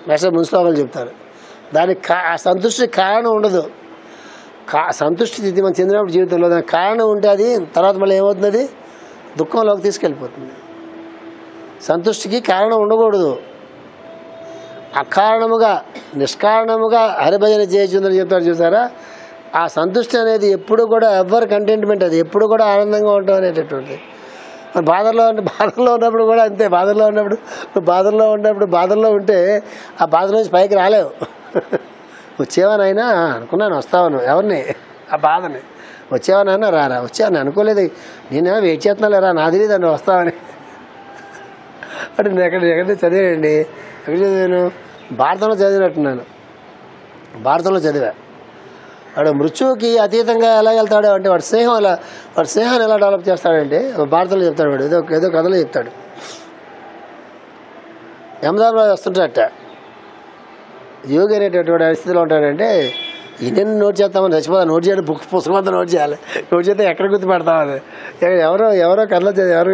Master municipal చెప్తారు. దానికి సంతృష్టి కారణం ఉండదు. సంతృష్టి స్థితి మనం చెందినప్పుడు జీవితంలో దానికి కారణం ఉంటే అది తర్వాత మళ్ళీ ఏమవుతుంది? అది దుఃఖంలోకి తీసుకెళ్ళిపోతుంది. సంతృష్టికి కారణం ఉండకూడదు. అకారణముగా నిష్కారణముగా హరిభజన చేయొచ్చుందని చెప్తారు చూసారా? ఆ సంతృష్టి అనేది ఎప్పుడు కూడా ఎవరి కంటెంట్మెంట్, అది ఎప్పుడు కూడా ఆనందంగా ఉండటం అనేటటువంటిది. మరి బాధల్లో ఉన్నప్పుడు కూడా అంతే. బాధల్లో ఉంటే ఆ బాధ నుంచి పైకి రాలేవు. వచ్చేవానైనా అనుకున్నాను వస్తావను, ఎవరిని? ఆ బాధని. వచ్చేవానైనా రారా, వచ్చావని అనుకోలేదు, నేనేమో వెయిట్ చేస్తున్నా రా, నా తెలియదు వస్తావని. అంటే నేను ఎక్కడ చదివానండి, ఎక్కడ చదివాను? భారతంలో చదివినట్టున్నాను. భారతంలో చదివా. వాడు మృత్యువుకి అతీతంగా ఎలా వెళ్తాడు అంటే వాడు స్నేహాన్ని ఎలా డెవలప్ చేస్తాడంటే భారతంలో చెప్తాడు. వాడు ఏదో కథలో చెప్తాడు. యమధర్మరాజు వస్తుంటాడట. యోగి అనేటటువంటి స్థితిలో ఉంటాడంటే ఇన్ని నోట్ చేస్తామని చచ్చిపోతా, నోట్ చేయాలి, పుస్తకం అంతా నోట్ చేయాలి. నోట్ చేస్తే ఎక్కడ గుర్తుపెడతామని. ఎవరో కథలో ఎవరో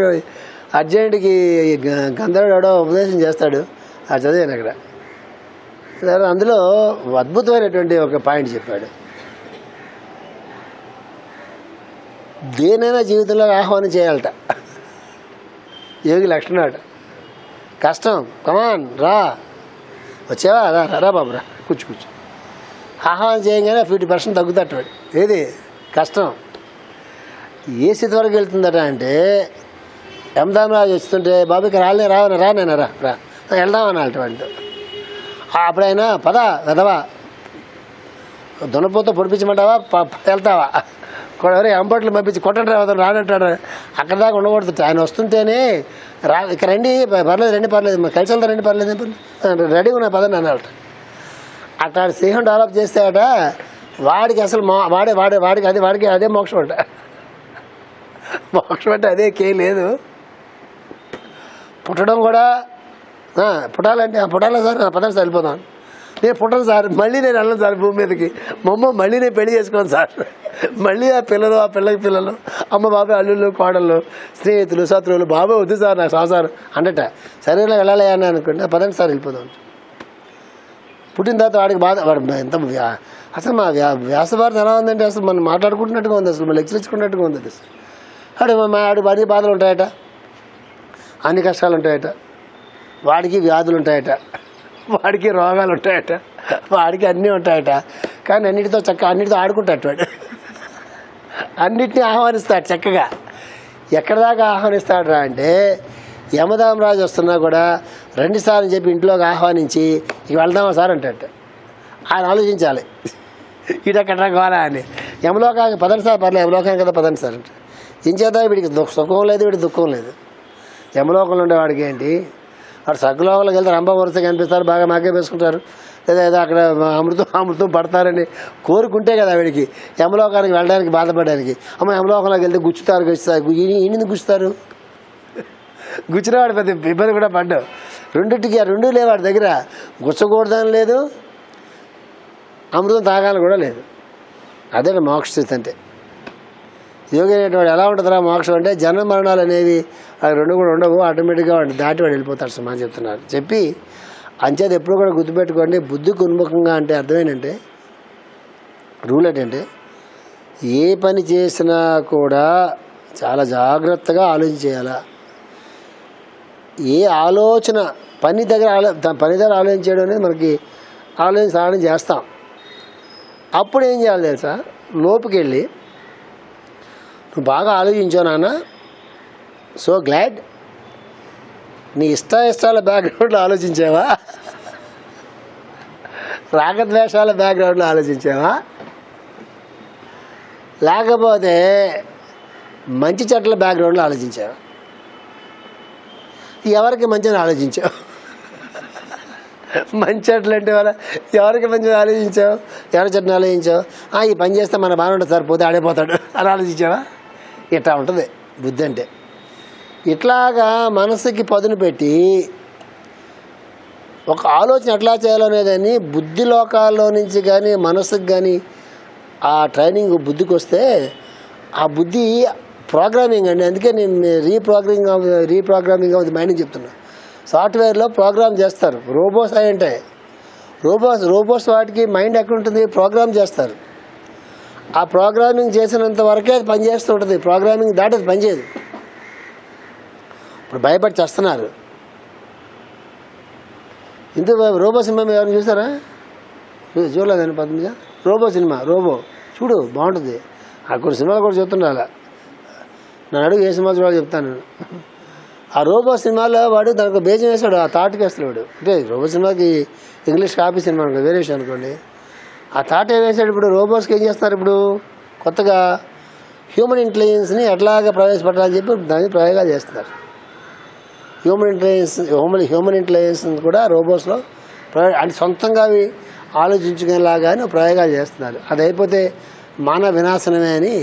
అర్జెంట్కి గంధర్వుడు ఎవడో ఉపదేశం చేస్తాడు. అది చదివాను అక్కడ. అందులో అద్భుతమైనటువంటి ఒక పాయింట్ చెప్పాడు. దేనైనా జీవితంలో ఆహ్వానం చేయాలట. యోగి లక్షణాడు. కష్టం, కమాన్ రా, వచ్చావా, రా బాబు రా, కూర్చో. ఆహ్వానం చేయగానే 50% తగ్గుతాడు. ఏది కష్టం ఏ స్థితి వరకు వెళ్తుందట అంటే యమధర్మరాజు వస్తుంటే బాబు ఇక్కడ రానైనా రా వెళ్దామని అటువంటి. అప్పుడైనా పద వెదవా, దున్నపోతో పొడిపించమంటావా, వెళ్తావా, ఎవరు ఎంపట్లు పంపించి కొట్టండి రానంటాడు. అక్కడ దాకా ఉండకూడదు. ఆయన వస్తుంటేనే ఇక్కడ రండి, పర్లేదు కలిసి వెళ్తా, పర్లేదు రెడీగా ఉన్నాయి పదండి అన్నమాట. అట్లా స్నేహం డెవలప్ చేస్తే అట వాడికి అసలు వాడికి అదే మోక్షం అంట. మోక్షం అంటే అదే లేదు. పుట్టడం కూడా పుట్టాలంటే పుట్టాలా సార్, పదండి సార్ వెళ్ళిపోతాను. నేను పుట్టను సార్, మళ్ళీ నేను వెళ్ళను సార్ భూమి మీదకి, మళ్ళీ నేను పెళ్లి చేసుకోను సార్, మళ్ళీ ఆ పిల్లకి పిల్లలు, అమ్మ బాబాయ్ అల్లుళ్ళు కోడళ్ళు స్నేహితులు శత్రువులు, బాబాయ్ వద్దు సార్ నాకు సంసారం అంటట. సరేనా వెళ్ళాలి అని అనుకుంటే పదండి సార్ వెళ్ళిపోతాం. పుట్టిన తర్వాత వాడికి బాధ, వాడు ఎంత అసలు మా వ్యాసభారతం ఎలా ఉందంటే అసలు మనం మాట్లాడుకుంటున్నట్టుగా ఉంది, అసలు మనం లెక్చరించుకున్నట్టుగా ఉంది. అసలు వాడు అన్ని బాధలు ఉంటాయట, అన్ని కష్టాలు ఉంటాయట, వాడికి వ్యాధులు ఉంటాయట, వాడికి రోగాలు ఉంటాయట, వాడికి అన్నీ ఉంటాయట. కానీ అన్నిటితో ఆడుకుంటాడు వాడు. అన్నిటినీ ఆహ్వానిస్తాడు చక్కగా. ఎక్కడి దాకా ఆహ్వానిస్తాడు రా అంటే యమధర్మరాజు వస్తున్నా కూడా 2 సార్లు చెప్పి ఇంట్లోకి ఆహ్వానించి ఇక వెళ్దామా సార్ అంటాడు. ఆయన ఆలోచించాలి ఇటెక్కడ కావాలా అని. యమలోకానికి పదండి సార్, పర్లేదు యమలోకానికి కదా పదండి సార్ అంటే ఏం చేద్దాం, వీడికి సుఖం లేదు, వీడికి దుఃఖం లేదు. యమలోకంలో ఉండేవాడికి ఏంటి, వాడు సగ్గులోకంలోకి వెళ్తే రంభ వరుసగా కనిపిస్తారు, బాగా మాకే వేసుకుంటారు, లేదా ఏదో అక్కడ అమృతం పడతారని కోరుకుంటే కదా వీడికి యమలోకానికి వెళ్ళడానికి బాధపడడానికి. అమ్మ యమలోకంలోకి వెళ్తే గుచ్చుతారు, ఈయన గుచ్చుతారు, గుచ్చిన వాడు పెద్ద ఇబ్బంది కూడా పడ్డావు. రెండు లేవు వాడి దగ్గర, గుచ్చకూడదని లేదు, అమృతం తాగాలని కూడా లేదు. అదే మోక్ష స్థితి అంటే. యోగి అనేటువంటి ఎలా ఉంటుందిరా మోక్షం అంటే జన్మ మరణాలు అనేవి అవి 2 కూడా ఉండవు, ఆటోమేటిక్గా దాటి వాడు వెళ్ళిపోతాడు సమాజం చెప్తున్నారు. చెప్పి అంచేది ఎప్పుడు కూడా గుర్తుపెట్టుకోండి, బుద్ధికి ఉన్ముఖంగా అంటే అర్థమేంటంటే రూల్ ఏంటంటే ఏ పని చేసినా కూడా చాలా జాగ్రత్తగా ఆలోచించేయాలా. ఏ ఆలోచన పని దగ్గర ఆలోచించడం అనేది మనకి సాధన చేస్తాం. అప్పుడు ఏం చేయాలి తెలుసా, లోపుకి వెళ్ళి నువ్వు బాగా ఆలోచించావు నాన్న, సో గ్లాడ్, నీ ఇష్టాల బ్యాక్గ్రౌండ్లో ఆలోచించావా, రాగద్వేషాల బ్యాక్గ్రౌండ్లో ఆలోచించావా, లేకపోతే మంచి చెట్ల బ్యాక్గ్రౌండ్లో ఆలోచించావా, ఎవరికి మంచిని ఆలోచించావు. మంచి చెట్లు అంటే వాళ్ళ ఎవరికి మంచిగా ఆలోచించావు, ఎవరి చెట్టుని ఆలోచించావు, ఈ పని చేస్తే మన బాగా ఉంటుంది సార్, పోతే ఆడైపోతాడు అని ఆలోచించావా. ఇట్లా ఉంటుంది బుద్ధి అంటే. ఇట్లాగా మనసుకి పదును పెట్టి ఒక ఆలోచన ఎట్లా చేయాలనేదని బుద్ధి లోకాల్లో నుంచి కానీ మనసుకు కానీ ఆ ట్రైనింగ్ బుద్ధికి వస్తే ఆ బుద్ధి ప్రోగ్రామింగ్ అండి. అందుకే నేను రీప్రోగ్రామింగ్ ఆఫ్ ది మైండ్ అని చెప్తున్నా. సాఫ్ట్వేర్లో ప్రోగ్రామ్ చేస్తారు, రోబోస్ అయి ఉంటాయి. రోబోస్ వాటికి మైండ్ ఎక్కడ ఉంటుంది, ప్రోగ్రామ్ చేస్తారు. ఆ ప్రోగ్రామింగ్ చేసినంత వరకే అది పనిచేస్తూ ఉంటుంది, ప్రోగ్రామింగ్ దాటి అది పనిచేయదు. ఇప్పుడు భయపడి చేస్తున్నారు. ఇంత రోబో సినిమా ఎవరైనా చూసారా? చూడలేదండి పద్మజ. రోబో సినిమా చూడు బాగుంటుంది. ఆ కొన్ని సినిమాలు కూడా చెప్తుండాలి. నన్ను అడుగు ఏ సినిమా చూడాలో చెప్తాను. ఆ రోబో సినిమాలో వాడు దానికి బేజం వేసాడు, ఆ థాట్కి వేస్తాడు వాడు. అంటే రోబో సినిమాకి ఇంగ్లీష్ కాపీ సినిమా అనుకో, వేరే విషయం అనుకోండి. ఆ థాట్ ఏం వేసాడు. ఇప్పుడు రోబోస్కి ఏం చేస్తారు, ఇప్పుడు కొత్తగా హ్యూమన్ ఇంటెలిజెన్స్ని ఎట్లాగా ప్రవేశపెట్టాలని చెప్పి దాన్ని ప్రయోగాలు చేస్తున్నారు. హ్యూమన్ ఇంటెలిజెన్స్ కూడా రోబోస్లో అంటే సొంతంగా అవి ఆలోచించుకునేలాగానే ప్రయోగాలు చేస్తున్నారు. అది అయిపోతే మానవ వినాశనమే అని,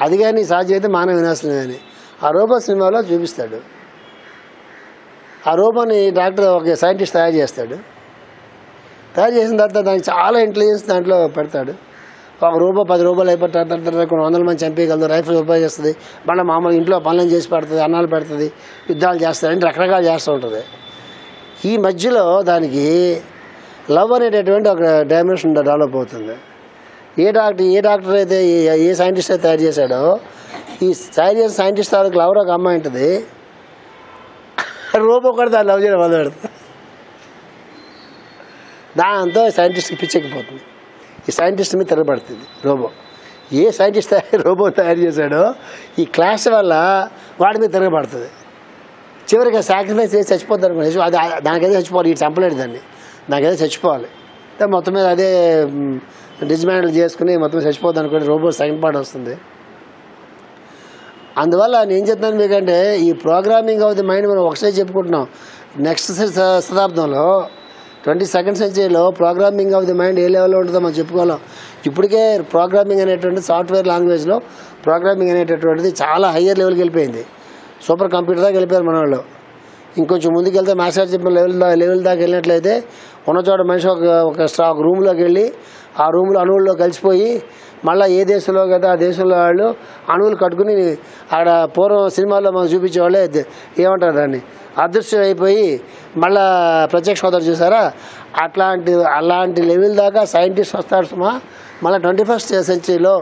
అది కానీ సాధ్యమైతే మానవ వినాశనమే అని ఆ రోబో సినిమాలో చూపిస్తాడు. ఆ రోబోని డాక్టర్ ఒక సైంటిస్ట్ తయారు చేస్తాడు. తయారు చేసిన తర్వాత దానికి చాలా ఇంటెలిజెన్స్ దాంట్లో పెడతాడు. ఒక రూపా 10 రూపాయలు అయిపోతారు, తర్వాత కొన్ని 100 మంది చంపేయగలదు, రైఫిల్ ఉపయోగిస్తుంది, మళ్ళీ మామూలు ఇంట్లో పనులను చేసి పెడుతుంది, అన్నాలు పెడుతుంది, యుద్ధాలు చేస్తుంది, అంటే రకరకాలు చేస్తూ ఉంటుంది. ఈ మధ్యలో దానికి లవ్ అనేటటువంటి ఒక డైమెన్షన్ డెవలప్ అవుతుంది. ఏ డాక్టర్ అయితే ఏ సైంటిస్ట్ అయితే తయారు చేశాడో, ఈ తయారు చేసిన సైంటిస్ట్ వాళ్ళకి లవర్ ఒక అమ్మాయి ఉంటుంది. రూపం కూడా దాన్ని లవ్ చేయడం మొదలు పెడుతుంది. దాంతో సైంటిస్ట్కి పిచ్చెక్కిపోతుంది. ఈ సైంటిస్ట్ మీద తిరగబడుతుంది రోబో. ఏ సైంటిస్ట్ రోబో తయారు చేశాడో ఈ క్లాష్ వల్ల వాడి మీద తిరగబడుతుంది. చివరికి సాక్రిఫైస్ చేసి చచ్చిపోతారు అనుకోండి. అది దానికైతే చచ్చిపోవాలి, ఇటు చంపలేడు దాన్ని, దానికైతే చచ్చిపోవాలి. మొత్తం మీద అదే డిస్మాండిల్ చేసుకుని మొత్తం చచ్చిపోద్ది అనుకోండి. రోబో సెకండ్ పార్ట్ వస్తుంది. అందువల్ల నేను చెప్తాను మీకంటే ఈ ప్రోగ్రామింగ్ ఆఫ్ ది మైండ్ మనం ఒకసారి చెప్పుకుంటున్నాం. నెక్స్ట్ శతాబ్దంలో 22nd సెంచరీలో ప్రోగ్రామింగ్ ఆఫ్ ది మైండ్ ఏ లెవెల్లో ఉంటుందో మనం చెప్పుకోలేం. ఇప్పటికే ప్రోగ్రామింగ్ అనేటువంటి సాఫ్ట్వేర్ లాంగ్వేజ్లో ప్రోగ్రామింగ్ అనేటటువంటిది చాలా హయ్యర్ లెవెల్కి వెళ్ళిపోయింది. సూపర్ కంప్యూటర్ దాకా వెళ్ళిపోయారు మన వాళ్ళు. ఇంకొంచెం ముందుకు వెళ్తే మాస్టర్ చెప్పిన లెవెల్ దాకా వెళ్ళినట్లయితే ఉన్న చోట మనిషి ఒక రూమ్లోకి వెళ్ళి ఆ రూమ్లో అణువుల్లో కలిసిపోయి మళ్ళీ ఏ దేశంలో కదా ఆ దేశంలో వాళ్ళు అణువులు కట్టుకుని అక్కడ పూర్వం సినిమాల్లో మనం చూపించేవాళ్ళే ఏమంటారు దాన్ని అదృశ్యం అయిపోయి మళ్ళీ ప్రత్యక్ష హోదా చూసారా, అలాంటి లెవెల్ దాకా సైంటిస్ట్ వస్తాడు సుమా. మళ్ళీ 21st సెంచరీలో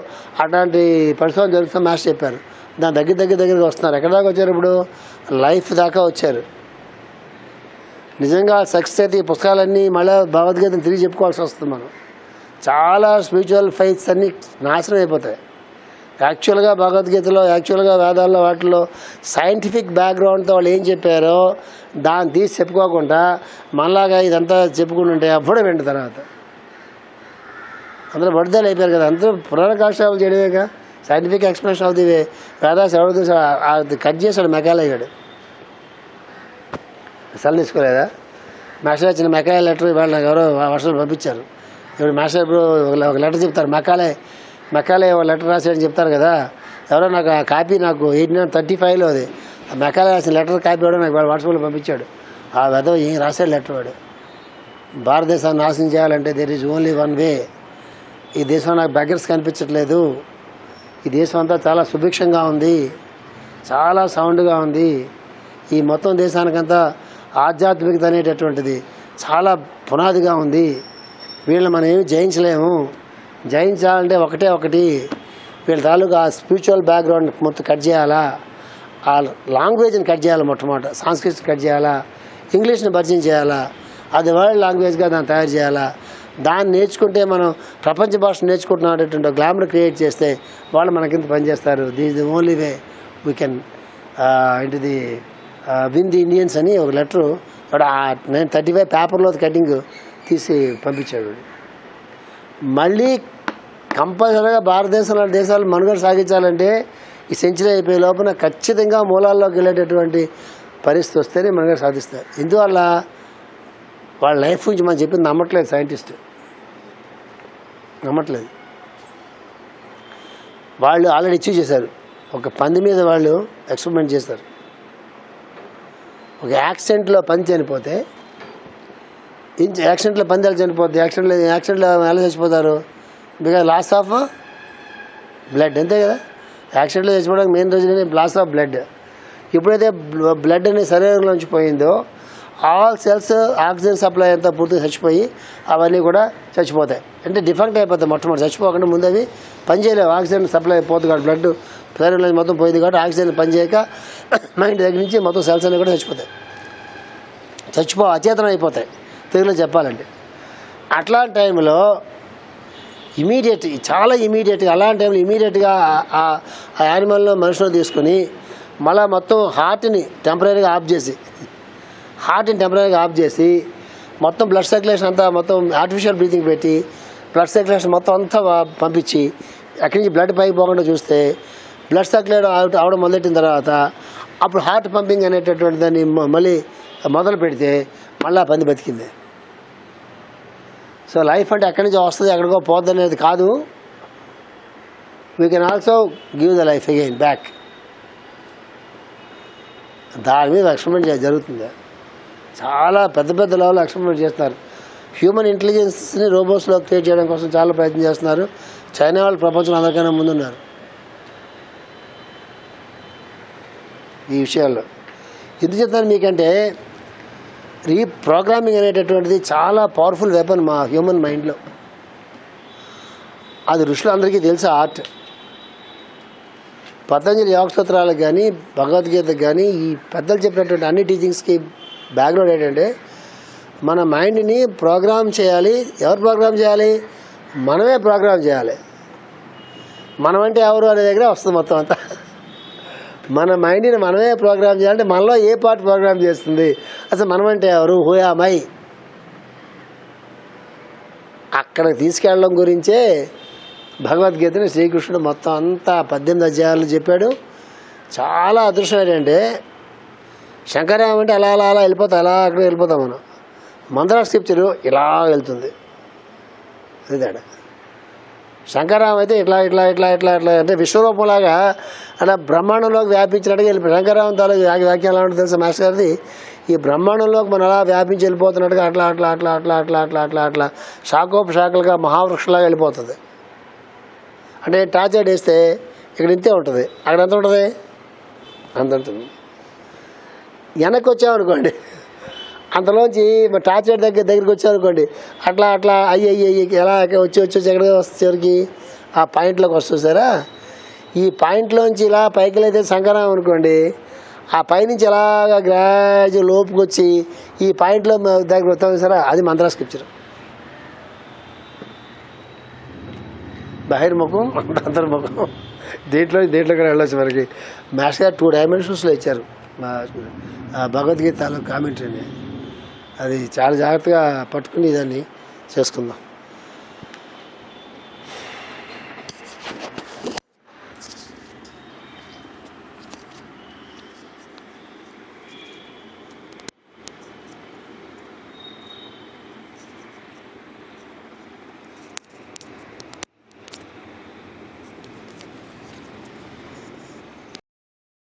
అట్లాంటి పరిశోధన జరుగుతున్న మాస్టర్ చెప్పారు. దాని దగ్గరగా వస్తున్నారు. ఎక్కడ దాకా వచ్చారు, ఇప్పుడు లైఫ్ దాకా వచ్చారు. నిజంగా సక్సెస్ అయితే ఈ పుస్తకాలన్నీ మళ్ళీ భగవద్గీతను తిరిగి చెప్పుకోవాల్సి వస్తుంది. మనం చాలా స్పిరిచువల్ ఫైట్స్ అన్నీ నాశనం అయిపోతాయి. యాక్చువల్గా భగవద్గీతలో, యాక్చువల్గా వేదాల్లో వాటిలో సైంటిఫిక్ బ్యాక్గ్రౌండ్తో వాళ్ళు ఏం చెప్పారో దాన్ని తీసి చెప్పుకోకుండా మనలాగా ఇదంతా చెప్పుకుంటుంటే అప్పుడే వెంట తర్వాత అందరూ బడుదలు అయిపోయారు కదా. అందరూ పునరకాశాలు చేయడమేగా సైంటిఫిక్ ఎక్స్ప్లెనేషన్ అవుతుంది. వేదాస్ ఎవరు అది కట్ చేశాడు మెకాలయ్యాడు. అసలు తీసుకోలేదా? మాస్టర్ వచ్చిన మెకాలే లెటర్ ఇవాళ నాకు ఎవరో వర్షాలు పంపించారు. ఇప్పుడు మాస్టర్ ఇప్పుడు ఒక లెటర్ చెప్తారు, మెకాలే ఒక లెటర్ రాశాడని చెప్తారు కదా. ఎవరో నాకు ఆ కాపీ నాకు 1835లో అది మెకాలే రాసిన లెటర్ కాపీ కూడా నాకు వాట్సాప్లో పంపించాడు. ఆ వెధవ ఏం రాశాడు లెటర్ వాడు. భారతదేశాన్ని నాశనం చేయాలంటే there is only one way. ఈ దేశంలో నాకు బెగ్గర్స్ కనిపించట్లేదు. ఈ దేశం అంతా చాలా సుభిక్షంగా ఉంది, చాలా సౌండ్గా ఉంది. ఈ మొత్తం దేశానికంతా ఆధ్యాత్మికత అనేటటువంటిది చాలా పునాదిగా ఉంది. వీళ్ళని మనం ఏమి జయించలేము. జయించాలంటే ఒకటి వీళ్ళ తాలూకా ఆ స్పిరిచువల్ బ్యాక్గ్రౌండ్ మొత్తం కట్ చేయాలా, ఆ లాంగ్వేజ్ని కట్ చేయాలా, మొట్టమొదట సంస్కృతిని కట్ చేయాలా, ఇంగ్లీష్ని పరిచయం చేయాలా, అది వరల్డ్ లాంగ్వేజ్గా దాన్ని తయారు చేయాలా. దాన్ని నేర్చుకుంటే మనం ప్రపంచ భాష నేర్చుకుంటున్నటువంటి గ్లామర్ క్రియేట్ చేస్తే వాళ్ళు మనకింత పనిచేస్తారు. This the only way we can ఏంటిది విన్ ది ఇండియన్స్ అని ఒక లెటరు 935 పేపర్లో కటింగ్ తీసి పంపించాడు. మళ్ళీ కంపల్సరీగా భారతదేశం లాంటి దేశాలు మనుగడ సాగించాలంటే ఈ సెంచరీ అయిపోయే లోపల ఖచ్చితంగా మూలాల్లోకి వెళ్ళేటటువంటి పరిస్థితి వస్తేనే మనుగడ సాధిస్తారు. ఇందువల్ల వాళ్ళ లైఫ్ గురించి మనం చెప్పింది నమ్మట్లేదు. సైంటిస్ట్ నమ్మట్లేదు. వాళ్ళు ఆల్రెడీ అచీవ్ చేశారు. ఒక పంది మీద వాళ్ళు ఎక్స్పెరిమెంట్ చేస్తారు. ఒక యాక్సిడెంట్లో పంది చనిపోతే, యాక్సిడెంట్లో పందాలు చనిపోతే, యాక్సిడెంట్లో ఎలా చచ్చిపోతారు? బికాజ్ లాస్ ఆఫ్ బ్లడ్, అంతే కదా. యాక్సిడెంట్లో చచ్చిపోవడానికి main reason loss of blood. ఎప్పుడైతే బ్లడ్ అనేది శరీరంలోంచి పోయిందో ఆల్ సెల్స్ ఆక్సిజన్ సప్లై అంతా పూర్తిగా చచ్చిపోయి అవన్నీ కూడా చచ్చిపోతాయి. అంటే డిఫెక్ట్ అయిపోతాయి. మొట్టమొదటి చచ్చిపోకుండా ముందు అవి పనిచేయలేవు. ఆక్సిజన్ సప్లై పోతుంది కాబట్టి, బ్లడ్ శరీరంలో మొత్తం పోయింది కాబట్టి ఆక్సిజన్ పనిచేయక మైండ్ దగ్గర నుంచి మొత్తం సెల్స్ అన్నీ కూడా చచ్చిపోతాయి. అచేతనం అయిపోతాయి తెలుగులో చెప్పాలంటే. అట్లాంటి టైంలో ఇమీడియట్, చాలా ఇమీడియట్గా అలాంటి టైంలో ఇమీడియట్గా ఆ యానిమల్లో మనుషులు తీసుకొని మళ్ళీ మొత్తం హార్ట్ని టెంపరీగా ఆఫ్ చేసి మొత్తం బ్లడ్ సర్క్యులేషన్ అంతా మొత్తం ఆర్టిఫిషియల్ బ్రీతింగ్ పెట్టి బ్లడ్ సర్క్యులేషన్ మొత్తం అంతా పంపించి అక్కడి నుంచి బ్లడ్ పైకి పోకుండా చూస్తే బ్లడ్ సర్క్యులేట్ అవడం మొదలెట్టిన తర్వాత అప్పుడు హార్ట్ పంపింగ్ అనేటటువంటి దాన్ని మళ్ళీ మొదలు పెడితే మళ్ళీ ఆ పంది బతికింది. సో లైఫ్ అంటే ఎక్కడి నుంచి వస్తుంది ఎక్కడికో పోద్ది అనేది కాదు. We can also give the life again back. దాని మీద ఎక్స్పెరిమెంట్ జరుగుతుంది. చాలా పెద్ద పెద్ద లెవెల్లో ఎక్స్పెరిమెంట్ చేస్తున్నారు. హ్యూమన్ ఇంటెలిజెన్స్ని రోబోట్స్లో క్రియేట్ చేయడం కోసం చాలా ప్రయత్నం చేస్తున్నారు. చైనా వాళ్ళు ప్రపంచంలో అందరికైనా ముందున్నారు ఈ విషయాల్లో. ఎందుకు చెప్తాను మీకంటే రీప్రోగ్రామింగ్ అనేటటువంటిది చాలా పవర్ఫుల్ వెపన్ మా హ్యూమన్ మైండ్లో. అది ఋషులు అందరికీ తెలుసు ఆర్ట్. పతంజలి యోగ సూత్రాలకు కానీ భగవద్గీతకు కానీ ఈ పెద్దలు చెప్పినటువంటి అన్ని టీచింగ్స్కి బ్యాక్గ్రౌండ్ ఏంటంటే మన మైండ్ని ప్రోగ్రామ్ చేయాలి. ఎవరు ప్రోగ్రామ్ చేయాలి? మనమే ప్రోగ్రామ్ చేయాలి. మనమంటే ఎవరు అనే దగ్గర వస్తుంది మొత్తం అంతా. మన మైండ్ని మనమే ప్రోగ్రామ్ చేయాలంటే మనలో ఏ పార్ట్ ప్రోగ్రామ్ చేస్తుంది? అసలు మనమంటే ఎవరు? Who am I? అక్కడికి తీసుకెళ్ళడం గురించే భగవద్గీతని శ్రీకృష్ణుడు మొత్తం అంతా 18 అధ్యాయాలు చెప్పాడు. చాలా అదృష్టం ఏంటంటే శంకరాం అంటే అలా అలా అలా వెళ్ళిపోతాం, అలా అక్కడ వెళ్ళిపోతాం. మనం మంత్ర స్క్రిప్చరు ఇలా వెళ్తుంది. అది తేడా. శంకరాం అయితే ఇట్లా ఇట్లా ఇట్లా ఇట్లా ఇట్లా అంటే విశ్వరూపంలాగా అలా బ్రహ్మాండంలోకి వ్యాపించినట్టుగా వెళ్ళిపోయి శంకరాం తాలూకు వ్యాఖ్య ఎలా ఉంటుంది తెలుసా మాస్టర్ గారిది? ఈ బ్రహ్మాండంలోకి మనం అలా వ్యాపించి వెళ్ళిపోతున్నట్టుగా అట్లా అట్లా అట్లా అట్లా అట్లా అట్లా అట్లా అట్లా శాఖోపశాఖలుగా మహావృక్షలాగా వెళ్ళిపోతుంది. అంటే టార్చర్ వేస్తే ఇక్కడ ఇంతే ఉంటుంది, అక్కడ ఎంత ఉంటుంది? అంత ఉంటుంది. వెనక్కి వచ్చామనుకోండి, అంతలోంచి టార్చర్ దగ్గరికి వచ్చామనుకోండి, అట్లా అట్లా అయ్యి ఎలా వచ్చి ఎక్కడికి వస్తుంది? చివరికి ఆ పాయింట్లోకి వస్తుంది సారా. ఈ పాయింట్లోంచి ఇలా పైకి వెళ్ళైతే సంకరం అనుకోండి, ఆ పైనుంచి ఎలాగా గ్రాడ్యువల్ లోపుకి వచ్చి ఈ పాయింట్లో దగ్గర వస్తాం సారా, అది మంత్ర స్క్రిప్చర్. బహిర్ముఖం అంతర్ముఖం దీంట్లో కూడా వెళ్ళొచ్చు. మనకి మాస్టర్ గారు 2 డైమెన్షన్స్లో ఇచ్చారు భగవద్గీతలో కామెంటరీని. అది చాలా జాగ్రత్తగా పట్టుకుని దాన్ని చేసుకుందాం.